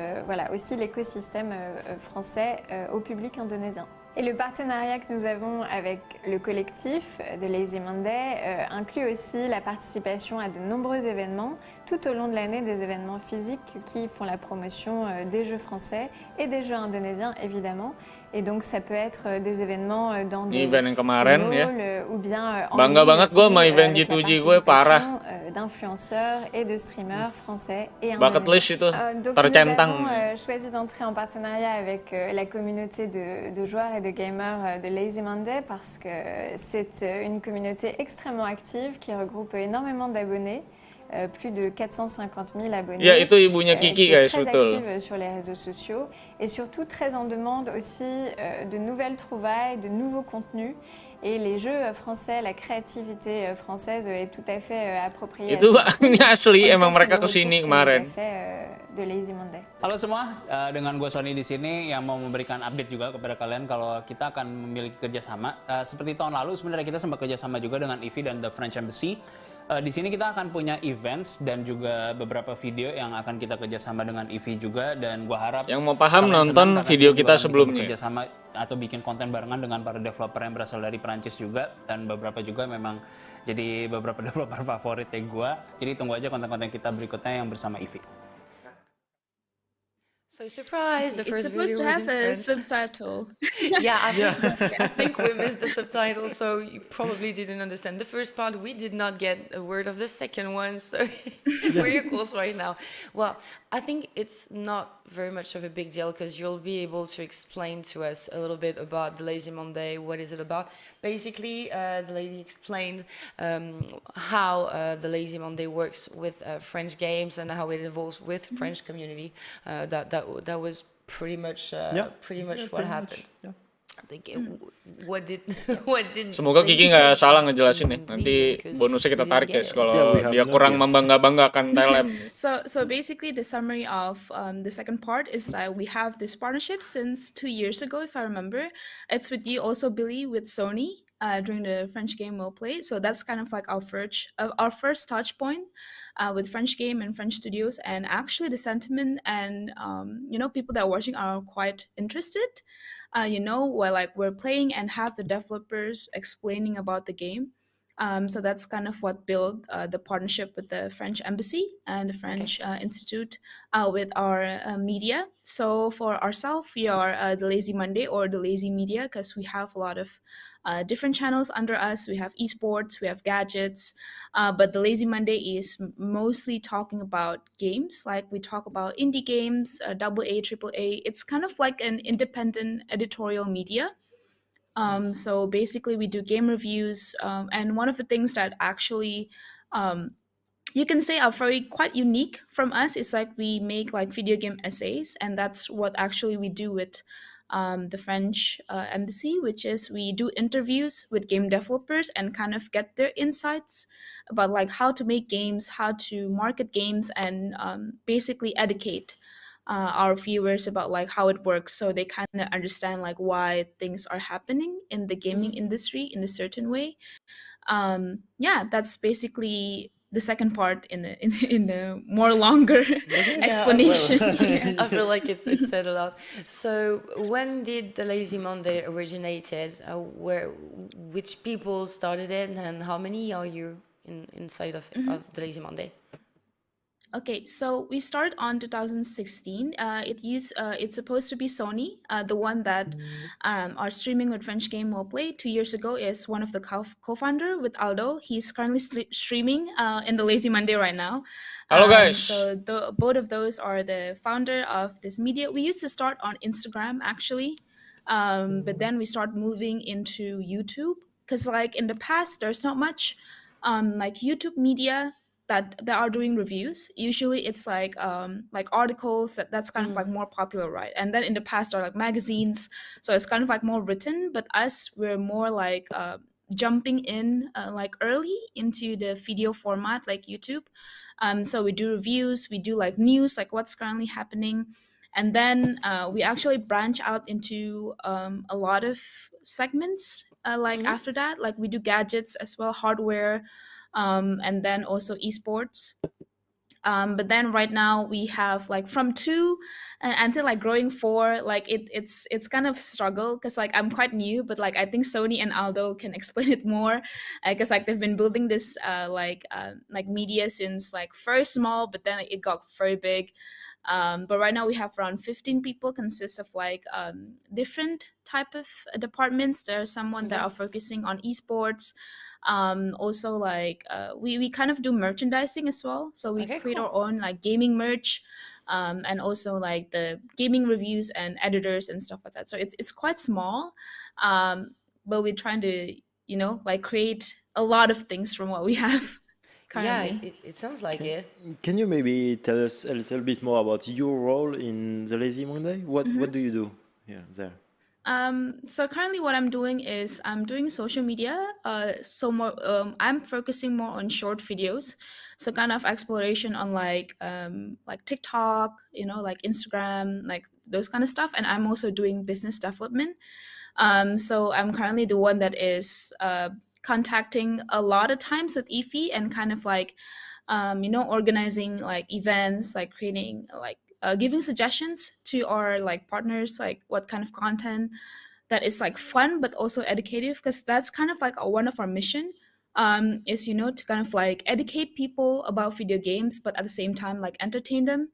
Speaker 10: aussi l'écosystème français au public indonésien. Et le partenariat que nous avons avec le collectif de Lazy Monday inclut aussi la participation à de nombreux événements tout au long de l'année, des événements physiques qui font la promotion des jeux français et des jeux indonésiens évidemment. Et donc ça peut être des événements dans des
Speaker 6: event yang kemarin ya.
Speaker 10: ou bien en
Speaker 6: Bangga banget gue sama event G2G gue parah.
Speaker 10: D'influenceurs et de streamers français et
Speaker 6: bucket list itu tercentang.
Speaker 10: Nous avons choisi d'entrer en partenariat avec la communauté de joueurs et de gamers de Lazy Monday parce que c'est une communauté extrêmement active qui regroupe énormément d'abonnés. Plus de 450 000 abonnés.
Speaker 6: Ya, itu ibunya Kiki guys,
Speaker 10: très
Speaker 6: betul.
Speaker 10: active sur les réseaux sociaux et surtout très en demande aussi de nouvelles trouvailles, de nouveaux contenus. Et les jeux français, la créativité française est tout à fait appropriée.
Speaker 6: Itu ini asli, emang mereka kesini kemarin.
Speaker 10: De Lazy Monday.
Speaker 11: Halo semua, dengan gue Sony di sini yang mau memberikan update juga kepada kalian kalau kita akan memiliki kerjasama. Seperti tahun lalu sebenarnya kita sempat kerjasama juga dengan IVI dan The French Embassy. Di sini kita akan punya events dan juga beberapa video yang akan kita kerjasama dengan IVI juga, dan gua harap
Speaker 6: yang mau paham nonton video kita sebelumnya.
Speaker 11: Kerjasama atau bikin konten barengan dengan para developer yang berasal dari Prancis juga, dan beberapa juga memang jadi beberapa developer favorit gua. Jadi tunggu aja konten-konten kita berikutnya yang bersama IVI.
Speaker 1: So surprised, the first video was
Speaker 3: It's supposed to have a
Speaker 1: French.
Speaker 3: subtitle.
Speaker 1: Yeah, I think we missed the subtitle, so you probably didn't understand. The first part, we did not get a word of the second one, so we're close right now. Well, I think it's not very much of a big deal because you'll be able to explain to us a little bit about the Lazy Monday. What is it about? Basically, the lady explained how the Lazy Monday works with French games and how it evolves with French community. That was pretty much what happened.
Speaker 2: Yeah.
Speaker 1: What did
Speaker 6: Semoga Kiki nggak salah ngejelasin ya. Nanti bonusnya kita tarik guys kalau dia kurang membangga-banggakan Telem.
Speaker 3: So basically the summary of the second part is that we have this partnership since 2 years ago, if I remember. It's with you also, Billy, with Sony during the French game we'll play. So that's kind of like our first touch point with French game and French studios. And actually the sentiment and people that are watching are quite interested. We're playing and have the developers explaining about the game. So that's kind of what built the partnership with the French Embassy and the French Institute with our media. So for ourselves, we are the Lazy Monday or the Lazy Media because we have a lot of different channels under us. We have esports, we have gadgets, but the Lazy Monday is mostly talking about games. Like we talk about indie games, AA, AAA. It's kind of like an independent editorial media. So basically we do game reviews, and one of the things that actually you can say are very quite unique from us is like we make like video game essays, and that's what actually we do with the French embassy, which is we do interviews with game developers and kind of get their insights about like how to make games, how to market games, and basically educate our viewers about like how it works, so they kind of understand like why things are happening in the gaming industry in a certain way. Yeah, that's basically the second part in the more longer explanation. Yeah.
Speaker 1: I feel like it's said a lot. So when did the Lazy Monday originated? Which people started it, and how many are you inside of the Lazy Monday?
Speaker 3: Okay, so we start on 2016. It's supposed to be Sony, the one that our streaming with French game will play 2 years ago. Is one of the co-founder with Aldo. He's currently streaming in the Lazy Monday right now.
Speaker 6: Halo guys.
Speaker 3: So both of those are the founder of this media. We used to start on Instagram actually, but then we start moving into YouTube because like in the past there's not much like YouTube media that are doing reviews. Usually it's like articles that's kind of like more popular, right? And then in the past are like magazines, so it's kind of like more written. But us, we're more like jumping in like early into the video format like YouTube. So we do reviews, we do like news, like what's currently happening, and then we actually branch out into a lot of segments like after that. Like we do gadgets as well, hardware, and then also esports. But then right now we have like from 2 until like growing 4. Like it's kind of struggle because like I'm quite new, but like I think Sony and Aldo can explain it more because like they've been building this like media since like first small, but then it got very big. But right now we have around 15 people, consists of like different type of departments. There's someone that are focusing on esports. Also like we kind of do merchandising as well, so we create our own like gaming merch, and also like the gaming reviews and editors and stuff like that. So it's quite small, but we're trying to like create a lot of things from what we have currently.
Speaker 1: Yeah, it sounds like it.
Speaker 2: Can you maybe tell us a little bit more about your role in the Lazy Monday? What do you do there?
Speaker 3: So currently what I'm doing is I'm doing social media. I'm focusing more on short videos. So kind of exploration on like TikTok, like Instagram, like those kind of stuff. And I'm also doing business development. So I'm currently the one that is contacting a lot of times with Efi and kind of like, organizing like events, like creating like giving suggestions to our like partners, like what kind of content that is like fun but also educative, because that's kind of like one of our mission, is to kind of like educate people about video games but at the same time like entertain them.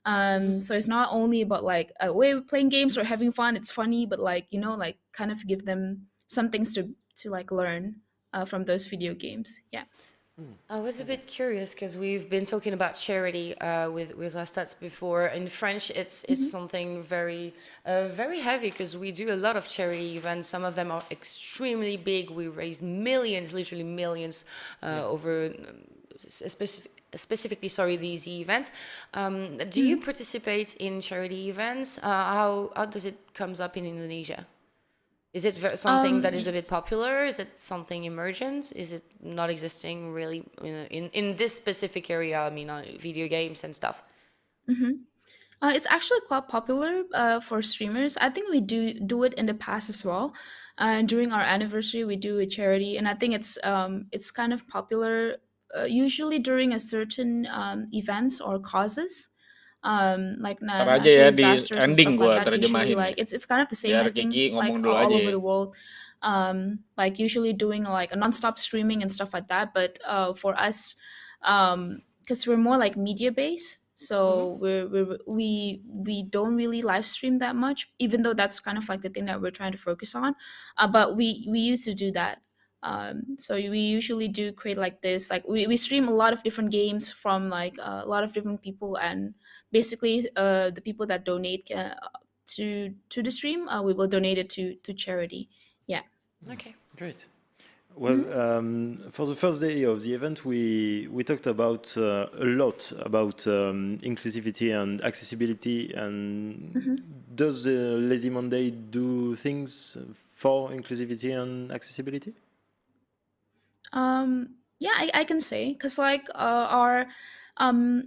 Speaker 3: So it's not only about like we're playing games or having fun, it's funny, but like like kind of give them some things to like learn from those video games. Yeah.
Speaker 1: I was a bit curious because we've been talking about charity with last stats before. In French, it's something very very heavy because we do a lot of charity events. Some of them are extremely big. We raise millions, literally millions, over specifically these events. Do you participate in charity events? How does it comes up in Indonesia? Is it something that is a bit popular? Is it something emergent? Is it not existing really in this specific area? I mean, video games and stuff.
Speaker 3: It's actually quite popular for streamers. I think we do it in the past as well. During our anniversary, we do a charity, and I think it's kind of popular usually during a certain events or causes. Like
Speaker 6: Ntar aja
Speaker 3: natural
Speaker 6: ya di
Speaker 3: disasters and
Speaker 6: ending
Speaker 3: stuff
Speaker 6: gua
Speaker 3: like that. Usually,
Speaker 6: terjemahin ya.
Speaker 3: like it's kind of the same,
Speaker 6: Biar
Speaker 3: I think,
Speaker 6: Kiki
Speaker 3: like
Speaker 6: ngomong dulu
Speaker 3: all
Speaker 6: aja
Speaker 3: over
Speaker 6: ya.
Speaker 3: the world. Like usually doing like a non-stop streaming and stuff like that. But for us, because we're more like media based, so we don't really live stream that much, even though that's kind of like the thing that we're trying to focus on. But we used to do that. So we usually do create like this, like we stream a lot of different games from like a lot of different people, and basically the people that donate to the stream, we will donate it to charity. Yeah.
Speaker 1: Okay.
Speaker 2: Great. Well, for the first day of the event, we talked about a lot about inclusivity and accessibility and does Lazy Monday do things for inclusivity and accessibility?
Speaker 3: Yeah, I can say, because like our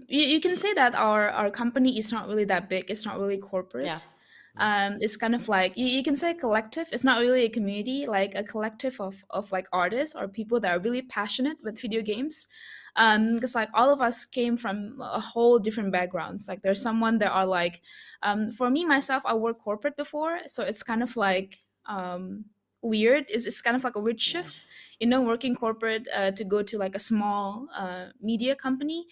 Speaker 3: you can say that our company is not really that big. It's not really corporate. It's kind of like you can say collective. It's not really a community, like a collective of like artists or people that are really passionate with video games. Because like all of us came from a whole different backgrounds. Like there's someone that are like, for me myself, I worked corporate before, so it's kind of like weird. It's kind of like a weird shift, working corporate to go to like a small media company.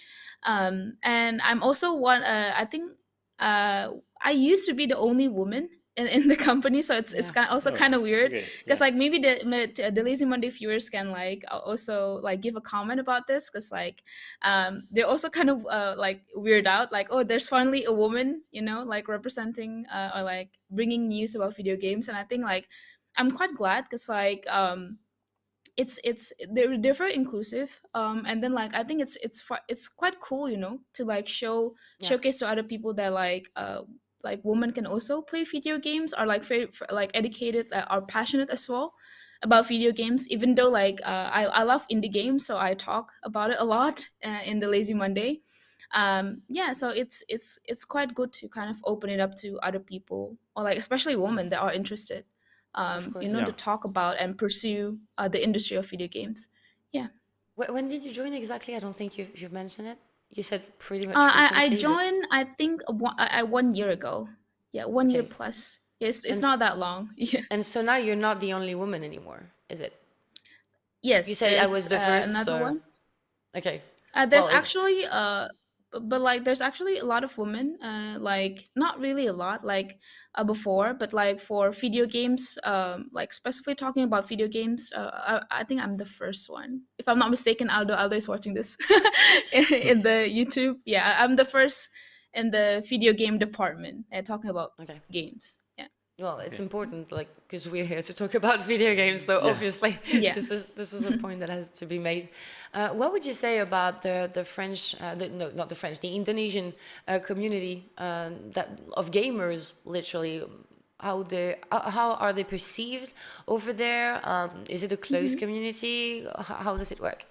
Speaker 3: And I'm also one. I think I used to be the only woman in the company, so it's kind of also kind of weird, because like maybe the Lazy Monday viewers can like also like give a comment about this, because like they're also kind of like weird out, like, oh, there's finally a woman, like representing or like bringing news about video games. And I think like I'm quite glad, because like it's they're very inclusive, and then like I think it's quite cool, to like showcase to other people that like women can also play video games, or like very like educated, are passionate as well about video games, even though like I love indie games, so I talk about it a lot in the Lazy Monday. Yeah, so it's quite good to kind of open it up to other people, or like especially women that are interested, to talk about and pursue the industry of video games. Yeah.
Speaker 1: When did you join exactly? I don't think you've mentioned it. You said pretty much
Speaker 3: I
Speaker 1: recently.
Speaker 3: joined, I think, 1 year ago. Yeah, 1 year plus. Yes, it's not that long. Yeah.
Speaker 1: And so now you're not the only woman anymore, is it?
Speaker 3: Yes.
Speaker 1: You said I was the first.
Speaker 3: Another one.
Speaker 1: Okay.
Speaker 3: There's actually but like there's actually a lot of women, like not really a lot like before, but like for video games, like specifically talking about video games, I think I'm the first one, if I'm not mistaken. Aldo is watching this in the YouTube. Yeah, I'm the first in the video game department talking about games. Yeah.
Speaker 1: Well, it's important, like, because we're here to talk about video games, so obviously this is a point that has to be made. What would you say about the French, no, not the French, the Indonesian community that of gamers, literally? How are they perceived over there? Is it a closed community? How does it work?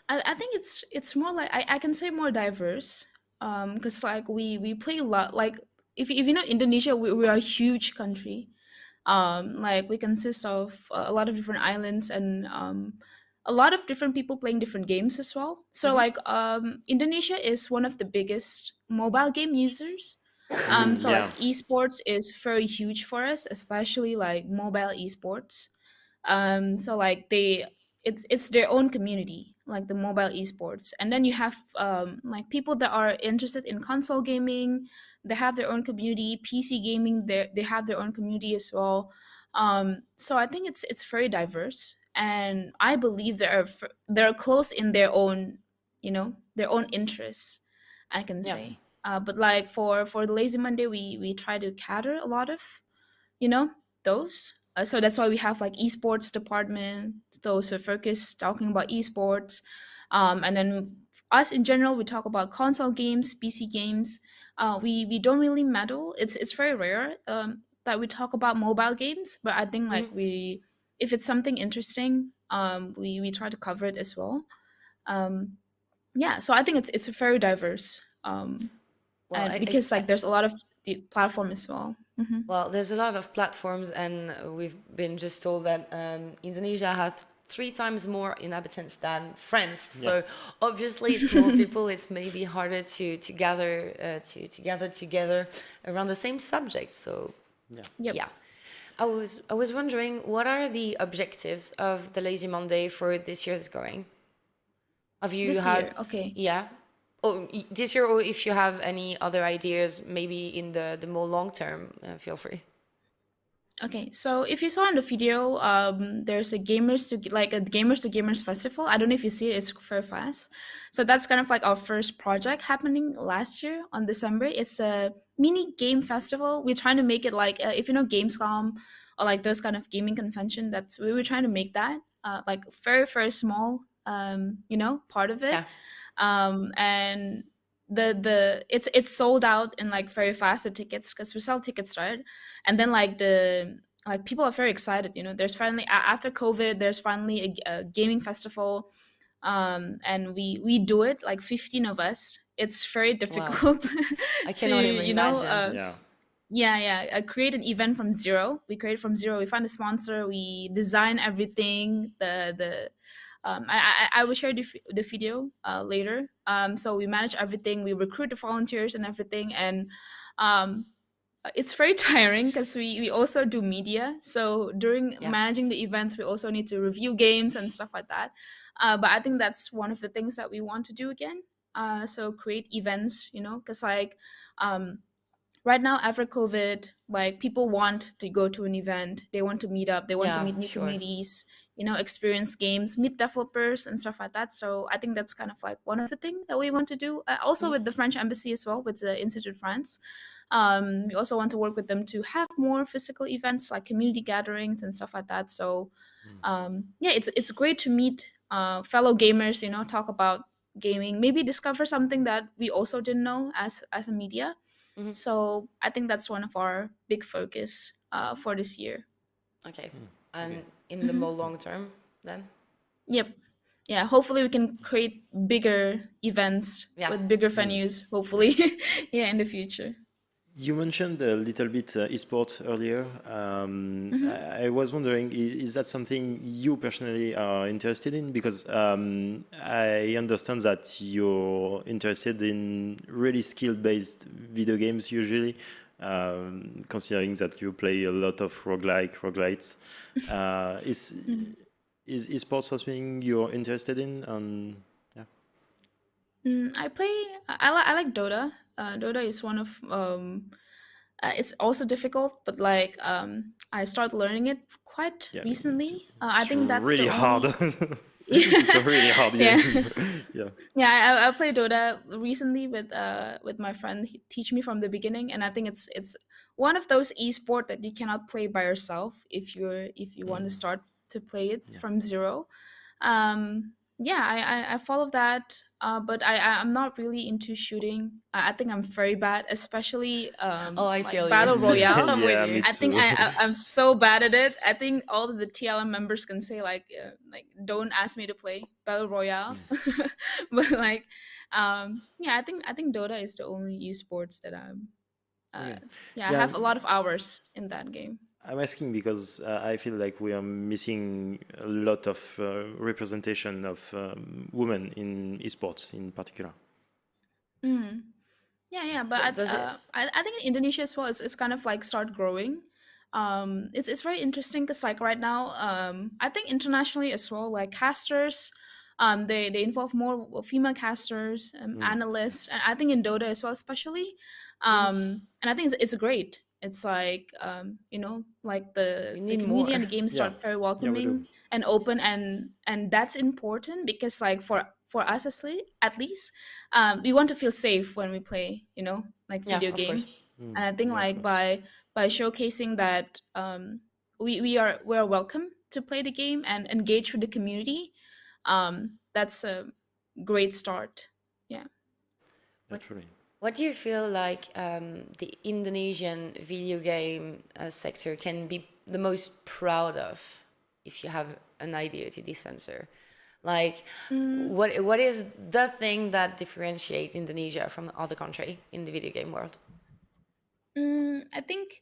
Speaker 3: I think it's more like I can say more diverse, because like we play a lot. Like if you know Indonesia, we are a huge country. Like we consist of a lot of different islands, and a lot of different people playing different games as well. So like Indonesia is one of the biggest mobile game users. So like esports is very huge for us, especially like mobile esports. So like it's their own community, like the mobile esports. And then you have like people that are interested in console gaming. They have their own community. PC gaming, they have their own community as well. So I think it's very diverse, and I believe they're close in their own, their own interests, I can say. But like for the Lazy Monday, we try to cater a lot of, those. So that's why we have like esports department. So focus talking about esports, and then us in general, we talk about console games, PC games. We don't really meddle. It's very rare that we talk about mobile games, but I think like if it's something interesting, we try to cover it as well. Yeah, so I think it's very diverse. And because like there's a lot of the platform as well.
Speaker 1: Well, there's a lot of platforms, and we've been just told that Indonesia has 3 times more inhabitants than France. So obviously, it's more people. It's maybe harder to gather together around the same subject. So yeah. I was wondering, what are the objectives of the Lazy Monday for this year's going? Have you
Speaker 3: this
Speaker 1: had?
Speaker 3: Year? Okay.
Speaker 1: Yeah. Or this year, or if you have any other ideas, maybe in the more long term, feel free.
Speaker 3: Okay, so if you saw in the video, there's a gamers to gamers festival. I don't know if you see it; it's very fast. So that's kind of like our first project happening last year on December. It's a mini game festival. We're trying to make it like if you know Gamescom or like those kind of gaming convention. That's we were trying to make that like very small, part of it.
Speaker 1: Yeah.
Speaker 3: And it's sold out in like very fast, the tickets, because we sell tickets, right? And then like the like people are very excited, you know, there's finally after COVID there's finally a gaming festival, and we do it like 15 of us. It's very
Speaker 1: Wow.
Speaker 3: difficult
Speaker 1: I
Speaker 3: to,
Speaker 1: cannot even
Speaker 3: you know,
Speaker 1: imagine.
Speaker 2: Yeah.
Speaker 3: create an event from zero. We create from zero. We find a sponsor. We design everything. I will share the video later. So we manage everything. We recruit the volunteers and everything, and um, it's very tiring because we also do media. So during
Speaker 1: Yeah.
Speaker 3: managing the events, we also need to review games and stuff like that. But I think that's one of the things that we want to do again. So create events, you know, because like um, right now after COVID, like people want to go to an event, they want to meet up, they want to
Speaker 1: Yeah,
Speaker 3: meet new
Speaker 1: sure.
Speaker 3: communities, you know, experience games, meet developers and stuff like that. So I think that's kind of like one of the things that we want to do, also with the French embassy as well, with the Institute France. We also want to work with them to have more physical events like community gatherings and stuff like that. So yeah, it's great to meet fellow gamers, you know, talk about gaming, maybe discover something that we also didn't know as a media.
Speaker 1: Mhm.
Speaker 3: So I think that's one of our big focus for this year.
Speaker 1: Okay.
Speaker 2: Okay.
Speaker 1: And in the more long term, then?
Speaker 3: Yep. Yeah. Hopefully we can create bigger events
Speaker 1: Yeah.
Speaker 3: with bigger venues. Hopefully, yeah, in the future.
Speaker 2: You mentioned a little bit esports earlier. I was wondering, is that something you personally are interested in? Because I understand that you're interested in really skill-based video games usually, considering that you play a lot of roguelites. Is esports something you're interested in? Yeah.
Speaker 3: I like Dota. Dota is one of it's also difficult, but like I started learning it quite
Speaker 2: Yeah,
Speaker 3: recently. I
Speaker 2: it's
Speaker 3: think that's the
Speaker 2: really hard.
Speaker 3: only
Speaker 2: It's a really hard
Speaker 3: yeah.
Speaker 2: game. Yeah.
Speaker 3: Yeah, I played Dota recently with my friend. He teach me from the beginning, and I think it's one of those esport that you cannot play by yourself if you want to start to play it
Speaker 2: Yeah.
Speaker 3: from zero. Yeah, I follow that, but I'm not really into shooting. I think I'm very bad, especially
Speaker 1: Oh, I
Speaker 3: like
Speaker 1: feel you.
Speaker 3: battle royale.
Speaker 1: I'm with
Speaker 2: Yeah,
Speaker 1: you.
Speaker 2: me
Speaker 3: I think
Speaker 2: too.
Speaker 3: I'm so bad at it. I think all of the TLM members can say like don't ask me to play battle royale, but like yeah, I think Dota is the only esports that I'm
Speaker 2: Okay.
Speaker 3: yeah, I
Speaker 2: Yeah,
Speaker 3: have a lot of hours in that game.
Speaker 2: I'm asking because I feel like we are missing a lot of representation of women in esports in particular.
Speaker 3: Mm. Yeah, but
Speaker 1: Does it?
Speaker 3: I think in Indonesia as well, it's kind of like start growing. It's very interesting because like right now, I think internationally as well, like casters, they involve more female casters, analysts, and I think in Dota as well, especially, and I think it's great. It's like you know, like
Speaker 1: We
Speaker 3: the
Speaker 1: need
Speaker 3: community and
Speaker 1: more.
Speaker 3: the game
Speaker 2: Yeah,
Speaker 3: start very
Speaker 2: yeah, we do.
Speaker 3: welcoming and open, and that's important because like for us at least we want to feel safe when we play, you know, like
Speaker 1: Yeah,
Speaker 3: video
Speaker 1: of course.
Speaker 3: game. And I think
Speaker 2: Yeah, of
Speaker 3: like
Speaker 2: course.
Speaker 3: by showcasing that we are welcome to play the game and engage with the community, that's a great start. Yeah.
Speaker 1: What
Speaker 2: Naturally.
Speaker 1: What do you feel like the Indonesian video game sector can be the most proud of, if you have an idea to this answer? Like, what is the thing that differentiates Indonesia from other country in the video game world?
Speaker 3: I think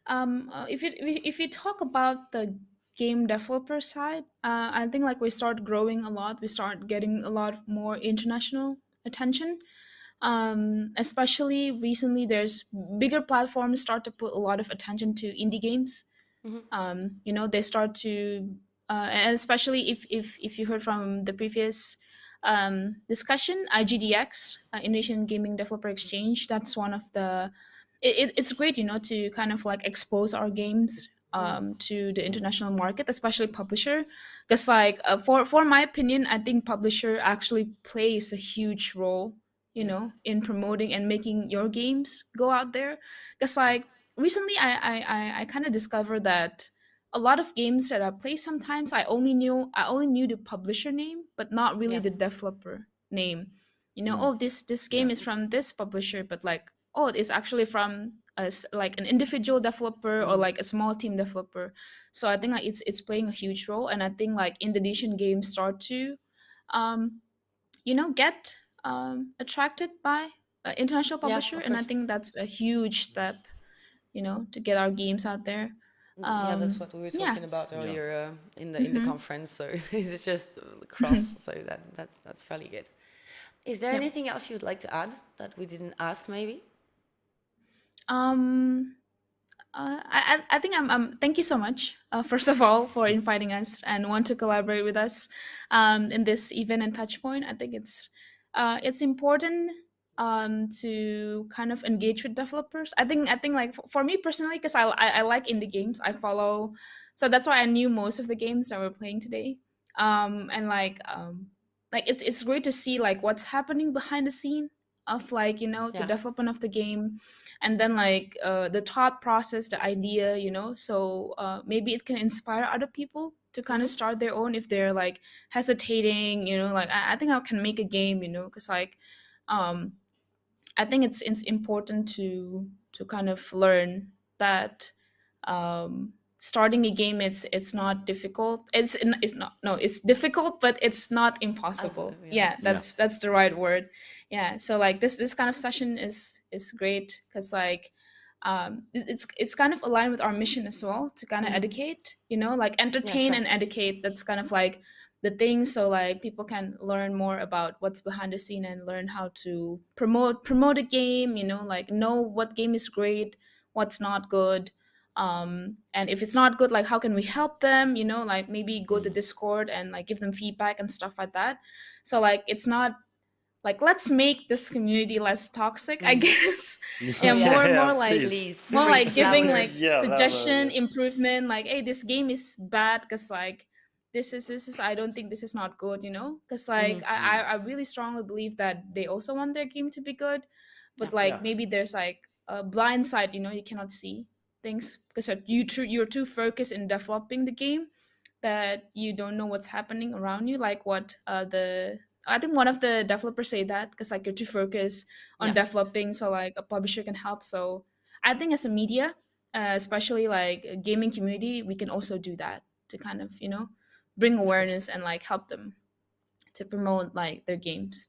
Speaker 3: if you talk about the game developer side, I think like we start growing a lot. We start getting a lot more international attention. Especially recently, there's bigger platforms start to put a lot of attention to indie games. You know, they start to and especially if you heard from the previous discussion, IGDX, Indonesian Gaming Developer Exchange, that's one of the it's great, you know, to kind of like expose our games to the international market, especially publisher, because like for my opinion, I think publisher actually plays a huge role, you
Speaker 1: Yeah.
Speaker 3: know, in promoting and making your games go out there. Because like recently, I kind of discovered that a lot of games that I play sometimes I only knew the publisher name, but not really
Speaker 1: Yeah.
Speaker 3: the developer name. oh, this game is from this publisher, but like, oh, it's actually from like an individual developer or like a small team developer. So I think like it's playing a huge role, and I think like Indonesian games start to um, get attracted by international
Speaker 1: Yeah,
Speaker 3: publisher,
Speaker 1: of
Speaker 3: and I
Speaker 1: course.
Speaker 3: think that's a huge step, to get our games out there.
Speaker 1: Yeah, that's what we were
Speaker 3: Yeah.
Speaker 1: talking about
Speaker 2: Yeah.
Speaker 1: earlier in the
Speaker 3: Mhm.
Speaker 1: conference. So it's just cross. So that's fairly good. Is there
Speaker 3: Yep.
Speaker 1: anything else you'd like to add that we didn't ask? Maybe.
Speaker 3: Um, I think I'm thank you so much, first of all, for inviting us and want to collaborate with us in this event and Touchpoint. I think it's important to kind of engage with developers. I think like for me personally, because I like indie games, I follow, so that's why I knew most of the games that we're playing today. And like it's great to see like what's happening behind the scene of like the
Speaker 1: Yeah.
Speaker 3: development of the game, and then like the thought process, the idea, so maybe it can inspire other people to kind of start their own if they're like hesitating, like I think I can make a game, because like um I think it's important to kind of learn that starting a game, it's not difficult. It's not, no, it's difficult, but it's not impossible.
Speaker 1: Absolutely,
Speaker 3: Yeah,
Speaker 2: Yeah.
Speaker 3: that's the right word. Yeah, so like this kind of session is great because like it's kind of aligned with our mission as well, to kind of educate, like entertain
Speaker 1: sure.
Speaker 3: and educate. That's kind of like the thing, so like people can learn more about what's behind the scene and learn how to promote a game, like know what game is great, what's not good, and if it's not good, like how can we help them, like maybe go to Discord and like give them feedback and stuff like that. So like it's not like let's make this community less toxic, I guess. Yeah, more like
Speaker 1: Please,
Speaker 3: more
Speaker 1: preach
Speaker 3: like giving
Speaker 1: louder.
Speaker 3: like
Speaker 2: Yeah,
Speaker 3: suggestion,
Speaker 2: rather-
Speaker 3: improvement, like hey, this game is bad because like this is I don't think this is not good, because like I really strongly believe that they also want their game to be good, but like
Speaker 2: Yeah.
Speaker 3: maybe there's like a blind side, you cannot see things because you're too focused in developing the game that you don't know what's happening around you, like what the I think one of the developers say that because like you're too focused on
Speaker 1: Yeah.
Speaker 3: developing, so like a publisher can help. So I think as a media, especially like a gaming community, we can also do that to kind of bring awareness and like help them to promote like their games.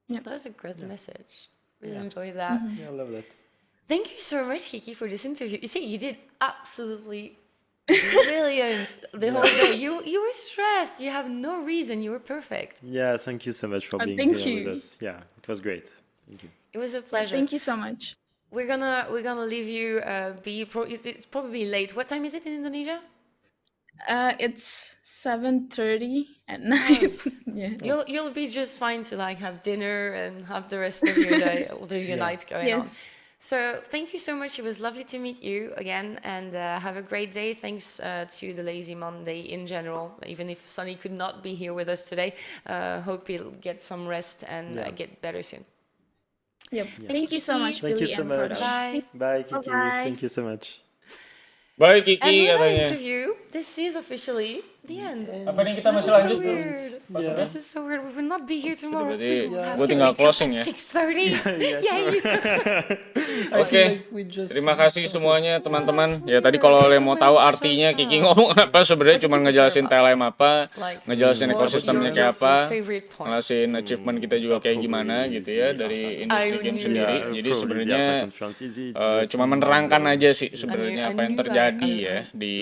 Speaker 3: Yep.
Speaker 1: That's a great message. Really
Speaker 2: Yeah.
Speaker 1: enjoy that.
Speaker 2: Yeah, I love that.
Speaker 1: Thank you so much, Kiki, for this interview. You see, you did absolutely brilliant the whole day. You were stressed. You have no reason. You were perfect.
Speaker 2: Yeah, thank you so much for being
Speaker 3: thank
Speaker 2: here
Speaker 3: you.
Speaker 2: with us. Yeah, it was great. Thank you.
Speaker 1: It was a pleasure.
Speaker 3: Thank you so much.
Speaker 1: We're gonna leave you. It's probably late. What time is it in Indonesia?
Speaker 3: It's 7:30 at night. Yeah.
Speaker 1: You'll be just fine to like have dinner and have the rest of your day or your night going on.
Speaker 3: Yes.
Speaker 1: So thank you so much. It was lovely to meet you again, and have a great day. Thanks to the Lazy Monday in general. Even if Sunny could not be here with us today, hope you'll get some rest and get better soon.
Speaker 3: Yep. Thank you so much,
Speaker 2: Thank you
Speaker 3: Billy
Speaker 2: so
Speaker 3: and
Speaker 2: much.
Speaker 3: Pardo.
Speaker 1: Bye.
Speaker 2: Bye, Kiki.
Speaker 3: Bye-bye.
Speaker 2: Thank you so much.
Speaker 6: Bye
Speaker 1: And
Speaker 6: Kiki
Speaker 1: with that
Speaker 6: katanya.
Speaker 1: interview, this is officially the end.
Speaker 6: Apa nih kita
Speaker 1: This
Speaker 6: masih
Speaker 1: is so
Speaker 6: lanjut?
Speaker 1: weird.
Speaker 2: Yeah.
Speaker 1: This is so weird. We will not be here tomorrow.
Speaker 6: Berarti
Speaker 1: We will have
Speaker 6: gue
Speaker 1: to
Speaker 6: tinggal
Speaker 1: wake up
Speaker 6: closing
Speaker 1: at
Speaker 6: ya.
Speaker 1: 6:30.
Speaker 2: Yeah,
Speaker 1: Yay.
Speaker 6: Oke. Terima kasih semuanya teman-teman. Ya tadi kalau kalian mau tahu artinya Kiki ngomong apa, sebenarnya cuma ngejelasin TLM apa, ngejelasin ekosistemnya kayak apa, ngelasin achievement kita juga kayak gimana gitu ya dari industri game sendiri. Jadi sebenarnya cuma menerangkan aja sih sebenarnya apa yang terjadi ya di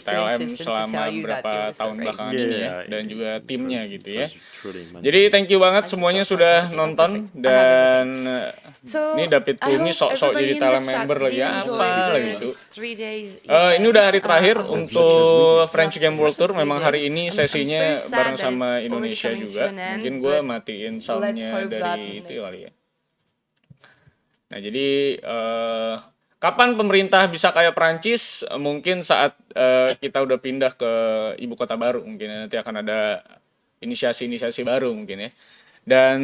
Speaker 6: TLM selama beberapa tahun belakangan ini ya, dan juga timnya gitu ya. Jadi thank you banget semuanya sudah nonton, dan ini David Kumi sok-sok jadi TLM member lagi apa lagi itu. Ini udah hari terakhir untuk French Game World Tour. Memang hari ini sesinya bareng sama Indonesia juga. Mungkin gue matiin soundnya dari itu kali ya. Nah jadi kapan pemerintah bisa kayak Perancis? Mungkin saat kita udah pindah ke ibu kota baru, mungkin nanti akan ada inisiasi-inisiasi baru mungkin ya. Dan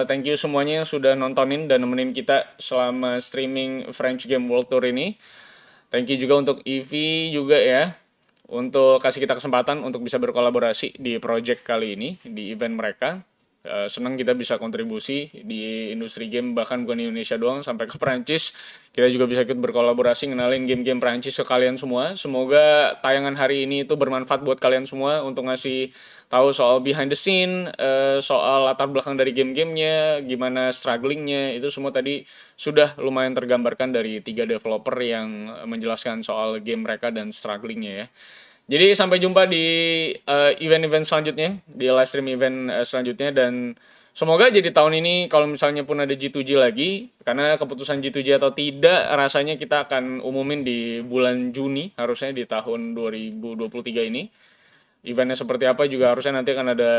Speaker 6: thank you semuanya yang sudah nontonin dan nemenin kita selama streaming French Game World Tour ini. Thank you juga untuk Ivy juga ya, untuk kasih kita kesempatan untuk bisa berkolaborasi di project kali ini, di event mereka. Senang kita bisa kontribusi di industri game, bahkan bukan di Indonesia doang, sampai ke Perancis. Kita juga bisa ikut berkolaborasi ngenalin game-game Perancis ke kalian semua. Semoga tayangan hari ini itu bermanfaat buat kalian semua untuk ngasih tahu soal behind the scene, soal latar belakang dari game-gamenya, gimana strugglingnya, itu semua tadi sudah lumayan tergambarkan dari 3 developer yang menjelaskan soal game mereka dan strugglingnya ya. Jadi sampai jumpa di event-event selanjutnya, di live stream event selanjutnya, dan semoga jadi tahun ini kalau misalnya pun ada G2G lagi, karena keputusan G2G atau tidak rasanya kita akan umumin di bulan Juni harusnya di tahun 2023 ini. Eventnya seperti apa juga harusnya nanti akan ada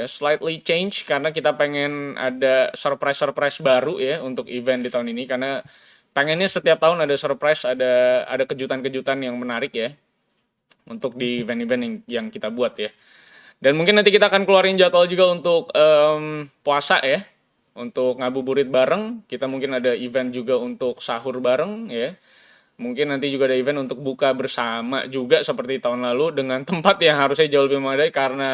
Speaker 6: slightly change, karena kita pengen ada surprise baru ya untuk event di tahun ini, karena pengennya setiap tahun ada surprise, ada kejutan-kejutan yang menarik ya untuk di event-event yang kita buat ya. Dan mungkin nanti kita akan keluarin jadwal juga untuk puasa ya, untuk ngabuburit bareng. Kita mungkin ada event juga untuk sahur bareng ya. Mungkin nanti juga ada event untuk buka bersama juga seperti tahun lalu, dengan tempat yang harusnya jauh lebih memadai karena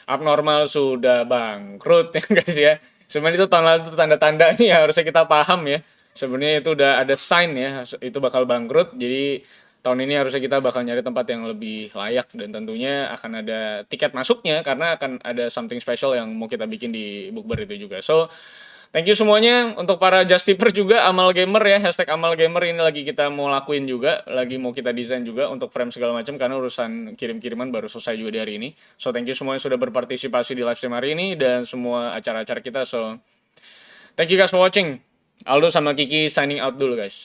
Speaker 6: abnormal sudah bangkrut ya guys ya. Sebenarnya itu tahun lalu itu tanda-tandanya harusnya kita paham ya. Sebenarnya itu udah ada sign ya, itu bakal bangkrut. Jadi tahun ini harusnya kita bakal nyari tempat yang lebih layak, dan tentunya akan ada tiket masuknya karena akan ada something special yang mau kita bikin di Bukber itu juga. So, thank you semuanya. Untuk para Justipers juga, Amal Gamer ya, hashtag Amal Gamer ini lagi kita mau lakuin juga, lagi mau kita desain juga untuk frame segala macam, karena urusan kirim-kiriman baru selesai juga di hari ini. So, thank you semuanya sudah berpartisipasi di live stream hari ini dan semua acara-acara kita. So, thank you guys for watching. Aldo sama Kiki signing out dulu guys.